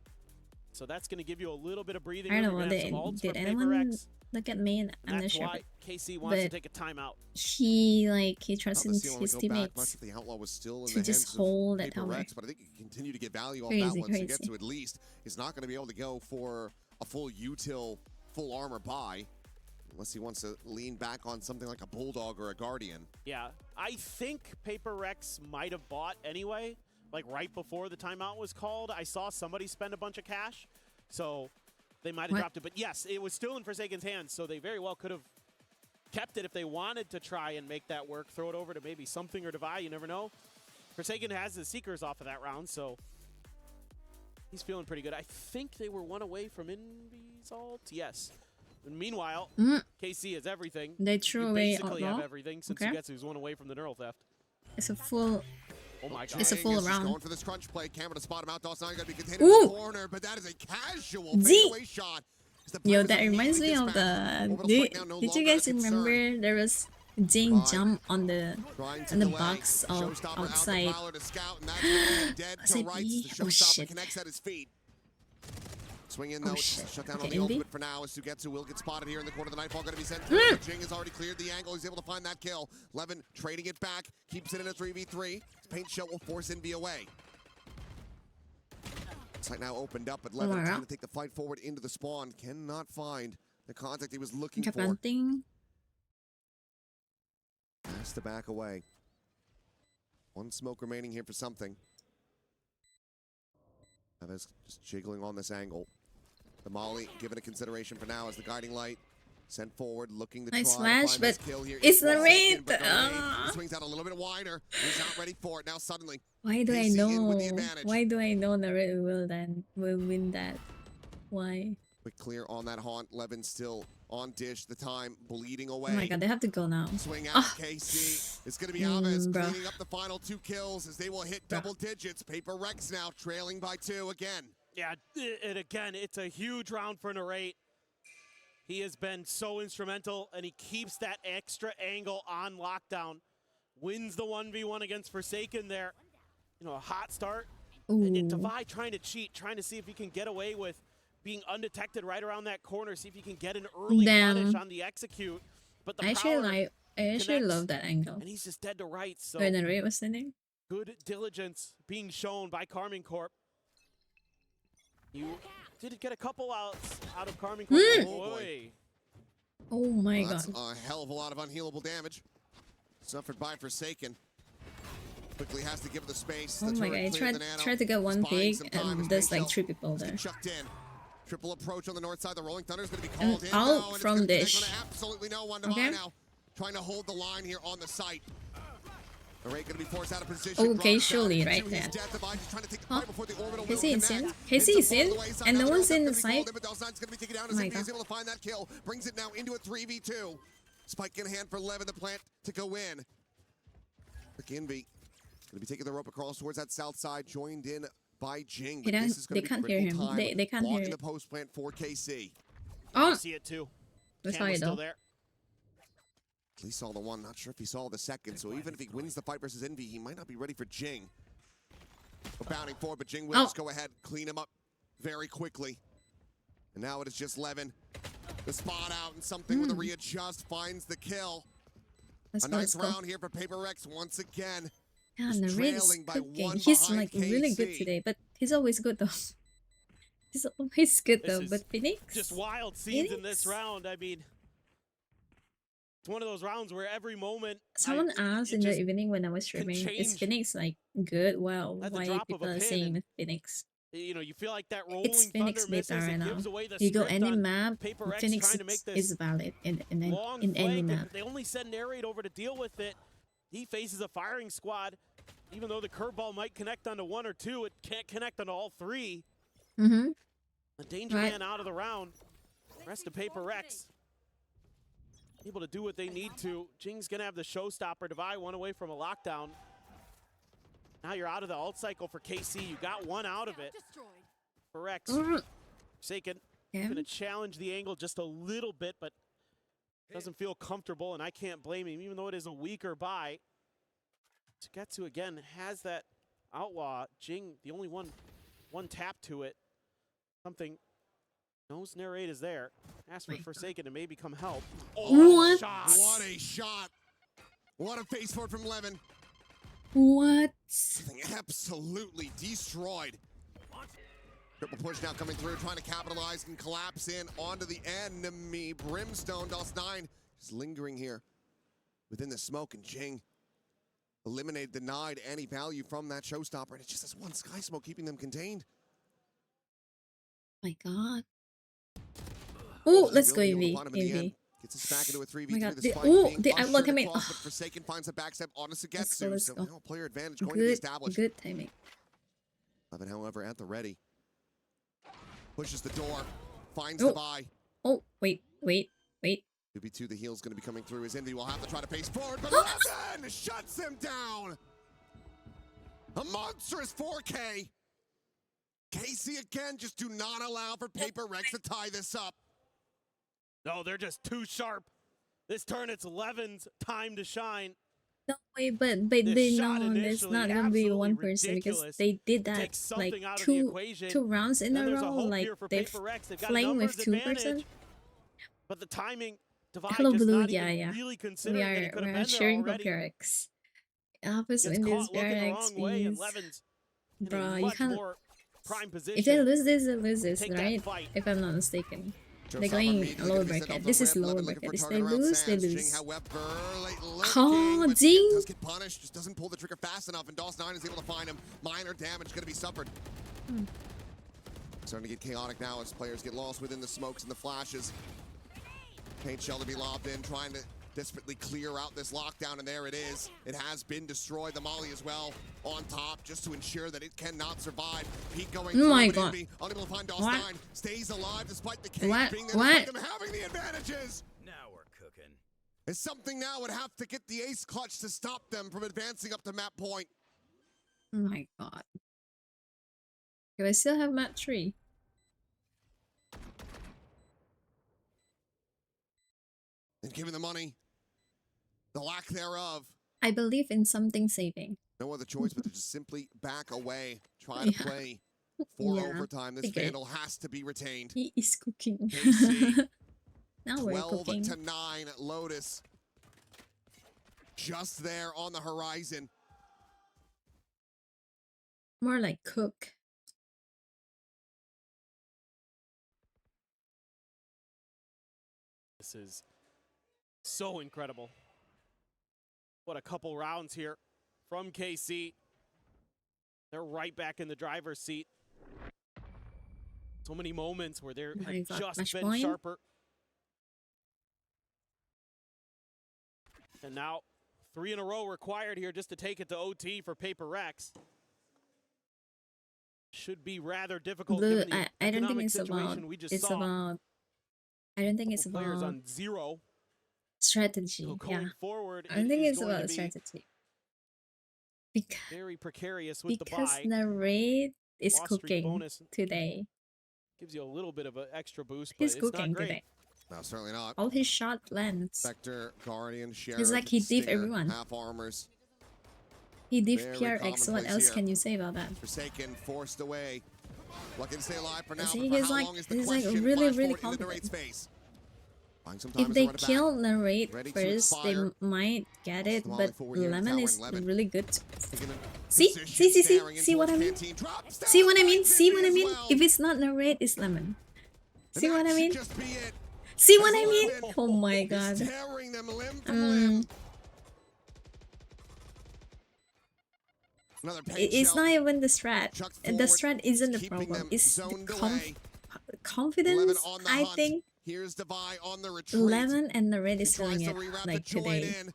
So that's going to give you a little bit of breathing I room. don't You're know. gonna have some ults Did for Paper anyone X, look at me? And I'm and not that's sure. why But KC wants to but- take a timeout. he Not trusts to in see him his go back much teammates. if the outlaw was still in to the just hands hold of that Paper tower. Rex, but I think he can continue to get value off Crazy, that one. crazy. Sugetsu at least is not going to be able to go for a full util, full armor buy, unless he wants to lean back on something like a Bulldog or a Guardian. Yeah, I think Paper Rex might have bought anyway, like right before the timeout was called. I saw somebody spend a bunch of cash, so they might have What? dropped it. But yes, it was still in Forsaken's hands, so they very well could have kept it if they wanted to try and make that work, throw it over to maybe something or Devi, you never know. Forsaken has the Seekers off of that round, so he's feeling pretty good. I think they were one away from Envy's ult. Yes. And meanwhile, KC has everything. They threw You away basically have outlaw. everything since Okay. Sugetsu's one away from the neural theft. It's a full. Oh my god. It's a Jing full is just round. going for this crunch play. Camera to spot him out. Dawson got to be contained in Ooh. the corner, but that is a casual Z. fadeaway shot. As the Yo, players that reminds me immediately of the. dispatched. Orbital Did, flight now no did you longer a guys concern. remember there was Jing Right. jump on the Trying to on the delay. box of Showstopper out the outside? Valor to scout, and that's gonna be dead Was to it rights. me? The Oh, Showstopper shit. connects at his feet. Swing in though, shut down on the Envy. ultimate for now as Sugetsu will get spotted here in the corner. The Nightfall going to be sent through. Jing has already cleared the angle. He's able to find that kill. Levin trading it back, keeps it in a 3v3. Paint shell will force Envy away. Site now opened up, but Levin trying to take the fight forward into the spawn. Cannot find the contact he was looking for. Has to back away. One smoke remaining here for something. Neves just jiggling on this angle. The Molly given a consideration for now as the guiding light sent forward, looking to try to find this kill here. It's the raid. Swings out a little bit wider. He's not ready for it now. Suddenly, why do I KC know? in with the advantage. Why do I know the raid will win that? Why? Quick clear on that haunt. Levin still on dish. The time bleeding away. Oh my god, they have to go now. Swing out KC. It's going to be Alves cleaning up the final 2 kills as they will hit double digits. Paper Rex now trailing by 2 again. Yeah, and again, it's a huge round for Narrate. He has been so instrumental, and he keeps that extra angle on lockdown. Wins the 1v1 against Forsaken there. You know, a hot start. And Divide trying to cheat, trying to see if he can get away with being undetected right around that corner, see if he can get an early punish on the execute. But the I actually love that angle. And he's just dead to rights. So where the raid was sitting. Good diligence being shown by Carmine Corp. You did get a couple outs out of Carmine Corp. Oh my god. That's a hell of a lot of unhealable damage. Suffered by Forsaken. Quickly has to give the space. Oh my god, he tried to get one pig and there's like 3 people there. Chucked in. Triple approach on the north side. The Rolling Thunder is going to be called in. Out from dish. Absolutely no one to buy now. Trying to hold the line here on the site. The Raid going to be forced out of position. Okay, surely right there. Huh? KC is in. KC is in, and no one's in the site. Oh my god. He's able to find that kill. Brings it now into a 3v2. Spike in hand for Levin, the plant to go in. Envy going to be taking the rope across towards that south side, joined in by Jing. They can't hear him. They can't hear it. The post plant for KC. Oh, I see it too. Sorry though. There. He saw the one, not sure if he saw the second, so even if he wins the fight versus Envy, he might not be ready for Jing. We're bounding forward, but Jing will just go ahead, clean him up very quickly. And now it is just Levin. The spot out and something with a readjust finds the kill. A nice round here for Paper X once again. Yeah, and the Raid is cooking. He's like really good today, but he's always good though. He's always good though, but Phoenix? Just wild scenes in this round, I mean. It's one of those rounds where every moment. Someone asked in the evening when I was streaming, is Phoenix like good? Well, why people are saying Phoenix? You know, you feel like that rolling it's Phoenix meta right now. You go any map, Phoenix is valid in any map. They only send Narrate over to deal with it. He faces a firing squad. Even though the curveball might connect onto 1 or 2, it can't connect onto all 3. The danger man out of the round. Rest of Paper Rex. Able to do what they need to. Jing's gonna have the showstopper. Divide 1 away from a lockdown. Now you're out of the ult cycle for KC. You got 1 out of it. For Rex. Forsaken gonna challenge the angle just a little bit, but doesn't feel comfortable, and I can't blame him, even though it is a weaker buy. Sugetsu again has that outlaw. Jing, the only one tap to it. Something. Knows Narrate is there. Ask for Forsaken to maybe come help. Oh, what? What a shot. What a face forward from Levin. What? Something absolutely destroyed. Triple push now coming through, trying to capitalize and collapse in onto the enemy. Brimstone, DOS9, just lingering here within the smoke, and Jing eliminated, denied any value from that showstopper, and it's just this one sky smoke keeping them contained. My god. Oh, let's go EV. Gets us back into a 3v3. Oh, the outlaw coming. But Forsaken finds a backstep on a Sugetsu. Let's go. So now player advantage going to be established. Good timing. Levin, however, at the ready. Pushes the door. Finds the buy. Oh, wait. 2v2, the heal's going to be coming through. His Envy will have to try to pace forward, but Levin shuts him down. A monstrous 4K. KC again, just do not allow for Paper Rex to tie this up. No, they're just too sharp. This turn, it's Levin's time to shine. No way, but they know there's not gonna be one person because they did that like two rounds in a row. Like they playing with 2%. But the timing divide Hello just Blue, not yeah, even yeah. really considering that it could have We are been there cheering for already. PRX. Opposite Gets in this caught looking the PRX, wrong way, and please. Levin's in a Bro, you much can't. more prime position. If they lose this, they lose this, Take that right? fight. If I'm not mistaken. Joe They're Sauber going immediately lower gonna be sent bracket. off This the is ramp. lower Levin looking bracket. for If target they around lose, they Sands. Jing, lose. however, late Oh, lurking, but Jing! does get punished, just doesn't pull the trigger fast enough, and DOS9 is able to find him. Minor damage gonna be suffered. Starting to get chaotic now as players get lost within the smokes and the flashes. Paint shell to be lobbed in, trying to desperately clear out this lockdown, and there it is. It has been destroyed. The molly as well on top, just to ensure that it cannot survive. Pete going Oh my through, god. but unable to find DOS9. What? Stays alive despite the cage What? being there, What? despite them having the advantages. Now we're cooking. It's something now would have to get the ace clutch to stop them from advancing up to map point. Oh my god. Do I still have map 3? And given the money, the lack thereof, I believe in something saving. no other choice but to just simply back away, try to Yeah. play for Yeah, overtime. This figured. Vandal has to be retained. He is cooking. KC, Now we're 12 cooking. to 9, Lotus. Just there on the horizon. More like cook. This is so incredible. What a couple rounds here from KC. They're right back in the driver's seat. So many moments where they're Oh my God, just match been point? sharper. And now 3 in a row required here just to take it to OT for PRX. Should be rather difficult Blue, given the I don't think economic it's about. situation we just It's saw. about. I don't think it's Couple players about on 0. strategy. So going Yeah, forward, I don't it think is it's going about to be strategy. Because very precarious with the because buy. the raid is Loss streak cooking bonus today. gives you a little bit of an extra boost, but He's it's not cooking great. today. No, certainly not. All his shot lands. Spectre, Guardian, Sheriff, like he thieved Stinger, everyone. half armors. He did Very PRX. What commonplace else here. can you say about that? Forsaken, forced away. Lucky to stay alive for now, See, but for he's how like- long is the he's like question? really, Flash really forward into the confident. raid's face. Buying some time If as they run it back. kill Narrate Ready to first, they expire. might get it, Smalley but forward here, Lemon towering is Lemon. really good. Taking a See? position, See? staring in See what I towards mean? Canteen. Drops See down what I by mean? See 50 what I as mean? well. If it's not Narrate, it's Lemon. And See that what I should mean? just be it. See what I As mean? Lemon Oh my is god. tearing them limb from limb. Another paint It's shell. not even the strat. Chucked The forward, strat isn't the keeping problem. them It's the zoned away. confidence, Lemon on the I hunt. think. Here's Devi on the retreat. Lemon and Narrate He is tries feeling to it reroute like the join today. in.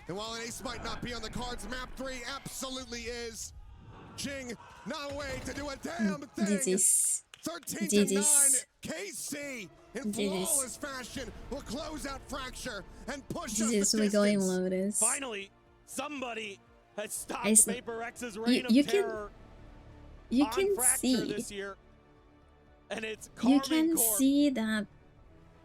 And while an ace might not be on the cards, map 3 absolutely is. Jing, not a way to do a damn thing. GG's. 13 to 9. GG's. KC in GG's. flawless fashion will close out Fracture and push us GG's, the we're going distance. Lotus. Finally, somebody has stopped I s- PRX's reign you of can- terror You on can Fracture see. this year. And it's You Carmen can Corp, see that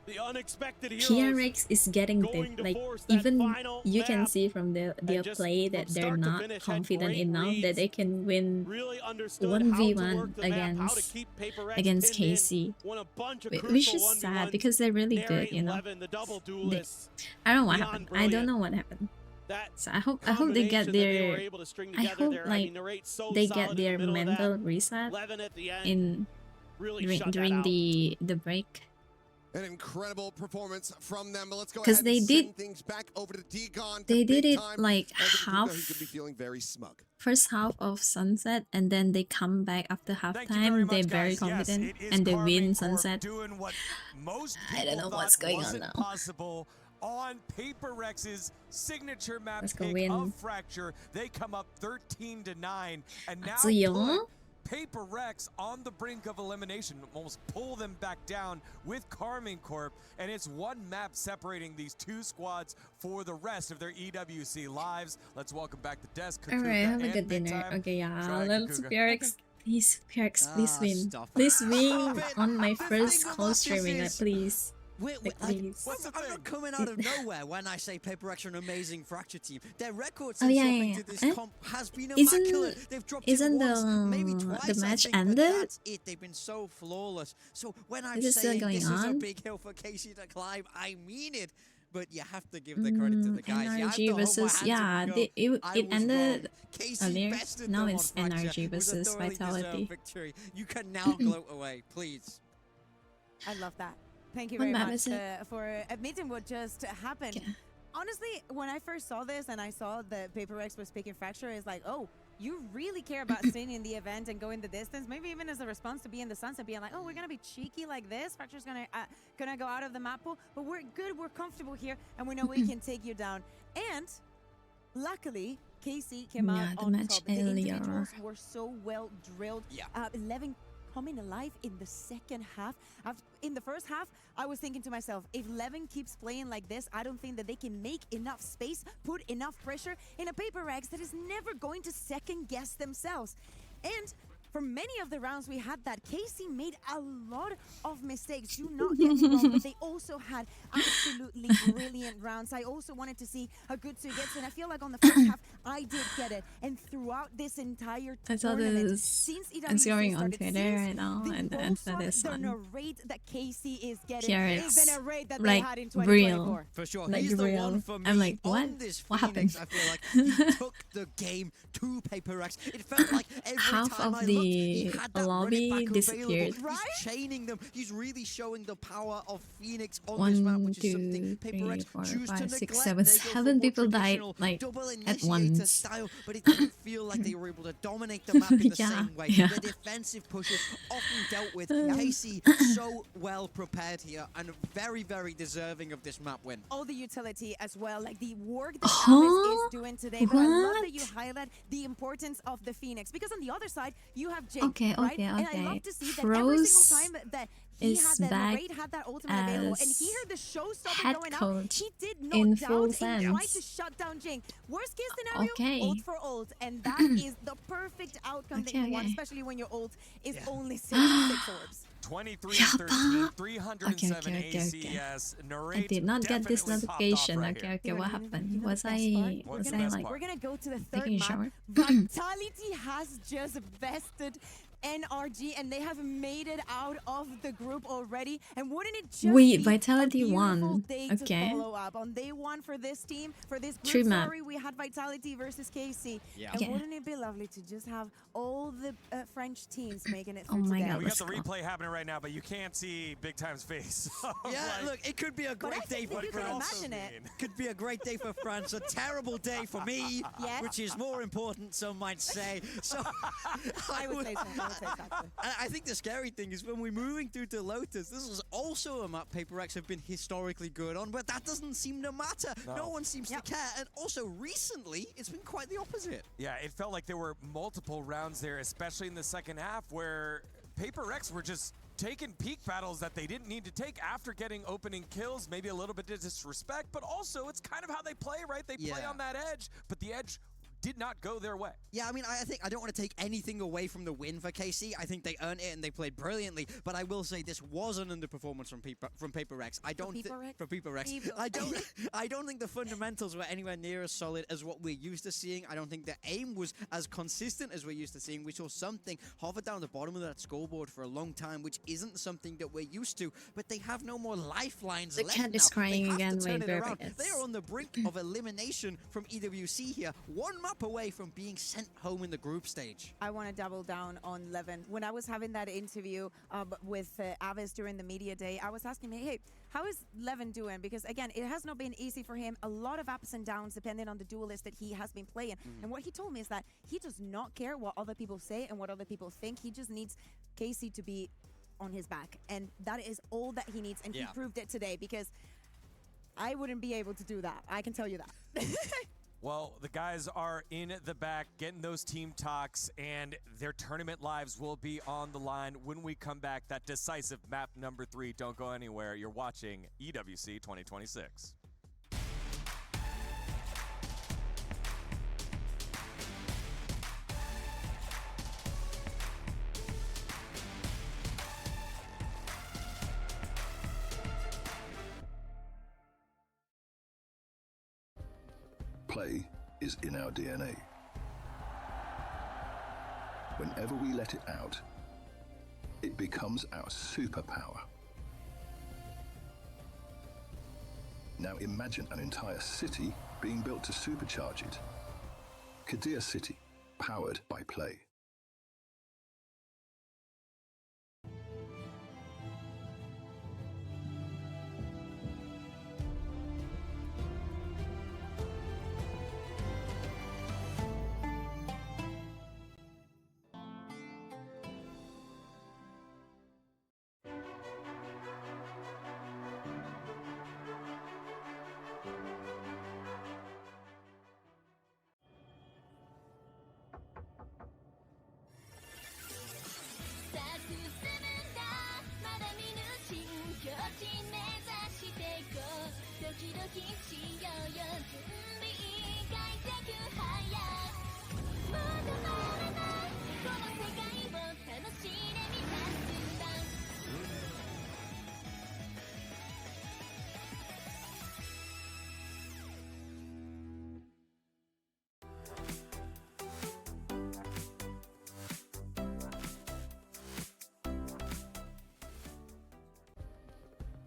the unexpected heroes, PRX is getting going to like force that even final you can map see from their and just play from that they're start to not finish had confident great enough that reads. they can win really understood 1v1 how to work the map, how to against keep PRX against pinned in, KC. won a bunch of Which crucial is sad 1v1s. because they're really good, Narrate you know. 11, the double duelists. I don't know what beyond happened. I don't brilliant. know what happened. That So I hope they get combination that they were their able to string I together hope there. I like mean, Narrate's so they solid get in the their middle of mental that. reset 11 at the end in really shut during that out. the break. An incredible performance from them. But let's go 'Cause ahead they and did- send things back over to Degon. They did big it time. like And Duga, half he could be feeling very smug. first half of Sunset, and then they come back after Thank you very halftime. much, They're very guys. Yes, confident, it is and they Carmen win Corp Sunset. doing what most I don't know people what's thought going on wasn't now. possible on PRX's signature map Let's go pick win. of Fracture. They come up 13 to 9, and now Atsuyo? put PRX on the brink of elimination, almost pull them back down with Carmen Corp, and it's one map separating these two squads for the rest of their EWC lives. Let's welcome back the desk. Alright, have a and good dinner. Midtime. Okay, yeah. Try Let's Kukuga. PRX. Please, PRX, please win. stop it. Please win Stop it. on my The first thing call about this streaming, is- please. Please. I'm not coming out of nowhere when I say PaperX are an amazing Fracture team. Their record Oh, since yeah, dropping yeah, to this yeah. comp has been Isn't- immaculate. They've dropped isn't it once, the- maybe the twice, match I think, ended? but that's it. They've been so flawless. So when I'm Is it still saying going this is a on? big hill for Casey to climb, I mean it. But you have to give the credit to the guys. NRG you have to hold my versus hands up yeah, and go, it I was ended wrong. Casey earlier. bested Now them it's on Fracture. NRG It was a versus thoroughly deserved Vitality. victory. You can now gloat away, please. I love that. Thank you What very map much is it? for admitting what just happened. Okay. Honestly, when I first saw this and I saw that PaperX was picking Fracture, it's like, oh, you really care about staying in the event and going the distance. Maybe even as a response to being the Suns and being like, oh, we're gonna be cheeky like this. Fracture's gonna go out of the map pool, but we're good, we're comfortable here, and we know we can take you down. And luckily, KC came Yeah, out the on match top. The earlier. individuals were so well drilled. Yeah. 11 coming alive in the second half. In the first half, I was thinking to myself, if Levin keeps playing like this, I don't think that they can make enough space, put enough pressure in a PaperX that is never going to second guess themselves. And for many of the rounds we had that, Casey made a lot of mistakes. Do not get me wrong, but they also had absolutely brilliant rounds. I also wanted to see a good Sugets, and I feel like on the first half, I did get it. And throughout this entire I saw tournament, this. since EWC It's going on started, Twitter since right now, the and post for this the one. narrate that Casey is getting PRX, is the narrate that like, they had in real. 2024. For sure. Like He's the real. one for me I'm like, what? on this What Phoenix. happened? I feel like he took the game to PaperX. It felt like every Half time of I the looked, he had that lobby run it back disappeared. available. Right? He's chaining them. He's really showing the power of Phoenix on 1, this map, which is 2, something 3, PaperX 4, choose 5, to 6, neglect. 7, They go for 7 more people died traditional like double at initiator once. style, but it didn't feel like they were able to dominate the map in the Yeah, same way. yeah. The defensive pushes often dealt with. Casey so well prepared here and very, very deserving of this map win. All the utility as well, like the work that Huh? Alice is doing today. But I love that you What? highlight the importance of the Phoenix, because on the other side you have Jake, Okay, right? okay, And I okay. love to see that every Froze single time that he is had that back Narrate had that ultimate available, and he as heard the showstopper head going out. coach He did in not full doubt and tried to sense. shut down Jake. Worst case scenario, Okay. ult for ult, and that is the perfect outcome that Okay, you want, okay. especially when your ult is Yeah. only 6 orbs. 23 Yeah, and 13, but- 307 Okay. ACS. I Narrate did not get this definitely popped off notification. right Okay, here. okay, what You know happened? the Was best I part? What's was the I best like part? We're gonna go to the third taking a map. shower? Vitality has just bested NRG, and they have made it out of the group already. And wouldn't it just Wait, be Vitality a beautiful won. day Okay. to follow up on day one for this team, for this group? True map. Sorry, we had Vitality versus KC. Yeah. And Okay. wouldn't it be lovely to just have all the French teams making it Oh through my today? God, We got the Let's go. replay happening right now, but you can't see Big Time's face. So, Yeah, like, look, it could be a But I great day think for that you can France. imagine it. Could be a great day for France, a terrible day for me, Yes. which is more important, some might say. So I would say so. I would say so. actually. And I think the scary thing is when we're moving through to Lotus, this is also a map PaperX have been historically good on, but that doesn't seem to matter. No one seems Yep. to care. And also recently, it's been quite the opposite. yeah, it felt like there were multiple rounds there, especially in the second half, where PaperX were just taking peak battles that they didn't need to take after getting opening kills, maybe a little bit of disrespect, but also it's kind of how they play, right? They play Yeah. on that edge, but the edge did not go their way. Yeah, I mean, I think I don't want to take anything away from the win for KC. I think they earned it and they played brilliantly. But I will say this was an underperformance from PaperX. I don't think PaperX? for PaperX. People. I don't think the fundamentals were anywhere near as solid as what we're used to seeing. I don't think the aim was as consistent as we're used to seeing. We saw something hover down the bottom of that scoreboard for a long time, which isn't something that we're used to. But they have no more lifelines The left cat now. is crying they have again to turn with it around. Verbigus. They are on the brink of elimination from EWC here, one map away from being sent home in the group stage. I want to double down on Levin. When I was having that interview with Avis during the media day, I was asking him, hey, how is Levin doing? Because again, it has not been easy for him. A lot of ups and downs depending on the duelist that he has been playing. And what he told me is that he does not care what other people say and what other people think. He just needs Casey to be on his back. And that is all that he needs. And he Yeah. proved it today, because I wouldn't be able to do that. I can tell you that. Well, the guys are in the back getting those team talks, and their tournament lives will be on the line when we come back. That decisive map number 3. Don't go anywhere. You're watching EWC 2026. Play is in our DNA. Whenever we let it out, it becomes our superpower. Now imagine an entire city being built to supercharge it. Kadir City, powered by Play.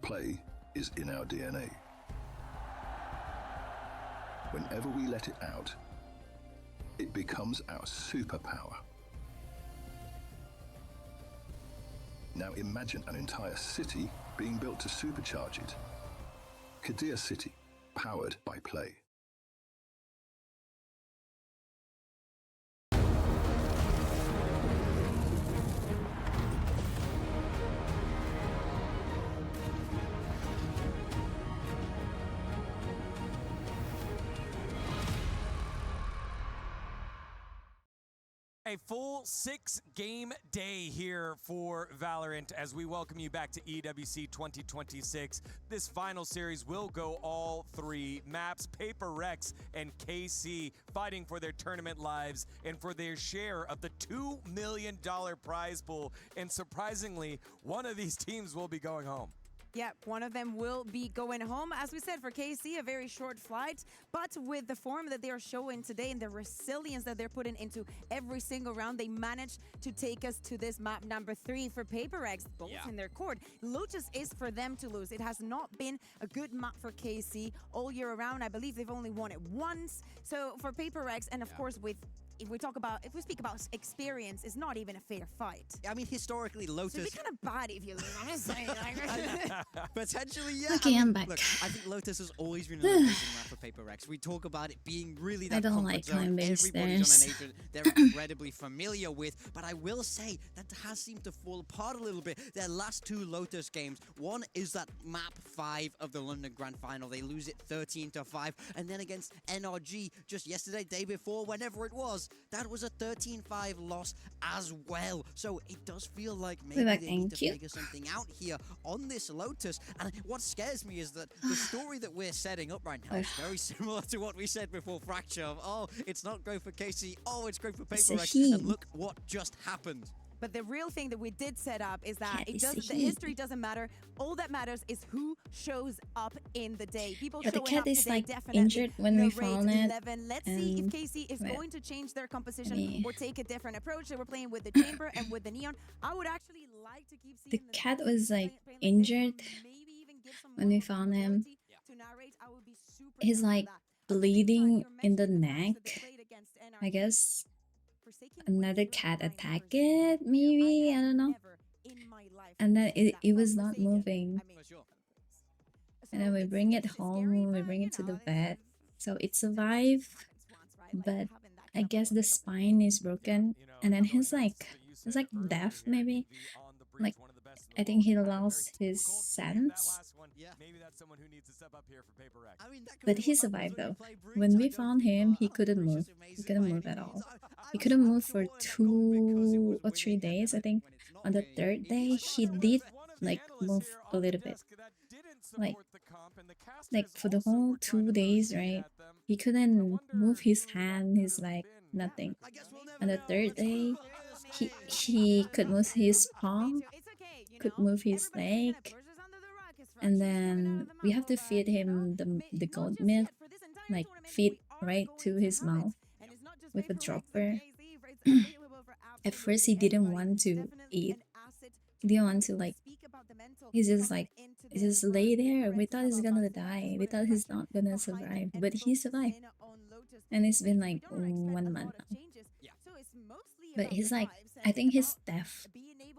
Play is in our DNA. Whenever we let it out, it becomes our superpower. Now imagine an entire city being built to supercharge it. Kadir City, powered by Play. A full 6-game day here for Valorant as we welcome you back to EWC 2026. This final series will go all 3 maps, PRX and KC, fighting for their tournament lives and for their share of the $2 million prize pool. And surprisingly, one of these teams will be going home. Yeah, one of them will be going home. As we said, for KC, a very short flight, but with the form that they are showing today and the resilience that they're putting into every single round, they managed to take us to this map number 3 for PRX, both in their court. Lotus is for them to lose. It has not been a good map for KC all year around. I believe they've only won it once. So for PRX, and of course with if we speak about experience, it's not even a fair fight. I mean, historically, Lotus... So it'd be kind of bad if you lose, honestly. Potentially, yeah. Okay, I'm back. Look, I think Lotus has always been an amazing map for PRX. We talk about it being really that comfort zone. Everybody's on an agent they're incredibly familiar with. But I will say that has seemed to fall apart a little bit. Their last 2 Lotus games, one is that map 5 of the London Grand Final. They lose it 13-5. And then against NRG, just yesterday, day before, whenever it was, that was a 13-5 loss as well. So it does feel like maybe they need to figure something out here on this Lotus. And what scares me is that the story that we're setting up right now is very similar to what we said before Fracture. Oh, it's not great for KC. Oh, it's great for PRX. And look what just happened. But the real thing that we did set up is that the history doesn't matter. All that matters is who shows up in the day. People showing the cat up is today, like definitely. injured when we found it. Let's see if KC is going to change their composition or take a different approach. They were playing with the Chamber and with the Neon. I would actually like to keep seeing the cat was like injured when we found him. He's like bleeding in the neck. I guess another cat attacked it, maybe, I don't know. And then it was not moving. And then we bring it home, we bring it to the vet. So it survived, but I guess the spine is broken. And then he's like deaf, maybe. Like, I think he lost his sense. But he survived though. When we found him, he couldn't move. He couldn't move at all. He couldn't move for 2 or 3 days, I think. On the 3rd day, he did like move a little bit. Like for the whole 2 days, right? He couldn't move his hand, his like nothing. On the 3rd day, he could move his palm, could move his leg. And then we have to feed him the goat milk, like feed right to his mouth with a dropper. At first, he didn't want to eat. He didn't want to like. He's just like, he just lay there. We thought he's gonna die. We thought he's not gonna survive, but he survived. And it's been like 1 month now. But he's like, I think he's deaf.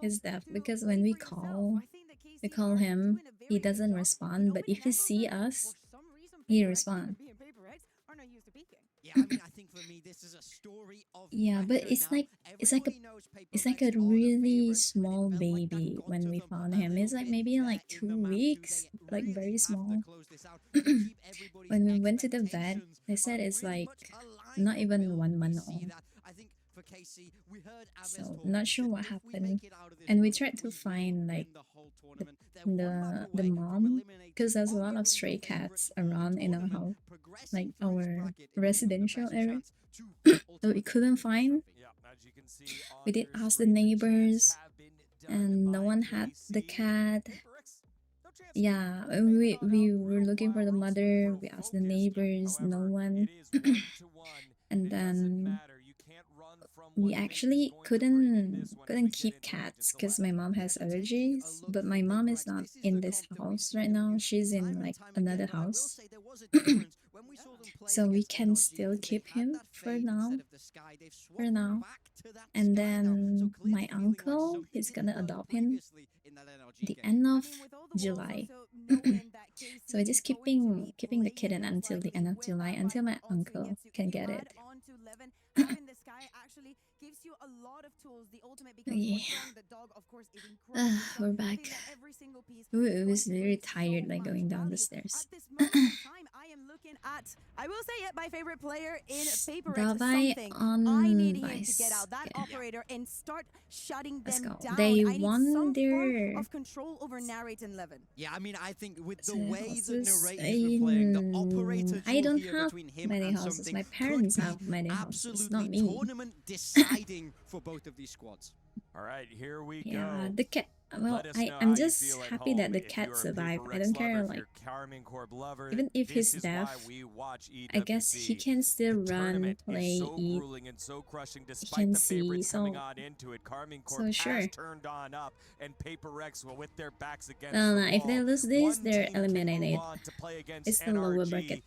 He's deaf because when we call him, he doesn't respond. But if he see us, he responds. Yeah, I mean, I think for me, this is a story of Yeah, but it's like a really small baby when we found him. It's like maybe like 2 weeks, like very small. When we went to the vet, they said it's like not even 1 month old. So not sure what happened. And we tried to find like the mom, because there's a lot of stray cats around in our house, like our residential area. So we couldn't find. We did ask the neighbors, and no one had the cat. Yeah, we were looking for the mother. We asked the neighbors, no one. And then we actually couldn't keep cats because my mom has allergies, but my mom is not in this house right now. She's in like another house. So we can still keep him for now. And then my uncle, he's gonna adopt him the end of July. So we're just keeping the kitten until the end of July, until my uncle can get it. Yeah. We're back. Ooh, it was very tired, like going down the stairs. I will say it, my favorite player in PRX. Davai on I need him to Vice. get out that operator and start shutting Let's them go. down. They I need won some their form of control over Narrate and Levin. Yeah, I mean, I think with the So way that houses Narrate were playing, the operator I don't duel here have between him many and houses. something My could parents be have many houses, absolutely not me. tournament deciding for both of these squads. All right, here we Yeah, go. the cat. Well, I'm just happy that the cat survived. I don't care, like, even if he's deaf, I guess he can still run, play, eat. He can see, so sure. No, if they lose this, they're eliminated. It's the lower bracket.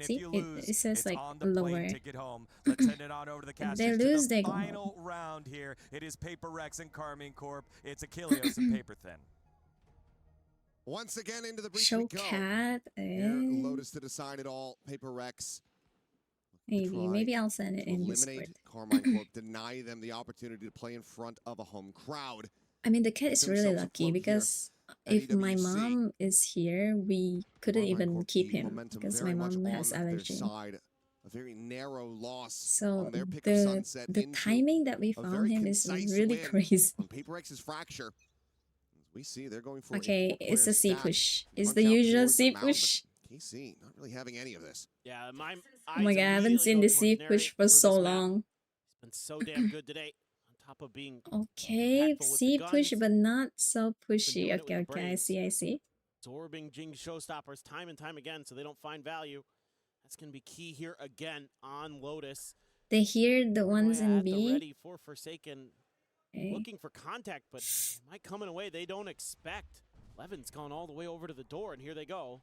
See, it says like lower. If they lose, they go home. Final round here. It is PRX and Carmine Corp. It's Achilleos and Paper Thin. Once again into the breach Show we go. cat. Here, Lotus to decide it all. PRX. Maybe I'll send it in Discord. Eliminate Carmine Corp. Deny them the opportunity to play in front of a home crowd. I mean, the cat is really lucky because if my mom is here, we couldn't even keep him because my mom has allergy. A very narrow loss. So on their pick the of Sunset timing that we found him is really crazy. On PRX's fracture, as we see they're going for okay, it's a C push. It's the usual C push. KC not really having any of this. Yeah, my oh my god, I haven't seen the C push for so long. It's been so damn good today. On top of being okay, C push, but not so pushy. Okay, I see. Absorbing Jing showstoppers time and time again, so they don't find value. That's going to be key here again on Lotus. They hear the ones in B. Ready for Forsaken. Okay. Looking for contact, but might come in a way they don't expect. Levin's gone all the way over to the door, and here they go.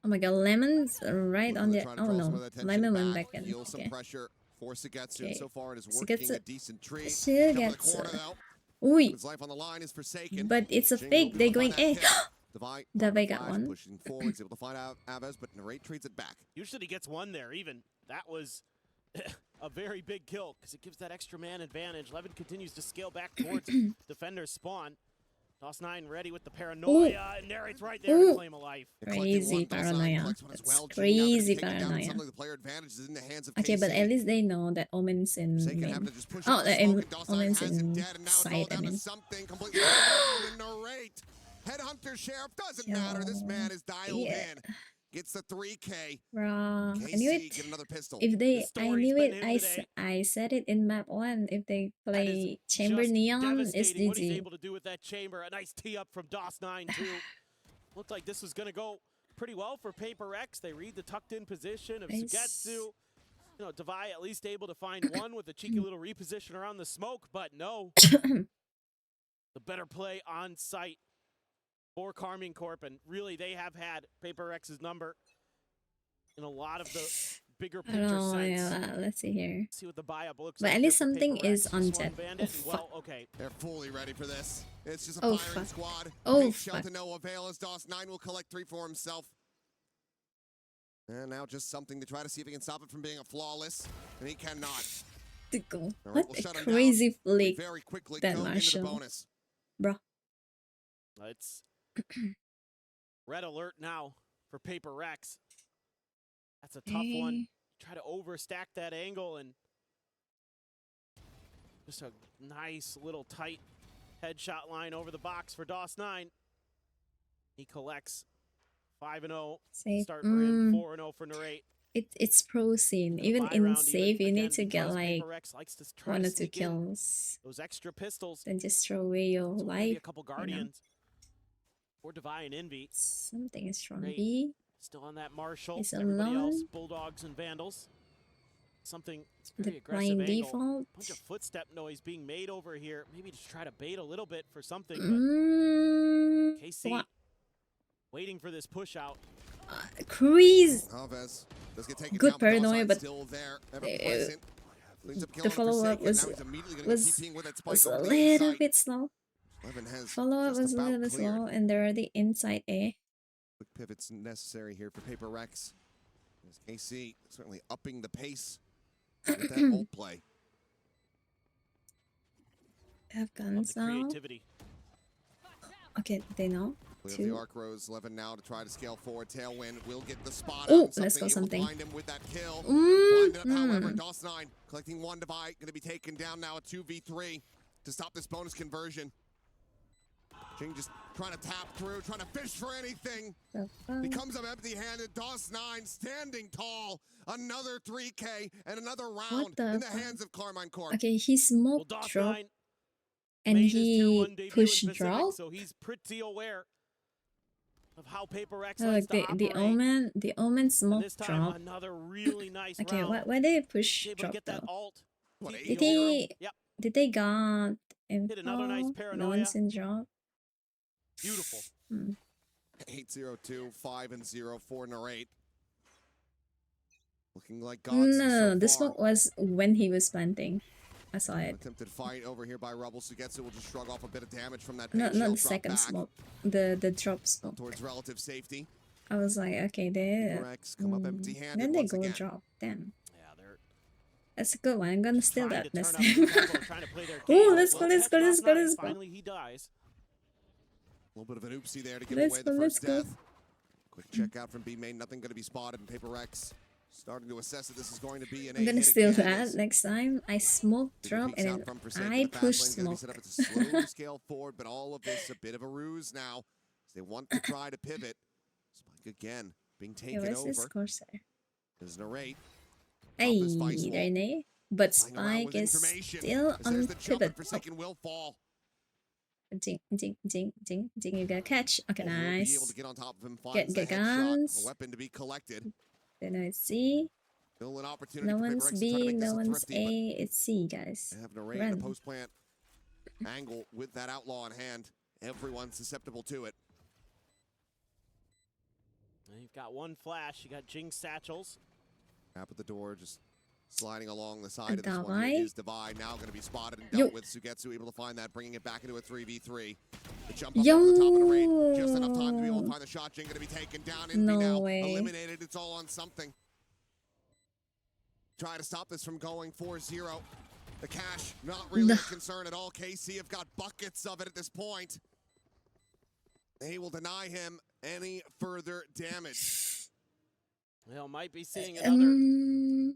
Oh my god, Lemon's right on the... Oh no, Lemon went back in. Feel some pressure for Sugetsu. Okay. So far it is working a decent treat. Sugetsu. Ooh. His life on the line is Forsaken. But it's a fake. They're going A. Davai got one. Pushing forward, able to find out Aves, but Narrate trades it back. Usually he gets one there, even. That was a very big kill, because it gives that extra man advantage. Levin continues to scale back towards defender's spawn. DOS9 ready with the paranoia, and Narrate's right there to claim a life. Crazy paranoia. That's crazy paranoia. Okay, but at least they know that Omen's in main. Oh, Omen's in side, I mean. Headhunter Sheriff doesn't matter. This man is dialed in. Gets the 3K. Bruh. I knew it. Get another pistol. If they, I knew it. I said it in map 1. If they play Chamber Neon, it's GG. What he's able to do with that chamber. A nice tee up from DOS9 too. Looked like this was gonna go pretty well for PRX. They read the tucked in position of Nice. Sugetsu. You know, Devi at least able to find one with a cheeky little reposition around the smoke, but no. The better play on site for Carmine Corp, and really they have had PRX's number in a lot of the bigger I picture don't know, sense. yeah, let's see here. See what the buy-up looks But like at least here for something PRX. is on Swarm jet. Bandit, Oh, well, okay. They're fully ready for this. It's just a Oh, firing fuck. squad. Oh, Big shell fuck. to no avail as DOS9 will collect 3 for himself. And now just something to try to see if he can stop it from being a flawless. And he cannot. Tickle. All right, What we'll a shut him crazy down. We flick, very quickly that go into the Marshall. bonus. bro. It's red alert now for PRX. That's a tough one. Try to overstack that angle and just a nice little tight headshot line over the box for DOS9. He collects 5-0. Safe. Start for him, 4-0 for Narrate. It's pro scene. Even Buy in round save, you again, need to get because like PRX likes to try 1 to or 2 sneak in kills. those extra pistols. Then just throw away your So maybe life. a couple Guardians. Or Devi and Envy. Something is wrong. Great. B. Still on that Marshall. He's Everybody else, alone. Bulldogs and Vandals. Something The very aggressive blind angle. default. Bunch of footstep noise being made over here. Maybe just try to bait a little bit for something. But KC What? waiting for this push out. Crazy. Alves does get taken Good down, paranoia, DOS9 but still there, ever present. Cleans up the killing follow-up Forsaken. was Now he's immediately gonna was keep being with that spike was a over the little inside. bit slow. Levin has Follow-up just was a about little bit cleared. slow, and they're already inside A. Quick pivots necessary here for PRX. As KC certainly upping the pace with that ult play. Have Love guns the now. creativity. Okay, they know. We have 2. the arc rose. Levin now to try to scale forward. Tailwind will get the spot. Oh, on let's go Able to something. Blind him with that kill. Blinded up, however, Mm. DOS9 collecting 1 Devi. Going to be taken down now at 2v3 to stop this bonus conversion. Jing just trying to tap through, trying to fish for anything. The fuck? He comes up empty-handed. DOS9 standing tall. Another 3K and another round the in the fuck? hands of Carmine Corp. Okay, he Well, smoked drop DOS9 and made his tier he 1 debut pushed in Pacific, drop. so he's pretty aware of how PRX Oh, likes look, to the operate. omen And smoked this time, drop. another really nice Okay, round. why did he He's push able to drop get that though? alt. What, TP Did 8-0? they Yep, did they got info? another nice No paranoia. one's in drop. beautiful. 8-0-2, 5-0 for Narrate. Looking like No, gods no, no, so the far. smoke was when he was planting. I saw it. Attempted fight over here by Rebel. Sugetsu will just shrug off a bit of damage from that No, paint not shell, the drop second back smoke. The drop smoke. towards relative safety. I was like, okay, they PRX come up empty-handed then they once go again. drop. Damn, Yeah, they're that's a good one. I'm gonna steal trying that to next turn up the time. tempo, trying to play their Ooh, game. let's go, Well, let's go, catch let's go, DOS9. let's go. Finally, he dies. A little bit of an oopsie there to give Let's away go, the let's first go. death. Quick check out from B main. Nothing going to be spotted. And PRX starting to assess that this is going to be an I'm gonna A-hit steal again that as next time. I smoke Bigger drop peeks out and from then Forsaken. I The fast push lane's gonna be smoke. set up. It's a slow scale forward, but all of this a bit of a ruse now. As they want to try to pivot. Spike again being Okay, taken where's this over. Corsair? There's Narrate. Hey, this Vice there, wall. nay. But Flying around Spike with is information. still It says on the jump and pivot. Forsaken will fall. Ding, ding, ding, ding, ding. You gotta catch. Okay, Will be able nice. to get on top of him. Get Finds the headshot. guns. A weapon to be collected. Then I see. Still an opportunity No for one's PRX to try to B, make this no a one's thrifty, but A. It's C, guys. they have Narrate in the Run. post plant angle with that outlaw in hand. Everyone's susceptible to it. And you've got one flash. You got Jing satchels. Tap at the door, just sliding along the side of this one. Devi? Here is Devi now going to be spotted and Yo. dealt with. Sugetsu able to find that, bringing it back into a 3v3. The jump up over the top of the raid. Just enough time to be able to find the shot. Jing going to be taken down. Envy No now way. eliminated. It's all on something. Try to stop this from going 4-0. The cash, not really a concern at all. KC have got buckets of it at this point. They will deny him any further damage. Well, might be seeing another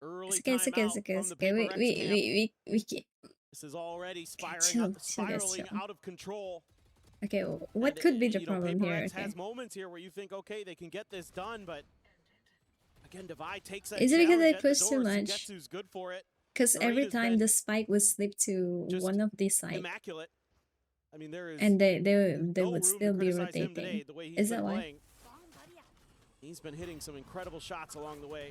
early It's okay, it's okay, it's timeout okay, from it's the okay. PRX camp. We can. This is already chill, spiraling, chill, guys, spiraling chill. out of control. Okay, what And, could be the you know, problem here? PRX Okay. has moments here where you think, okay, they can get this done, but again, Devi takes that Is it because challenge they at the push too door. much? Sugetsu's good for it. Because Narrate every has time been the spike would slip to just one of these sides, Immaculate. I mean, there is and they no would room still to be criticize him today, rotating. the way he's Is been that why? playing. He's been hitting some incredible shots along the way.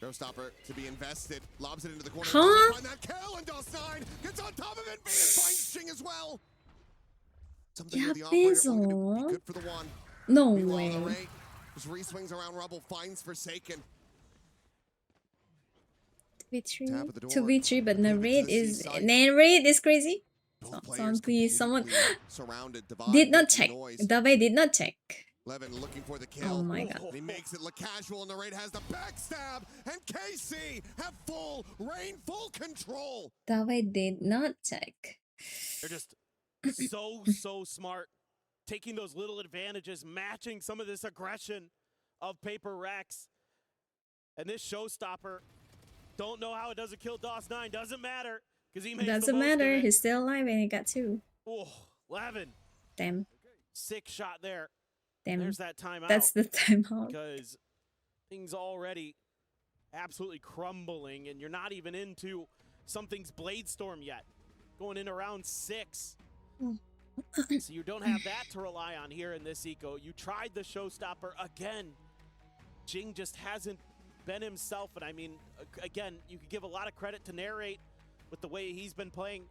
Showstopper to be invested. Lobs it into the corner. Huh? Find that kill, and DOS9 gets on top of it. And finds Jing as well. Something with the operator only gonna be good for the one. No Meanwhile, way. Narrate just re-swings around Rubble, finds Forsaken. 2v3, Tap at the door. 2v3, but Moving to narrate the is seaside. crazy. Both players Someone please, someone completely surrounded. Divide, did not making check. noise. Davai did not check. Levin looking for the kill. Oh my god. And he makes it look casual, and the raid has the backstab, and KC have full reign, full control. Davai did not check. They're just so smart, taking those little advantages, matching some of this aggression of PRX. And this Showstopper, don't know how it doesn't kill DOS9, doesn't matter, because he makes the Doesn't most of matter. it. He's still alive and he got 2. Oh, Levin, Damn. sick shot there. Damn. There's that timeout. That's the timeout. Because things already absolutely crumbling, and you're not even into something's Blade Storm yet. Going in around 6. So you don't have that to rely on here in this eco. You tried the Showstopper again. Jing just hasn't been himself, and I mean, again, you could give a lot of credit to Narrate with the way he's been playing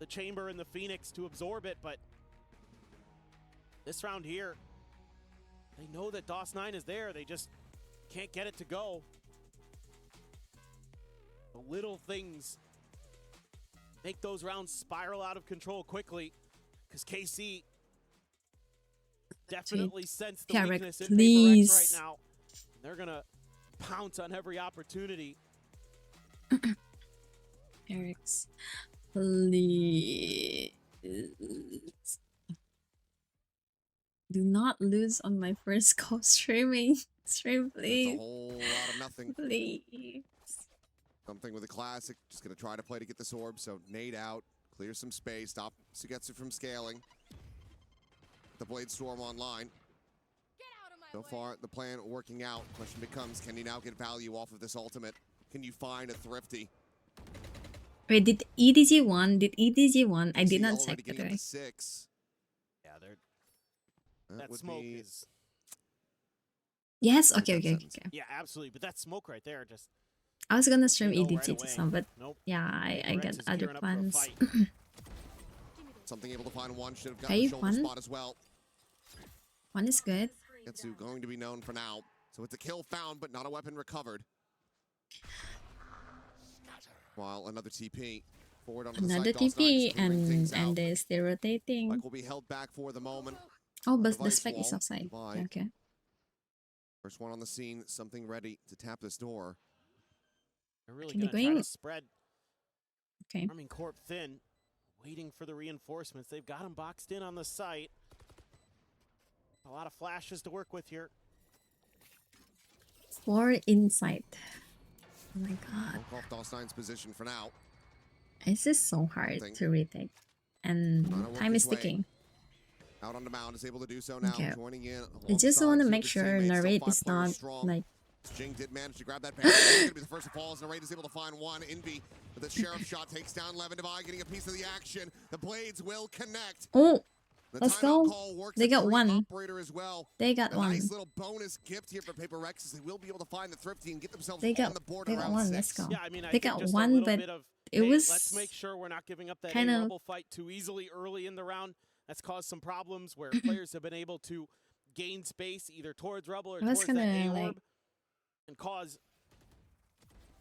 the Chamber and the Phoenix to absorb it, but this round here, they know that DOS9 is there. They just can't get it to go. The little things make those rounds spiral out of control quickly, because KC definitely sense the PRX, weakness in please. PRX right now. They're gonna pounce on every opportunity. PRX, please. Do not lose on my first go streaming. Stream, It's a please. whole lot of nothing. Please. Something with a classic. Just going to try to play to get this orb. So nade out, clear some space, stop Sugetsu from scaling. The Blade Storm online. So far, the plan working out. Question becomes, can you now get value off of this ultimate? Can you find a Thrifty? Wait, did EDG won? Did EDG won? I did not Already check, by getting the up way. to 6. Yeah, they're That would smoke be is Yes? Okay. yeah, absolutely. But that smoke right there just I was gonna stream you know EDG right just away. now, but Nope. yeah, I PRX got is other gearing up for a plans. fight. something able to find one. Should have Hey, gotten the shoulder one? spot as well. One is good. Sugetsu going to be known for now. So it's a kill found, but not a weapon recovered. While another TP forward onto Another the side. TP DOS9 just to ring things and out. they're still rotating. Mike will be held back for the moment. Oh, but the device spec is wall. offside. Divide. Okay. First one on the scene, something ready to tap this door. They're really Can they gonna try go to in? spread Okay. Arming Corp thin, waiting for the reinforcements. They've got them boxed in on the site. A lot of flashes to work with here. 4 inside. Oh my god. Broke off DOS9's position for now. This is so hard Something. to retake. And Trying to work time is his way. ticking. Out on the mound, is able to do so now. Okay. Joining in. I just alongside want to two of make his sure teammates, still Narrate 5 is players not strong. like Jing did manage to grab that pass. He's going to be the first to fall as Narrate is able to find one. Envy with the sheriff shot takes down Levin Divide, getting a piece of the action. The blades will connect. oh, The let's timeout go. call works They as got free one. operator as well. They got A one. nice little bonus gift here for PRX as they will be able to find the Thrifty and get themselves They got on the board they got around one. 6. Let's go. Yeah, I mean, I They think got just a one, little but bit of, it hey, was let's make sure we're not giving up that kind of- A-level fight too easily early in the round. That's caused some problems where players have been able to gain space either towards Rebel or I was towards that gonna, A-orb like- and cause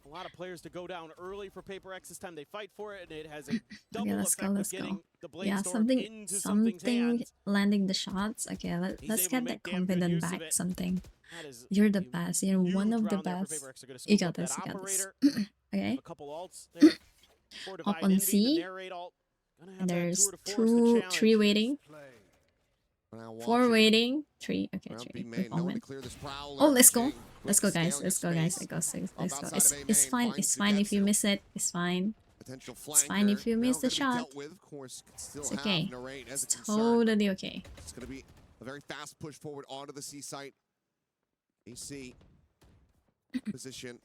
a lot of players to go down early for PRX this time. They fight for it, and it has a double let's effect go, of let's go. getting the Blade yeah, Storm something into something's hands. landing the shots. Okay, He's let's able to get make that damn good confident use of back. it. Something. That is You're the a best. You're one huge of the round there for best. PRX. They're gonna You scoop got up this. that You got this. operator. Okay. A couple ults there. For Up Divide on Envy, C. the narrate alt. Gonna have And that there's tour de force to 3 challenge. waiting. Now 4 watching. waiting. 3. Okay, Round 3. B main, no All one to in. clear this prowler. Oh, let's go. Jing Let's go, quickly guys. scaling Let's go, his guys. space. Let's go. outside It's, of A it's main, fine. finds It's fine if you Sugetsu. miss it. It's fine. Potential It's fine if flanker, you now miss the gonna be shot. dealt with. Of course, could still It's have okay. Narrate as a It's concern. totally okay. It's going to be a very fast push forward onto the C site. AC position.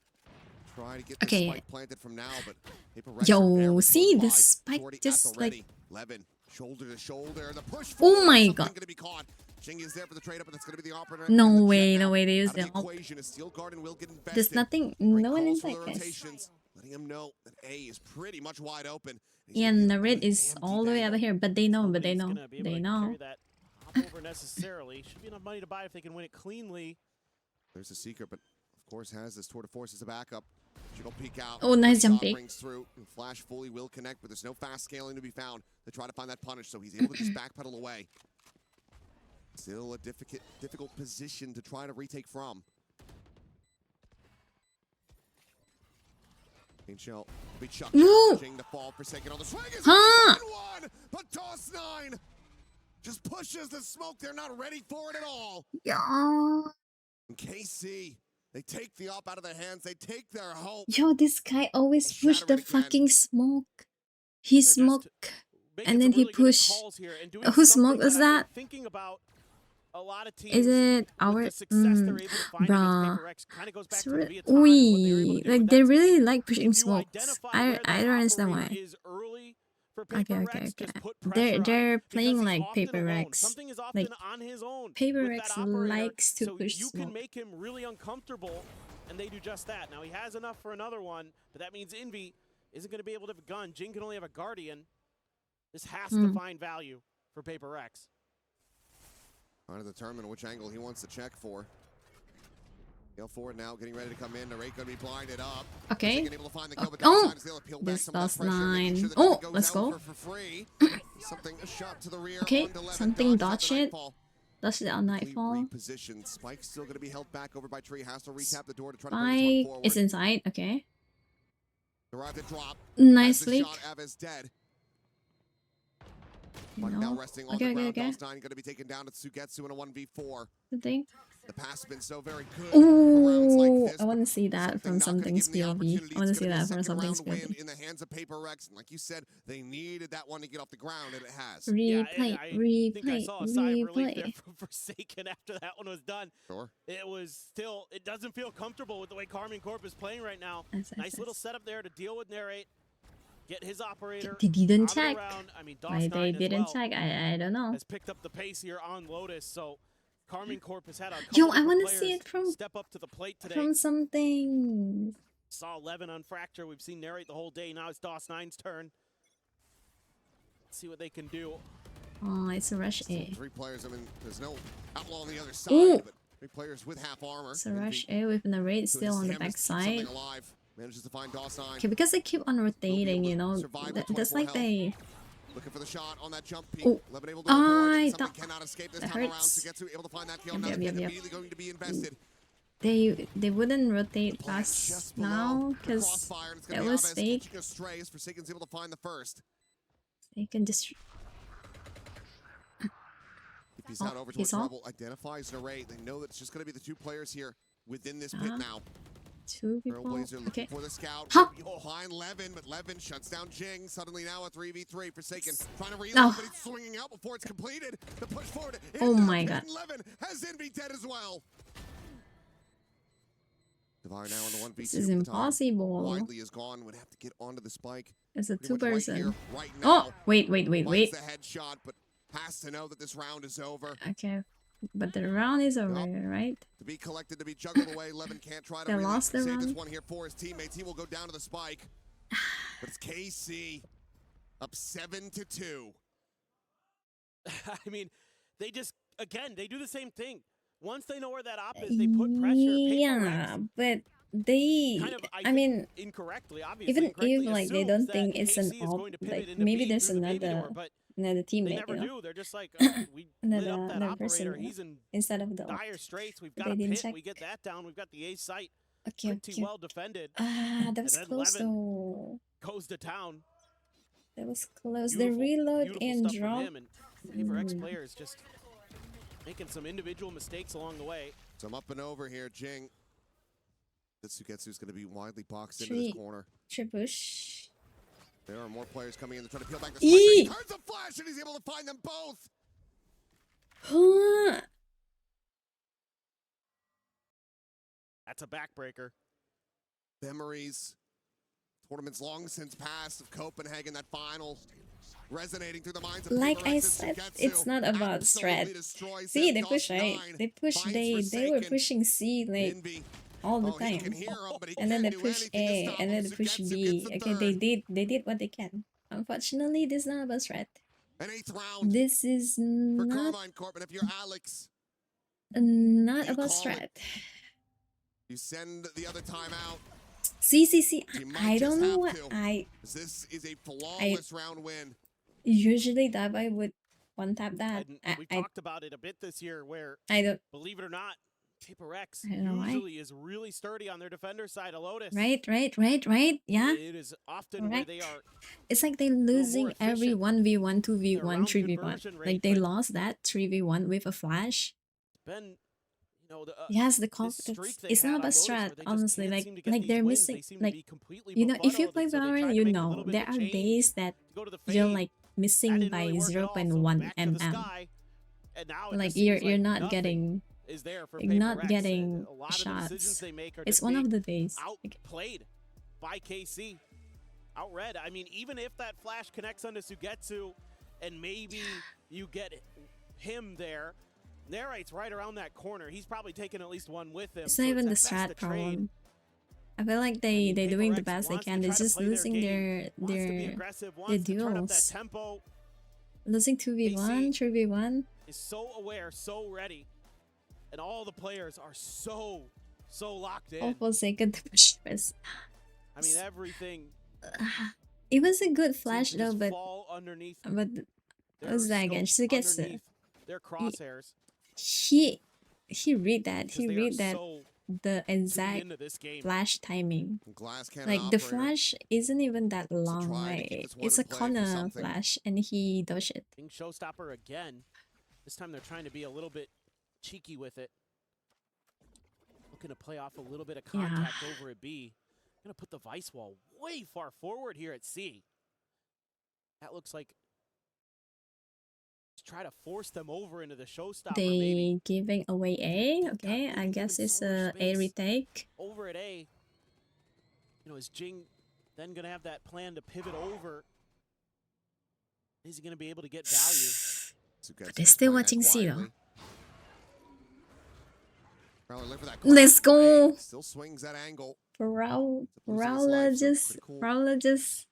Try to get the Okay. spike planted from now, but PRX Yo, are very see, close this by. spike Already at just, the like- ready. Levin, shoulder to shoulder. The push Oh forward, my something god. Gonna be caught. Jing is there for the trade up, but that's going to be the operator. No way, they use the ult. Steel Garden will get invested. There's nothing, no one in sight, guys. Letting him know that A is pretty much wide open. Yeah, and the red is all the way over here, but they know, Carry that hop over necessarily. Should be enough money to buy if they can win it cleanly. There's a secret, but of course has this tour de force as a backup. She'll peek out. Oh, nice jumping. Brings through. And Flash fully will connect, but there's no fast scaling to be found to try to find that punish, so he's able to just backpedal away. Still a difficult position to try to retake from. Shell be chucked to fall for second on the swing. One, but Toss 9 just pushes the smoke. They're not ready for it at all. Yeah. And KC, they take the op out of their hands. They take their hope. Yo, this guy always push the fucking smoke. He smoke, and then he push. Whose smoke was that? A lot of teams, is it our bruh? Like they really like pushing smokes. I don't understand why. Okay. They're playing like PRX. Like PRX likes to push you smoke. can make him really uncomfortable, and they do just that. Now he has enough for another one, but that means Envy isn't going to be able to have a gun. Jing can only have a Guardian. This has to find value for PRX. Trying to determine which angle he wants to check for. Gale forward now, getting ready to come in. Narrate going to be blinded up. Okay. Oh, this Toss 9. Oh, let's go. A shot to the rear. Okay, something dodge it. Dodge it on Nightfall. Spike's still going to be held back over by Tree. Has to retap the door to try to Spike is inside. Okay. Drop. Nice leak. Now resting on the ground. Toss 9 going to be taken down to Sugetsu in a 1v4. The pass has been so very good. Ooh, I want to see that from something's POV. I want to see that from something's POV. In the hands of PRX, and like you said, they needed that one to get off the ground, and it has. Replay. I think I saw a sigh of relief there from Forsaken after that one was done. Sure. It was still, it doesn't feel comfortable with the way Karmine Corp is playing right now. Nice little setup there to deal with Narrate. Get his operator. They didn't check. I mean, Why they didn't check? I don't know. Has picked up the pace here on Lotus, so Karmine Corp has had a couple Yo, I want to see it from step up to the plate today. From something. Saw 11 on Fracture. We've seen Narrate the whole day. Now it's Toss 9's turn. Let's see what they can do. Oh, it's a rush A. 3 players. I mean, there's no outlaw on the other side, but 3 players with half armor. It's a rush A with Narrate still on the back side. Manages to find Toss 9. Okay, because they keep on rotating, you know. That's like they. Looking for the shot on that jump peak. Oh, I thought cannot escape this time around. Sugetsu able to find that kill. Now immediately going to be invested. They wouldn't rotate fast now because that was fake. Forsaken's able to find the first. They can just. If he's out over towards trouble, identifies Narrate. They know that it's just going to be the 2 players here within this pit now. 2 people. Okay. For the scout. Behind Levin, but Levin shuts down Jing. Suddenly now a 3v3. Forsaken trying to reload, but he's swinging out before it's completed. The push forward. Oh my god. Levin has Envy dead as well. Devar now on the 1v2. This is impossible. Widely is gone. Would have to get onto the spike. It's a 2-person. Right oh, wait. The headshot, but has to know that this round is over. Okay. But the round is over, right? To be collected, to be juggled away. Levin can't try to lost the save round. this one here for his teammates. He will go down to the spike. But it's KC up 7-2. I mean, they just, again, they do the same thing. Once they know where that op is, they put pressure. Yeah, but they, kind of, I mean, incorrectly, obviously, even if like they don't think it's an op, like maybe there's another teammate. They never do. They're just like, we lit up that operator. He's in instead of the dire straits. We've got a pit. We get that down. We've got the A site. Pretty well defended. Ah, that was close though. Goes to town. That was close. The reload and drop. PRX players just making some individual mistakes along the way. Some up and over here, Jing. Sugetsu's going to be widely boxed into this corner. Tribush. There are more players coming in to try to peel back the spike. He turns a flash and he's able to find them both. That's a backbreaker. Memories. Tournaments long since passed of Copenhagen, that final Resonating through the minds of like I PRX said, Sugetsu. it's not about strat. Absolutely destroys See, him. they push, right? DOS9 They push, finds they were Forsaken. pushing C like Envy. all the Oh, he can time. hear him, but he And then they can't do push anything to A, stop and him. then they push Sugetsu B. gets the Okay, third. they did what they can. Unfortunately, this is not about strat. An 8th round This is for not Carmine Corp. And if you're Alex, not you about call strat. it. You send the other time out. See, You might I don't just know have what to. This is a flawless round win. usually that I would one tap that. And we've talked about it a bit this year where, I don't. believe it or not, PRX I don't know why. usually is really sturdy on their defender side of Lotus. Right. Yeah. It is often where they are. It's like they're losing every efficient. 1v1, 2v1, Around 3v1. conversion rate, Like they but- lost that 3v1 with a flash. Been, the Yes, the this confidence. streak they It's had not on about Lotus where strat, they just honestly. can't Like seem to get like these they're wins. missing. They seem to Like be completely you know, if you befuddled, play and so they Valorant, tried to you make a know little bit there of a are change days that to go to the you're fade. like That missing didn't by really work at all, so 0.1 back to the mm. sky, and now it Like just you're seems like not nothing getting. is there for You're not PRX, and getting a lot of the decisions shots. they make are It's just one being of the days. Like, outplayed by KC. Outread. I mean, even if that flash connects onto Sugetsu and maybe you get him there, Narrate's right around that corner. He's probably taking at least one with him. it's not even the strat problem. I feel like they're doing the best they can. They're just losing their duels. Losing 2v1, 3v1. Is so aware, so ready, and all the players are so locked in. All Forsaken to push first. I mean, everything. It was a good flash seems to though, just but fall underneath what their was that again? scope, Sugetsu. underneath their crosshairs. He read that. because He they read are that so the tuned exact into this game. flash timing. Glass cannon Like the operator. flash isn't even that long, try to keep right? this one It's a in play for corner something. flash, and he does it. Being showstopper again. This time they're trying to be a little bit cheeky with it. Looking to play off a little bit of contact over at B. Gonna put the vice wall way far forward here at C. That looks like just try to force them over into the showstopper. They Maybe giving away A. Okay, I leaving guess them it's so much a space. retake. over at A. Is Jing then gonna have that plan to pivot over? Is he gonna be able to get value? Sugetsu they're is still playing that watching C, though. quietly. Prowler look for that Let's grab. go. Still swings that angle. Prowler just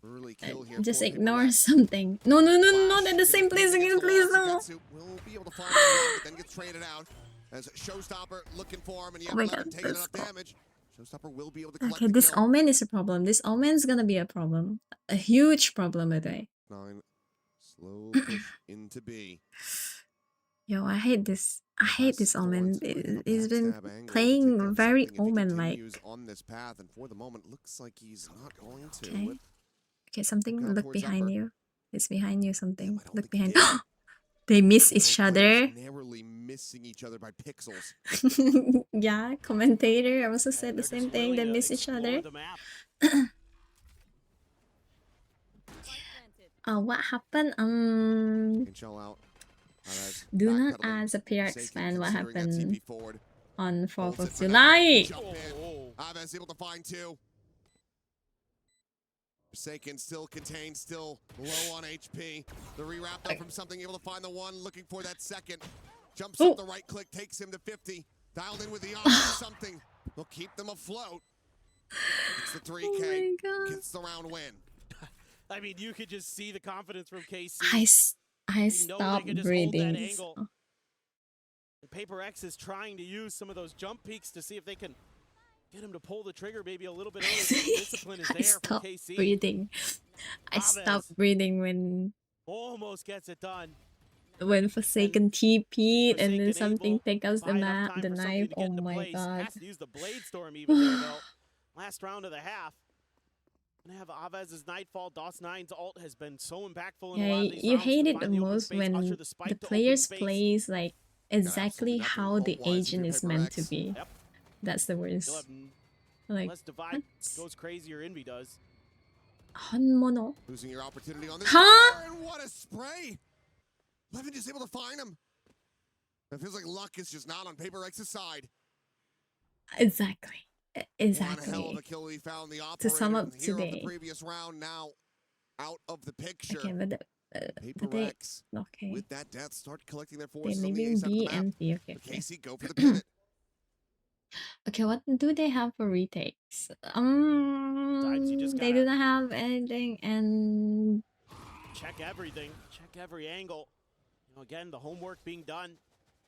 Early kill here just for ignore PRX. something. No, not at the Flash same place gets again, the please wall. no. Sugetsu will be able to find him, but then gets traded out as Showstopper looking for him, and Oh my yet God, 11 taking let's enough go. damage. Showstopper will be able to collect Okay, the this kill. Omen is a problem. This Omen's gonna be a problem. A huge problem today. 9. Slow push into B. Yo, I hate this. I hate this Omen. He's been Backstab angle to take playing down very something if he Omen-like. continues on this path, and for the moment, looks like he's not going to. Okay. With- Okay, something Going look towards behind upper. you. It's behind you something. I don't Look think he behind. did. They miss Both each players other. narrowly missing each other by pixels. Yeah, commentator also said And the they're same just thing. willing They to miss each explore other. the map. What happened? Can shell out. Do not Backpedaling. ask a PRX Forsaken fan what considering that happened TP forward. on 4th Holds of it for now. July. Jump in. Oh. Aves able to find 2. Forsaken still contained, still low on HP. The rewrap though from something, able to find the 1, looking for that second. Jumps up the right click, takes him to 50. Dialed in with the eye, something. Will keep them afloat. It's the 3K. Oh my God. Gets the round win. I mean, you could just see the confidence from KC. I You know they stopped can just hold that breathing. angle. And PRX is trying to use some of those jump peaks to see if they can get him to pull the trigger maybe a little bit early. The discipline is I there from stopped KC. breathing. I Aves. stopped breathing when Almost gets it done. Forsaken TP'd and then Forsaken something able take us to buy the enough map, time the for something knife. to get Oh into my place. God. Has to use the Blade Storm even there though. Last round of the half. Gonna have Avez's Nightfall. DOS9's ult has been so impactful in a Yeah, lot of these you rounds to hate it the find the open most space, when usher the spike the to open players space. plays like exactly absolutely nothing how the ult-wise if agent you're is meant to PRX. be. Yep. That's the You'll worst. have Like, unless Divide goes crazy or Envy does. Hanmono. Losing your opportunity on this. Huh? And what a spray! Levin just able to find him. It feels like luck is just not on PRX's side. Exactly. One hell of Exactly. a kill he found the operator. To sum up hero of the today. previous round now out of the picture. Okay, but they PRX okay. with that death start collecting their They're forces on the leaving A side of the B map. and C. Okay, But okay. KC go for the pivot. Okay, what do they have for retakes? just They gotta do not have anything, and check everything, check every angle. You know, again, the homework being done.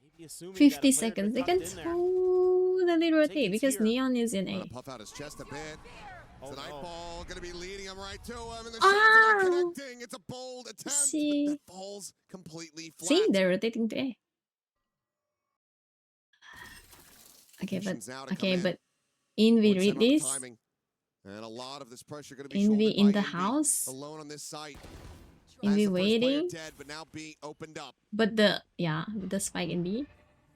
Maybe assuming 50 that a player seconds. They got can tucked in there. totally rotate Seconds because here. Neon is in Gonna A. puff out his chest a bit. Oh, The no. Nightfall gonna be leading him right to him, and the shots are not Ah! connecting. It's a bold attempt, See? but that falls completely flat. See, they're rotating to A. Okay, but Missions now to come okay, in. but Envy Board read set on the this. timing. And a lot of this pressure gonna be Envy shouldered in by the Envy house. alone on this site. Envy As the first player waiting. dead, but now B opened up. But the spike in B.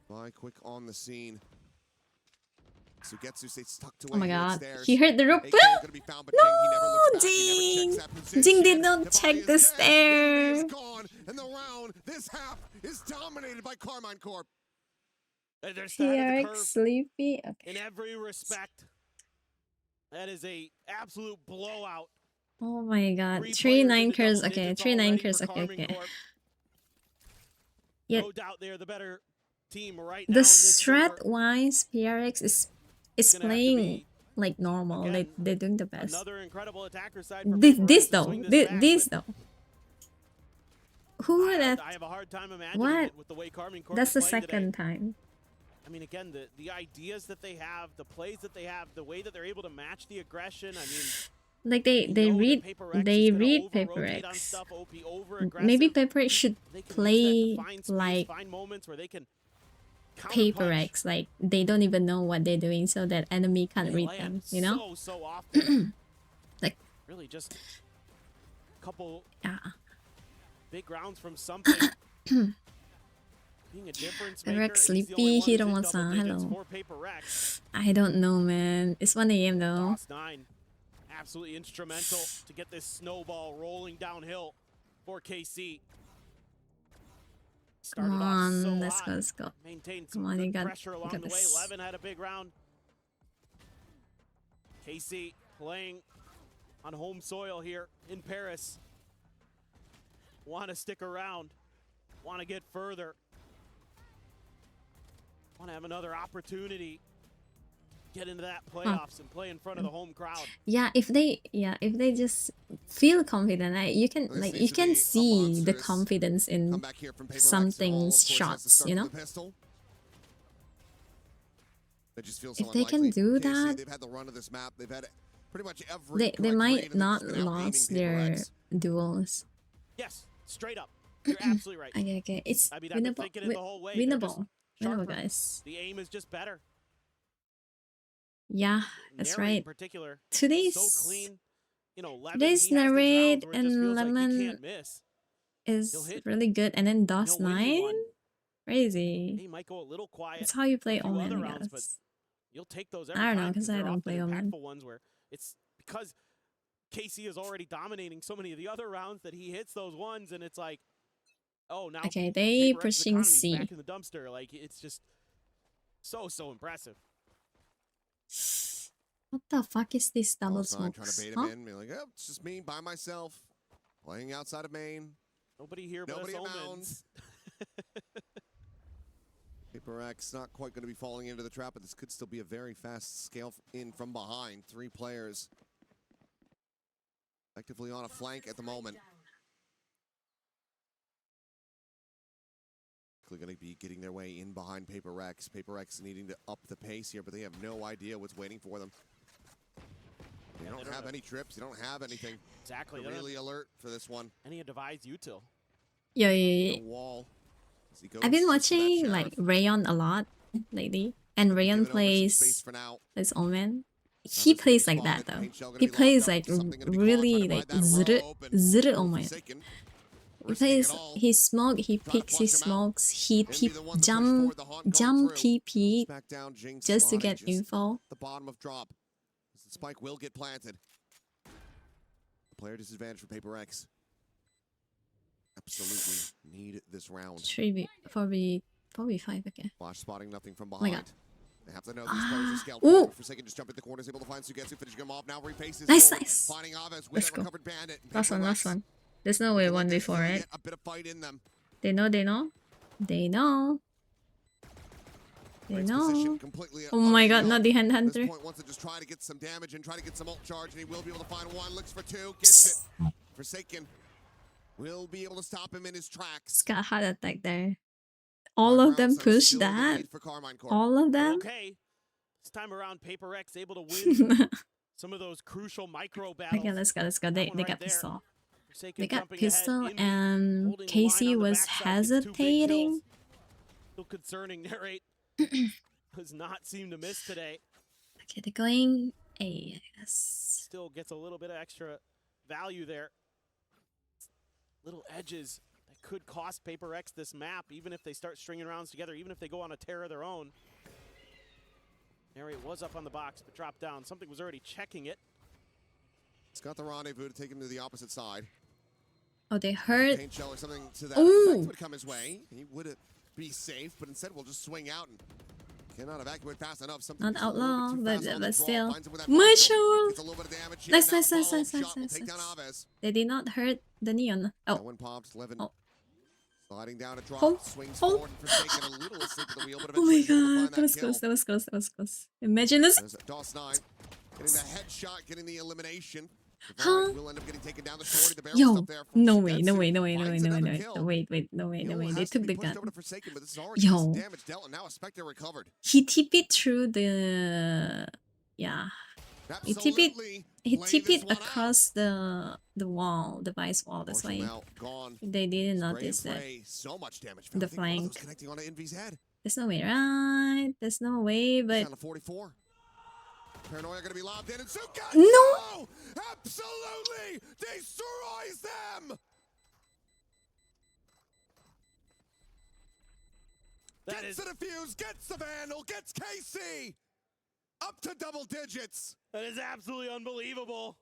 Fly quick on the scene. Sugetsu stays tucked away. Oh my here god, upstairs. he heard the rope. AK is gonna be found, but Jing, he never No, looks back, he never checks Jing. that position. Jing did not The body check is the dead. stair. Envy is gone, and the round, this half, is dominated by Carmine Corp. They're starting the PRX curve sleepy. Okay. in every respect. That is a absolute blowout. Oh my god. 3 3 players 9 into curse. double Okay, digits 3 9 already curse. for Okay, Carmine okay. Corp. Yeah, No doubt they're the better team right now the in this server. strat wise, PRX is It's gonna have to playing be, like normal. again, they're doing the best. another incredible attacker side for This PRX to though, swing this back, but though. Who would have? I have a hard time imagining What? it with the way Carmine Corp That's the is playing today. second time. I mean, again, the ideas that they have, the plays that they have, the way that they're able to match the aggression. I mean, Like we they know that read PaperX they is gonna read over-rotate on PaperX. stuff, OP over-aggressive. Maybe PaperX should They can use that to play find space, like find moments where they can counterpunch. PaperX. Like they don't even know what they're doing, so that enemy can't They read land them. You know? so often. Like really just a couple yeah. big rounds from something. Being a difference maker. PaperX He's the only sleepy. one who's in Hiro-san, double digits hello. for PaperX. I don't know, man. It's 1 AM though. DOS9, absolutely instrumental to get this snowball rolling downhill for KC. Started Come off on, so let's hot, go, let's go. maintained Come some on, good you got pressure along the way. this. 11 had a big round. KC playing on home soil here in Paris. Want to stick around, want to get further, want to have another opportunity, get into that playoffs and play in front of the home crowd. Yeah, if they just feel confident, you can This like needs you to can be a see the monstrous confidence in Come back here from PaperX. something's Of course, has to shots, start you from know? the pistol. It just feels If so they can unlikely. do KC, that, They've had the run of this map. They've had pretty much every they correct might read, and they've not just been out-gaming lose their PaperX. duels. Yes, straight up. You're absolutely right. Okay, it's I mean, I've been winnable, thinking it the whole way. They're just winnable, sharper. guys. The aim is just better. Yeah, that's Narrate in right. particular, Today's so clean. You know, Levin, today's he has these Narrate rounds where it just and feels like he Lemon can't miss. is hit. really good, and then DOS He'll win you 9, one. crazy. He might go a little quiet. That's how you play a few Omen, other I rounds, but guess. you'll take those every I don't know, time because I they're don't often play Omen. impactful ones where it's because KC is already dominating so many of the other rounds that he hits those ones, and it's like, oh, now Okay, they PaperX's pushing economy's C. back in the dumpster. Like, it's just so impressive. What the fuck is this double Trying to smokes? bait him Huh? in. Be like, oh, it's just me by myself, playing outside of main. Nobody here Nobody but us abounds. Omens. PaperX not quite going to be falling into the trap, but this could still be a very fast scale in from behind. 3 players effectively on a flank at the moment. Going to be getting their way in behind PaperX. PaperX needing to up the pace here, but they have no idea what's waiting for them. They don't have any trips. They don't have anything. Exactly. They're really alert for this one. Any advised util. Yeah. The wall. As he goes I've been to that watching sheriff. like Rayon a lot lately, and Rayon Giving over some space plays for now. this Omen. Now He this plays gonna like be that spotted. though. Paint shell gonna He be plays locked up. like Something gonna be caught, really trying to like bide that rope open. zuru Omen. Forsaken. He Risking plays, it all. he smoke, he Trying to picks his flush him out. smokes, he Envy the one to push jump forward, the haunt going jump through. PP Back down, Jing just to sliding get just info. the bottom of drop. The spike will get planted. Player disadvantage for PaperX. Absolutely need this round. 3v, 4v5, okay. Flash spotting nothing from my God. behind. They have to know these players are scaled. Ooh. Forsaken just jumping the corners, able to find Sugetsu, finishing him off. Now repaces. Nice, nice. Finding Aves with Let's that go. recovered bandit. Last one, PRX last one. There's no way looking like 1v4, there's right? yet a bit of fight in them. They know, they know. They know. They Raid's know. position completely Oh my god, unreal. not the hand At hunter. this point, wants to just try to get some damage and try to get some ult charge, and he will be able to find one. Looks for two, gets it. Forsaken will be able to stop him in his tracks. It's got a heart attack there. All of them push that. All of them. Okay. This time around, PRX able to win some of those crucial micro battles. Okay, let's go, let's go. They That one got right there. pistol. Forsaken They got jumping ahead, pistol Indy and holding line Casey on the was backside, gets 2 big hesitating. kills. Still concerning. Narrate does not seem to miss today. Okay, they're going A, I guess. Still gets a little bit of extra value there. Little edges that could cost PRX this map, even if they start stringing rounds together, even if they go on a tear of their own. Narrate was up on the box, but dropped down. Something was already checking it. He's got the rendezvous to take him to the opposite side. Oh, they heard. Paint shell or something to that Ooh. effect would come his way. He would be safe, but instead we'll just swing out and cannot evacuate fast enough. Something Not outlaw, but still. Gets Marshall! a little bit of damage here. Nice, Now nice, nice, follow-up nice, nice, shot will nice, take down nice. Aves. They did not hurt the neon. That Oh, one pops. Levin Oh. sliding down a drop, Hold, swings hold. forward and Forsaken a little asleep at the wheel, but Oh my eventually he's able to god, find that was that close, kill. that was close, that was close. Imagine this. There's DOS9 getting the headshot, getting the elimination. Huh? Will end up getting taken down the shorty. The barrel Yo, stuff there from no way, no Sugetsu. way, no way, no way, Finds no way, another no way. kill. No, wait, no way, no Hill way. They has to took be the pushed gun. over to Forsaken, but this is already Yo. some damage dealt, and now a Spectre recovered. He TP'd through the... Yeah. He TP'd, Absolutely he lay TP'd this one out. across the wall, the vice wall. That's Marshall why now gone. they didn't Spray notice and that. pray. So much damage. The I think one of those flank. connecting onto Envy's head. There's no way, right? There's no way, but... Down to 44. Paranoia gonna be lobbed in, and Sugetsu No! absolutely destroys them. That Gets is, the defuse, gets the vandal, gets KC up to double digits. that is absolutely unbelievable.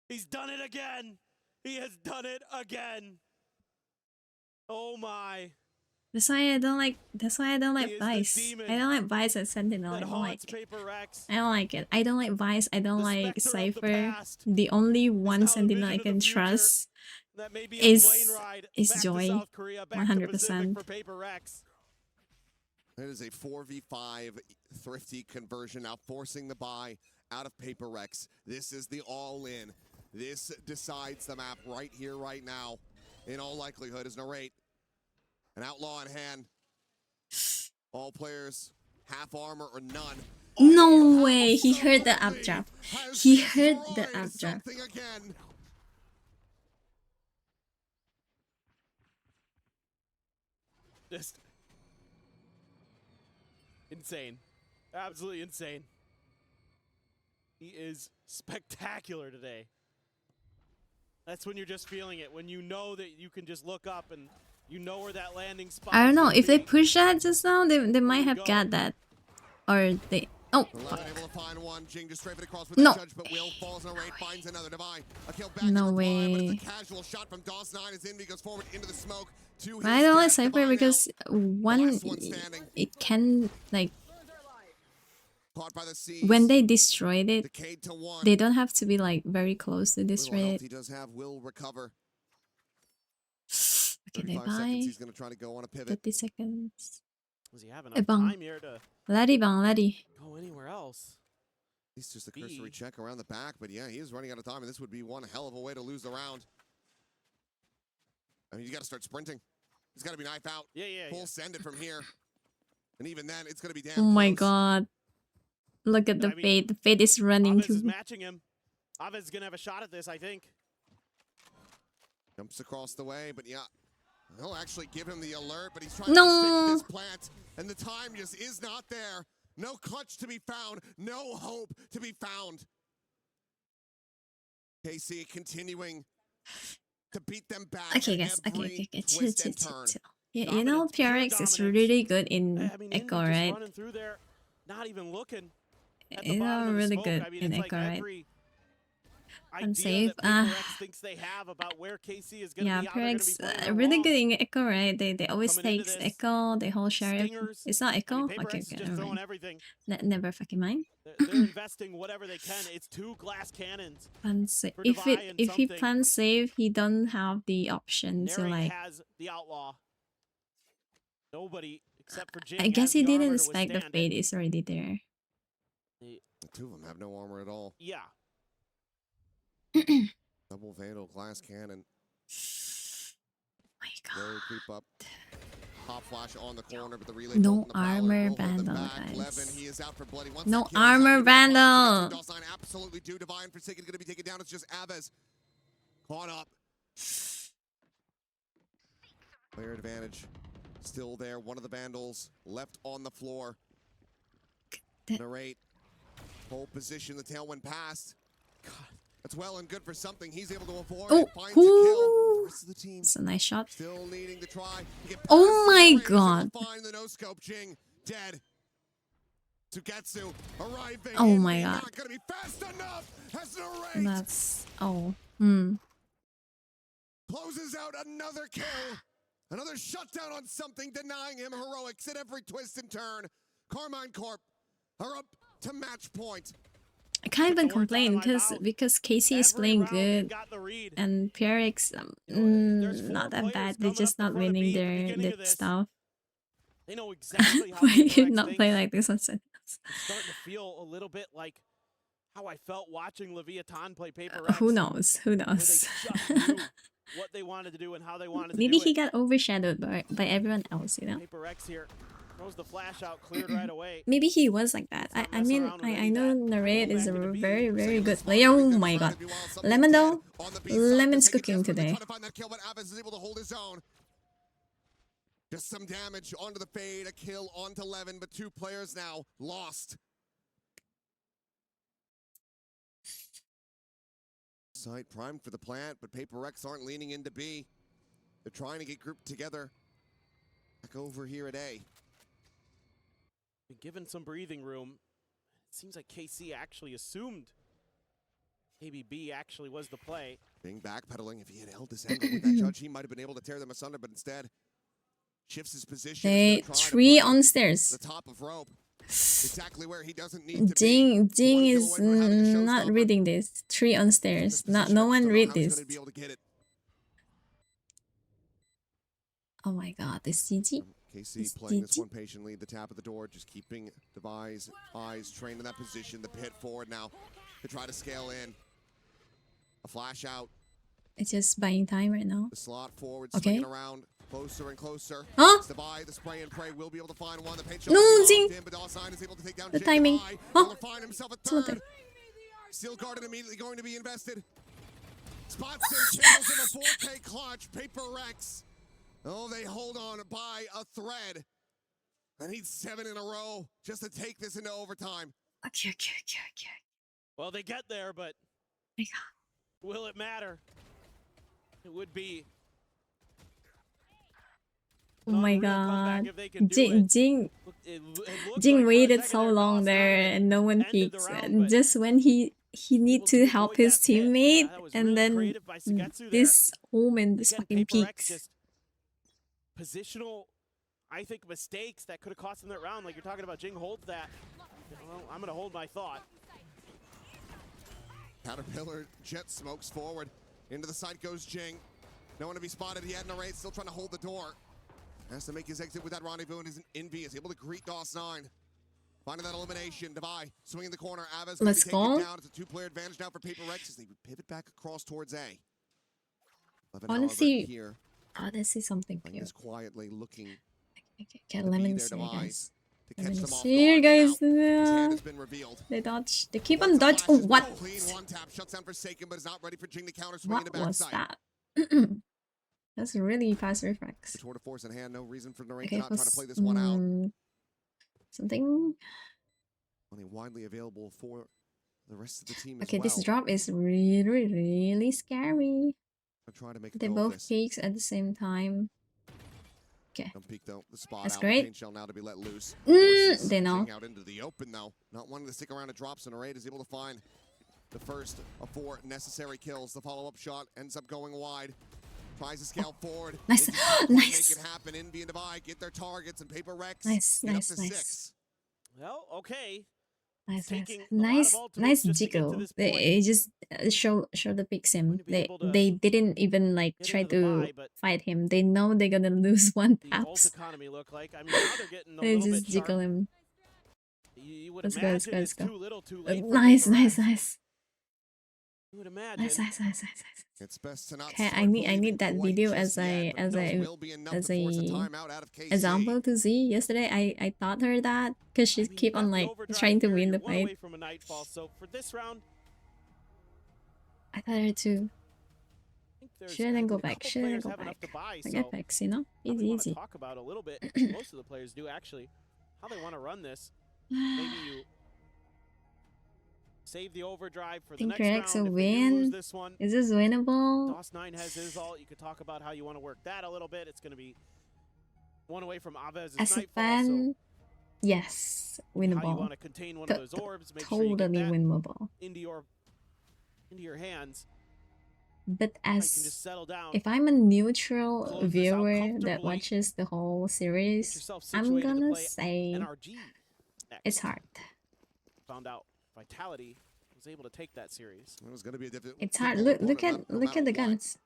He's done it again. He has done it again. Oh my. That's why I don't like. That's why I don't He like is the Vice. demon I don't like Vice and Sentinel. I That don't like haunts it. PRX. I don't like it. I don't like Vice. I don't The like specter of the Cypher. past The only one now the Sentinel I vision of the can future. trust That may be is- a plane ride is back Joy. to South Korea, back 100%. to Pacific for PRX. It is a 4v5 thrifty conversion now, forcing the buy out of PRX. This is the all-in. This decides the map right here, right now. In all likelihood, is Narrate. An outlaw in hand. All players, half armor or none. No way. He heard the updraft. Has He heard the destroyed updraft. something again. Just insane. Absolutely insane. He is spectacular today. That's when you're just feeling it. When you know that you can just look up and you know where that landing spot I don't is know. gonna If they be. push that just now, they might we have go. got that. Or they... Oh, Eleven able to find one. Jing just straight it across with No. the judge, but Will falls in a raid, finds another Divine. A kill back No to reply, but way. it's a casual shot from DOS9 as Envy goes forward into the smoke. To his I don't like death. Cypher Divine because out, one... last one standing. It can, like... Caught by the seas. When they destroyed it, Decayed to one. they don't have to be, like, very close to Little destroy health it. he does have will recover. Okay, they 35 seconds. buy He's going to try to go on a pivot. 30 seconds. Does he have Eh, enough bang. time here to Lari bang, lari. go anywhere else? At least just a cursory B. check around the back, but yeah, he is running out of time, and this would be one hell of a way to lose the round. I mean, you got to start sprinting. He's got to be knife out. Yeah, yeah, Full yeah. send it from here. And even then, it's going to be damn Oh my close. god. Look at the I mean, fate. The fate is running Aves is to... matching him. Aves is gonna have a shot at this, I think. Jumps across the way, but yeah. He'll actually give him the alert, but he's trying No. to stick this plant, and the time just is not there. No clutch to be found. No hope to be found. KC continuing to beat them back. Okay, at guys. Okay, every okay, okay. Chill, twist chill, and chill, turn. chill. Yeah, you know, Dominance, pure PRX is dominance. really good in I mean, Echo, Envy just right? running through there, not even looking at the You bottom know, of the really smoke. good I mean, in it's Echo, like right? every idea that PRX thinks they have about where KC is going to be. PRX really good in echo, right? They always take echo. They hold sheriff. It's not echo. Okay, never mind. Never fucking mind. They're investing whatever they can. It's 2 glass cannons. If he plans save, he don't have the option to like. Has the outlaw. Nobody except for Jing. I guess he didn't expect the fate is already there. The 2 of them have no armor at all. Yeah. Double Vandal glass cannon. My God. Very creep up. Pop flash on the corner, but the relay no armor Vandal, guys. Levin, he is out for bloody. Once no armor Vandal. Absolutely do. Divine Forsaken going to be taken down. It's just Aves caught up. Player advantage still there. One of the Vandals left on the floor. Narrate. Hold position. The tailwind passed. God. That's well and good for something. He's able to avoid. Oh, finds a kill. The rest of the team it's a nice shot. Still needing to try. Oh my God. Find the no scope. Jing dead. Sugetsu arriving. Oh my God. Not gonna be fast enough. Has no rate. That's Closes out another kill. Another shutdown on something, denying him heroics at every twist and turn. Carmine Corp are up to match point. I can't even complain because KC is playing good and PRX not that bad. They're just not winning their stuff. They know exactly how why you not play like this on Sentinels? It's starting to feel a little bit like how I felt watching Leviathan play PRX. Who knows? Who knows? What they wanted to do and how they wanted to Maybe do he got overshadowed by everyone else, you know? PRX here throws the flash out, cleared right away. Maybe he was like that. I mean, I know Narrate is a very, very good player. Oh my God. Lemon though? Lemon's cooking today. Just some damage onto the fade, a kill onto Levin, but 2 players now lost. Side primed for the plant, but PRX aren't leaning into B. They're trying to get grouped together. Back over here at A. Been given some breathing room. It seems like KC actually assumed KBB actually was the play. Being backpedaling, if he had held this angle with that judge, he might have been able to tear them asunder, but instead shifts his position. Hey, 3 on stairs. The top of rope. Exactly where he doesn't need to Jing is not reading this. 3 on stairs. No one read this. Oh my God, this CG. KC playing this one patiently. The tap of the door, just keeping Devi's eyes trained in that position. The pit forward now to try to scale in. A flash out. It's just buying time right now. The slot forward, swinging around. Closer and closer. Huh? The spray and pray will be able to find one. The paint no, Jing. But is able to take down the timing. Huh? Find himself a third. Steel Garden immediately going to be invested. Spots and channels in a 4K clutch. PRX. Oh, they hold on by a thread. I need 7 in a row just to take this into overtime. Okay. Well, they get there, but will it matter? It would be. Oh my God. Jing waited so long there and no one peeks. And just when he need to help his teammate and then this Omen, this fucking peaks. Positional, I think, mistakes that could have cost him that round. Like you're talking about, Jing holds that. Well, I'm going to hold my thought. Caterpillar jet smokes forward. Into the side goes Jing. No one to be spotted. He had no raid, still trying to hold the door. Has to make his exit with that rendezvous, and his envy is able to greet DOS9. Finding that elimination. Devi swinging the corner. Aves let's go. Down. It's a 2-player advantage now for PRX as they pivot back across towards A. Honestly, here. Oh, this is something playing this quietly, looking. Okay, Lemon's here, guys. Lemon's here, guys. They dodge. They keep on dodge. Oh, what? One tap shuts down Forsaken, but is not ready for Jing to counter. What was that? That's really fast reflex. The tour de force in hand. No reason for Narrate to not try to play this one out. Something. Only widely available for the rest of the team. Okay, this drop is really scary. Try to make they both peaks at the same time. Okay. Don't peek though. The spot that's out. great. Paint shell now to be let loose. They know. Out into the open though. Not wanting to stick around to drop, so Narrate is able to find the first of 4 necessary kills. The follow-up shot ends up going wide. Tries to scale forward. Nice. Nice. Make it happen. Envy and Divide get their targets, and PRX Nice, get nice, up to nice. 6. Well, okay. Nice, Taking a lot of nice, ultimates nice just to get to jiggle. this They point. just show the picks him. Going to be They able to they didn't even like get try into the to buy, but fight him. They know they're gonna lose one the ult taps. economy look like. I mean, now they're getting a They little just bit sharp. jiggle him. You would Let's go, let's imagine go, let's it's go. too little, too late. For Nice, PRX. nice, nice, You would imagine. nice, nice, nice, nice. It's best to not Okay, start I believing need that quite video just as a yet, but as no, a will be enough as to force a a timeout out of KC. example to see. Yesterday I taught her that because she I mean, keep you on got the like overdrive trying to here, win you're the one fight. away from a nightfall. So for this round, I taught her to I think there's shouldn't go a back, couple shouldn't players go have enough to back. buy. Like So FX, you know, probably easy, want to easy. talk about a little bit. Most of the players do actually how they want to run this. Maybe you save the overdrive for the Think next PRX round. will If they do lose win. this one, Is this winnable? DOS9 has his ult. You could talk about how you want to work that a little bit. It's going to be one away from Avez's As a nightfall. So fan, yes, how you winnable. want to contain one of those orbs, make sure Totally you get that winnable. into your hands. But Now you can as just settle down. if I'm a neutral Close this out viewer that comfortably. watches the whole Get series, yourself I'm situated to gonna play say NRG next. it's hard. Found out Vitality was able to take that series. It was going to be a difficult. It's hard. Look opponent, no look at the matter what. guns.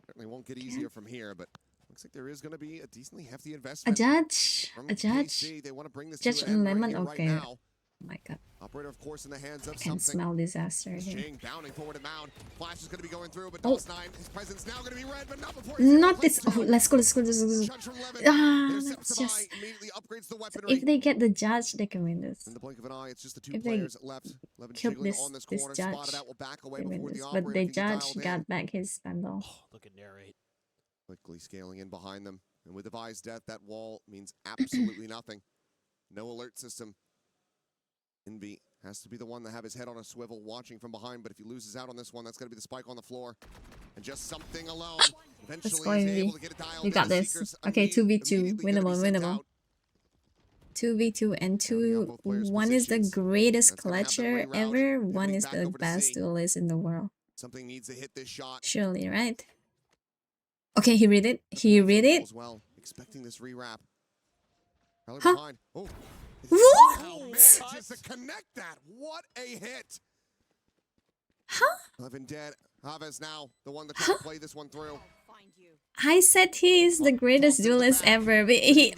Certainly won't get easier from here, but looks like there is going to be a decently hefty A investment. judge, From a judge. KC. They want to bring this Judge to an end and right lemon. here, right Okay. now. Oh my god, Operator, of course, in the hands I of can something. smell disaster As here. Jing bounding forward to Mound. Flash is going to be going through, but Oh. DOS9, his presence now going to be red, but not before he's Not this. Oh, let's go. Let's go. Let's go. Judge from Levin. Ah, Intercepts that's the just. buy, immediately upgrades the weaponry. If they get the judge, they can win this. In the blink of an eye, it's just the two If they players left. Levin killed jiggling this on this this corner, judge, spotted out, will back away they win before the this. operator But the can get judge dialed in. got back his bundle. Oh, look at narrate. Quickly scaling in behind them. And with Devi's death, that wall means absolutely nothing. No alert system. Envy has to be the one to have his head on a swivel, watching from behind, but if he loses out on this one, that's going to be the spike on the floor. And just something alone, eventually go, he's Envy. able to get it dialed You in. got The this. Seekers Okay, 2v2. immediately gonna be Winnable, sent winnable. out. 2v2 and Now we have two. both players' One is the positions. greatest That's gonna have them clutcher rerouted. ever. Heading One is back the over to best C. duelist in the world. Something needs to hit this shot. Surely, right? Okay, he read it. He read it. As well, expecting this rewrap. Probably Huh? behind. Oh. What? Somehow manages to connect that. What a hit. Huh? Levin dead. Havas now the one to try to play this one through. I said he is the greatest duelist ever. But he.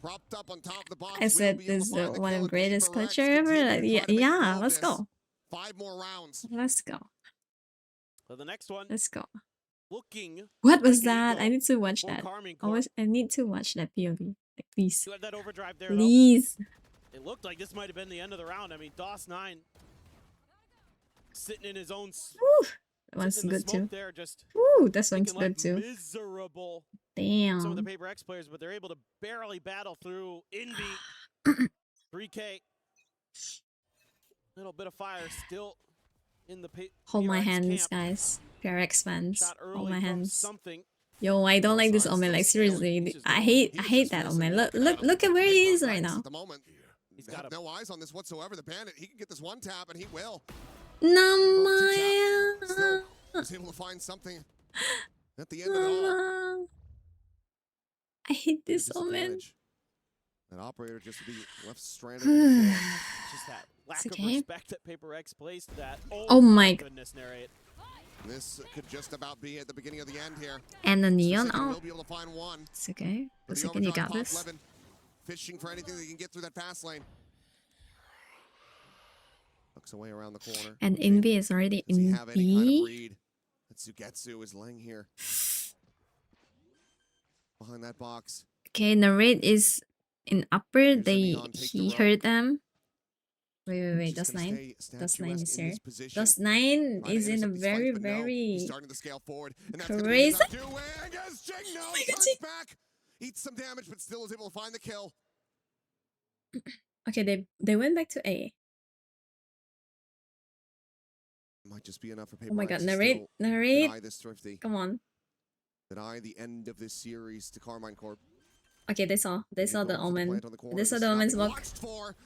Propped up on top of the box. I said this is the one of the greatest clutcher ever. Like, yeah. Let's go. 5 more rounds. Let's go. So the next one, Let's go. looking. What was like a that? goal I need to watch for that. Carmine Corp. I need to watch that POV. Like, please. You had that overdrive there. Though. Please. It looked like this might have been the end of the round. I mean, DOS9 sitting in his own. Woo. That one's sitting in the good smoke too. there, just Woo. This one's looking like good too. miserable. Some of the Damn. PRX players, but they're able to barely battle through Envy. 3K. Little bit of fire still in the Hold my PRX hands, camp. guys. PRX fans. Shot Hold early my from hands. something. Yo, I don't like this Omen. Like, seriously. I hate that Omen. Look at where he is right now. At the moment, He's they got have no eyes on this whatsoever. The Bandit, he can get this one tap, and he will. No, Still was able to find something at the end of it all. Maya. I hate this Omen. Disadvantage. That operator just to be left stranded on the floor. It's just that lack It's of okay. respect that PRX placed that. Oh my goodness, narrate. This could just about be at the beginning of the end here. And the neon Forsaken will out. be able to find one. It's okay. But the Forsaken, you overdrive got pops this. Levin, fishing for anything that he can get through that fast lane. Looks away around the corner. And Envy is already Does he in have any kind of B. read? That Sugetsu is laying here behind that box. Okay, narrate is in upper. Here's They Neon, take the he rope. heard them. Wait. He's That's just gonna 9. stay That's 9 statuesque is in here. this position. That's 9 Trying to is in a intercept these very, fights, but no, he's very starting to scale forward, and that's gonna be crazy. his undo, and as Jing my God, turns Jing. back, eats some damage, but still is able to find the kill. Okay, they went back to A. Might just be enough for Oh my PRX god, to narrate, still narrate. deny this thrifty. Come on. Deny the end of this series to Carmine Corp. Okay, they saw the omen. They saw the omen smoke.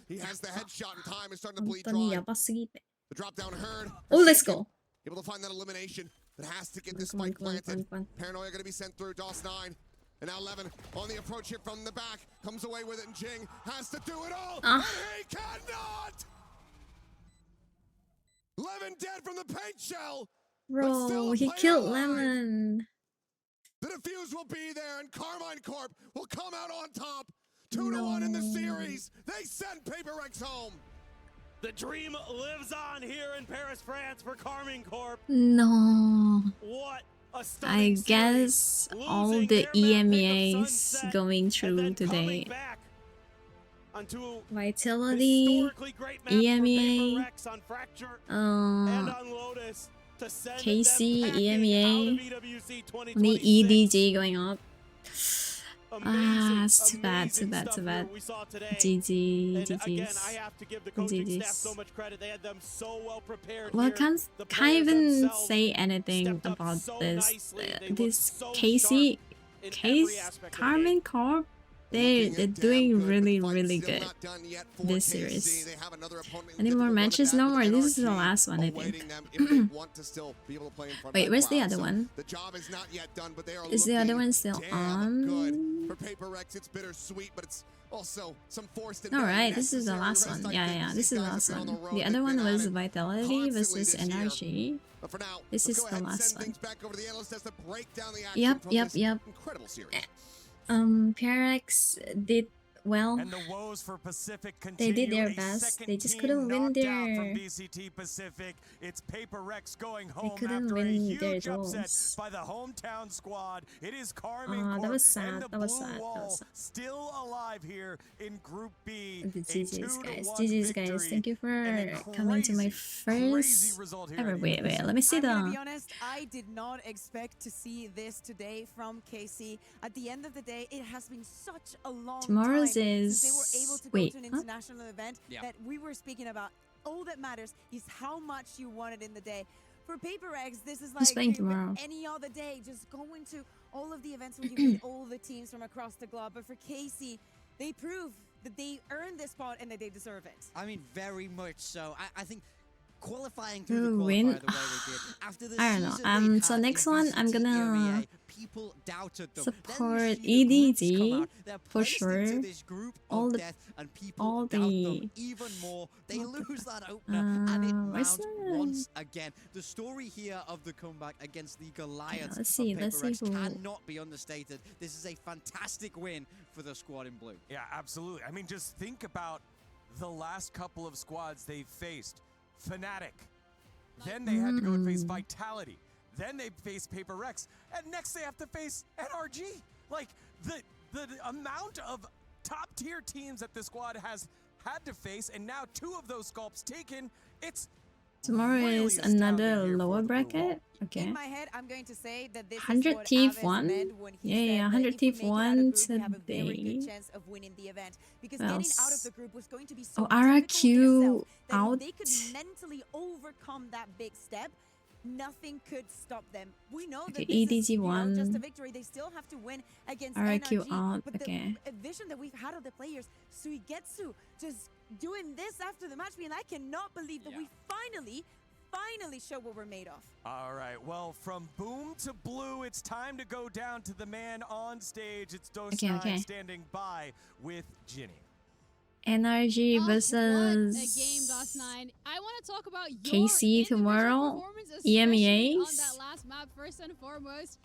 He has the headshot in time and starting to bleed 本当に dry. やばすぎて。 The drop down heard. Oh, let's go. Able to find that elimination, but has to get this Come on, spike come on, planted. come on. Paranoia going to be sent through. DOS 9. And now Levin on the approach here from the back. Comes away with it, and Jing has to do it all. And he cannot! Levin dead from the paint shell. Bro, he killed Lemon. The defuse will be there, and Carmine Corp will come out on top. 2-1 in the series. They send PRX home. The dream lives on here in Paris, France for Carmine Corp. No. What a I stunning guess series. all Losing the their map pick of EMEAs Sunset going and through then coming today. back onto Vitality, historically great map for EMEA, PRX on Fracture and on Lotus to send KC, them packing EMEA, out of EWC the 2026. EDG going up. Amazing, It's too bad, too amazing bad, stuff too bad. we saw today. GG, And again, I GG's. have to give the coaching staff GG's. so much credit. They had them so well prepared. Well, here. can't The can't players even themselves say anything stepped up about so this. nicely. They looked This so Casey, sharp in every Case, aspect of the Carmen game. Corp, they're doing really good this series. Any more matches? No more. This is the last one, I think. Wait, where's the other one? Is the other one still on? For PRX, it's bittersweet, but it's also some forced Alright, this is the last one. Yeah, this is the last one. The other one was Vitality versus NRG. This is the last one. Yep. PRX did well. And the woes for Pacific They did continue. their A best. second They just team couldn't win knocked out their. from VCT Pacific. It's PRX going home couldn't after a win their huge upset duels. by the hometown squad. It is Carmine That Corp was sad, and the that was Blue sad, that Wall was sad. still alive here in Group B. GG's guys. 2-1 GG's guys. victory. Thank you for And a coming to my crazy first result here ever. at Wait, EWC. let me see I'm gonna be the. honest, I did not expect to see this today from KC. At the end of the day, it has been such a long Tomorrow's time is. since they were able to Wait, go to an huh? international event that we were speaking about. All that matters is how much you wanted in the day. For PRX, this is like playing tomorrow? any other day, just going to all of the events where you meet all the teams from across the globe. But for KC, they prove that they earned this spot and that they deserve it. I mean, very much so. I think qualifying Who through the win? qualifier the way they did after the I don't know. season they'd So had next in one, I'm VCT gonna EMEA, people doubted them. support Then we see the groups EDG come out. They're for placed into sure. this group All of the- death, and people all doubt them the- even more. They what the lose that opener, and it where's mounts the- once again. The story here of the comeback against the Goliaths let's see of who- PRX cannot be understated. This is a fantastic win for the squad in blue. Yeah, absolutely. I mean, just think about the last couple of squads they've faced. Fnatic. Then they had to go and face Vitality. Then they face PRX. And next they have to face NRG. Like, the amount of top-tier teams that the squad has had to face, and now 2 of those sculpts taken, it's Tomorrow really is astounding another here for lower the Blue Wall. bracket. Okay. In my head, I'm going to say that this 100 is what Thief Aves won? meant when he Yeah, said yeah, that 100 if we Thief make it out of won group, we have a very today. good chance of winning the event. Because Who getting else? out of the group was going to be so Oh, difficult RRQ in itself that out. if they could mentally overcome that big step, nothing could stop them. We know that Okay, this is, EDG you know, won. just a victory. They still have to win against RRQ NRG. out, But okay. the vision that we've had of the players, Suigetsu just doing this after the match, being, I cannot believe that we finally show what we're made of. All right, well, from boom to blue, it's time to go down to the man on stage. It's Dose9 Okay. standing by with Ginny. NRG What a game, versus DOS9. I want to talk about your KC individual tomorrow. performance, especially EMEAs. on that last map. First and foremost,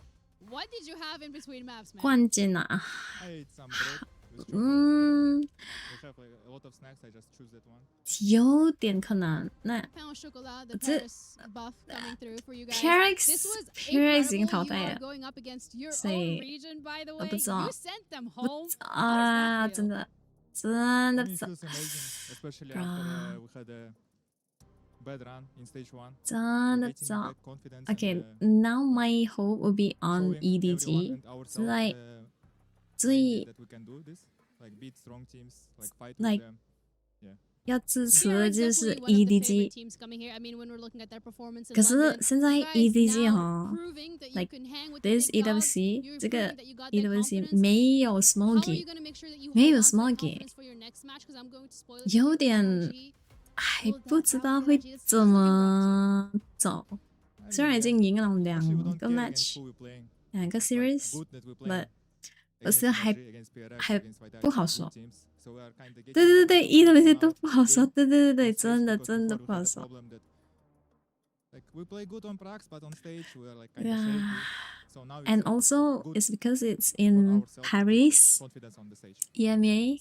what did you have in between maps, man? 冠军啊。 I ate some bread with chocolate. 嗯， We have like a lot of snacks. I just choose that one. 有点可能。那 Pound chocolate, the That's it. Paris buff coming through for you guys. PRX This was PRX 已经 incredible. 淘 You 汰 are 了。 going up against your 所 own 以 region, by the 我 way. 不知道 You sent them home. 啊， How does that feel? 真的 I 的 mean, it feels amazing, especially after we had a bad run in stage 1. 真的 Getting back confidence Okay, and, now my hope will be on showing EDG. everyone and ourselves, like, the 最 that we can do this, like beat strong teams, like fight like with them. Yeah. 要支持的就是 EDG。可是现在 EDG 哈 ，like this EWC 这个 EWC 没有 Smoggy， 没有 Smoggy， 有点还不知道会怎么走。虽然已经赢了2个 match， 2个 series，but 可是还不好说。对，EWC 都不好说。对，真的不好说。And also, it's because it's in Paris, EMEA.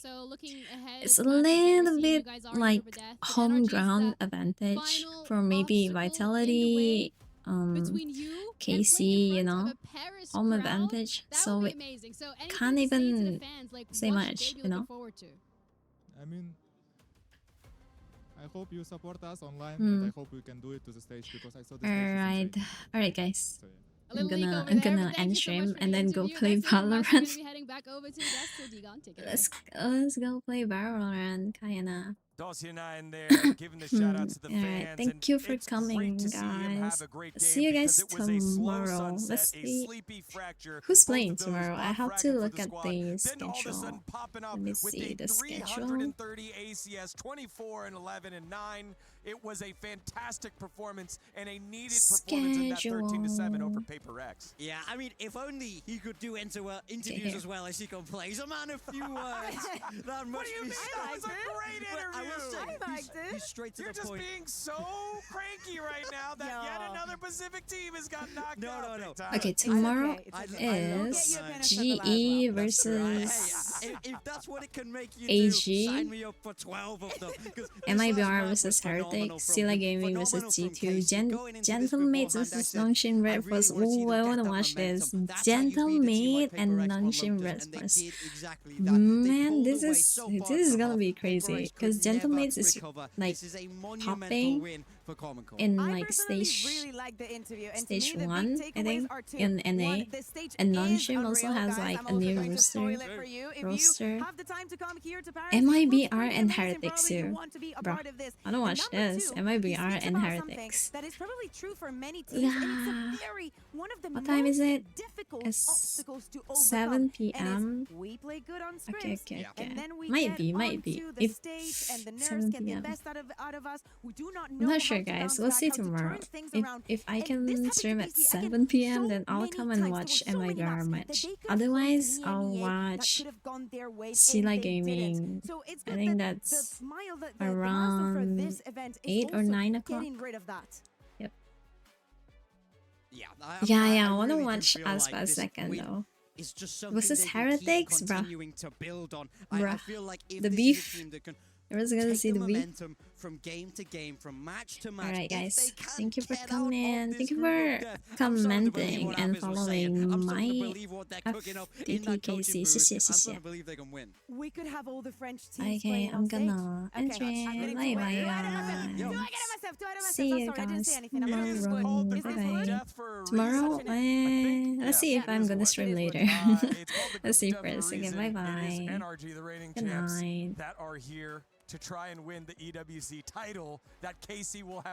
It's a little bit like home ground advantage for maybe Vitality, KC, you know, home advantage. So we can't even say much, you know. I mean, I hope you support us online, and I hope we can do it to the stage because I saw the stage. Alright, guys. So, yeah. I'm gonna end stream and then go play Valorant. Let's go play Valorant, Kayana. Dosina there, giving the shout out to the fans. Thank you for coming, guys. See you guys tomorrow. Let's see who's playing tomorrow. I have to look at the schedule. Let me see the schedule. 130 ACS, 24 and 11 and 9. It was a fantastic performance and a needed performance in that 13-7 over PRX. Yeah, I mean, if only he could do interviews as well as he can play. He's a man of few words. That What do you mean? That was a great interview. I liked it. He's straight to You're the just point. being so cranky right now that yet another Pacific team has got knocked out. No. Okay, tomorrow is GE versus If that's what it can make you AG. do, sign me up for 12 of them. MIBR versus Heretic, Sila Gaming versus G2, Gentlemate versus Longshin Red Force. Ooh, I wanna watch this. Gentlemate and Longshin Red Force. Man, this is gonna be crazy because Gentlemate is like popping in like stage 1, I think, in NA, and Longshin also has like a new roster. MIBR and Heretics here, bro. I don't watch this. MIBR and Heretics. That is probably true for many teams, and it's a very one of the What time is it? difficult obstacles to overcome. 7 p.m. We play good on scrims, Okay. and then we Might get be. onto the If stage, and the nerves 7 get the p.m. best out of us. We do not I'm know not sure, how to guys. bounce We'll back, see how to tomorrow. turn things around. If I And this can happened to stream at KC, again, 7 p.m., so then I'll many come and times. watch There were so many MIBR maps match. that they could Otherwise, play in I'll EMEA that watch could have gone their way, and Sila they Gaming. didn't. So it's I good think that the that's smile, the milestone for around this event is 8 or also 9 o'clock. getting rid of that. Yep. Yeah, I wanna really do watch feel us like by a this second win though. is just something Versus they can keep Heretics, bruh. continuing to build on. I feel like if The this beef. is a team that can Everyone's gonna take see the the beef. momentum from game to game, from match to match. Alright, if guys. they can Thank you for get out of coming. this Thank you group for of death, I'm starting to believe commenting what and Avis was saying. following I'm starting to my believe what they're cooking up in that FDPKC. coaching booth. 谢谢 I'm 谢 starting 谢 to believe they can win. We could have all the French teams Okay, playing I'm on stage. gonna end Okay, I'm stream. getting Bye too bye, ahead of guys. myself. Too ahead of myself. See I'm you sorry, I didn't guys say anything. I'm It is sorry. called the Is this Group of what? Death for a Tomorrow, reason. let's see if it I'm is gonna what- stream it is later. what- it's called the Let's see Group of Death first. for a Okay, reason. bye It bye. is NRG, the reigning Good champs night. that are here to try and win the EWC title that KC will have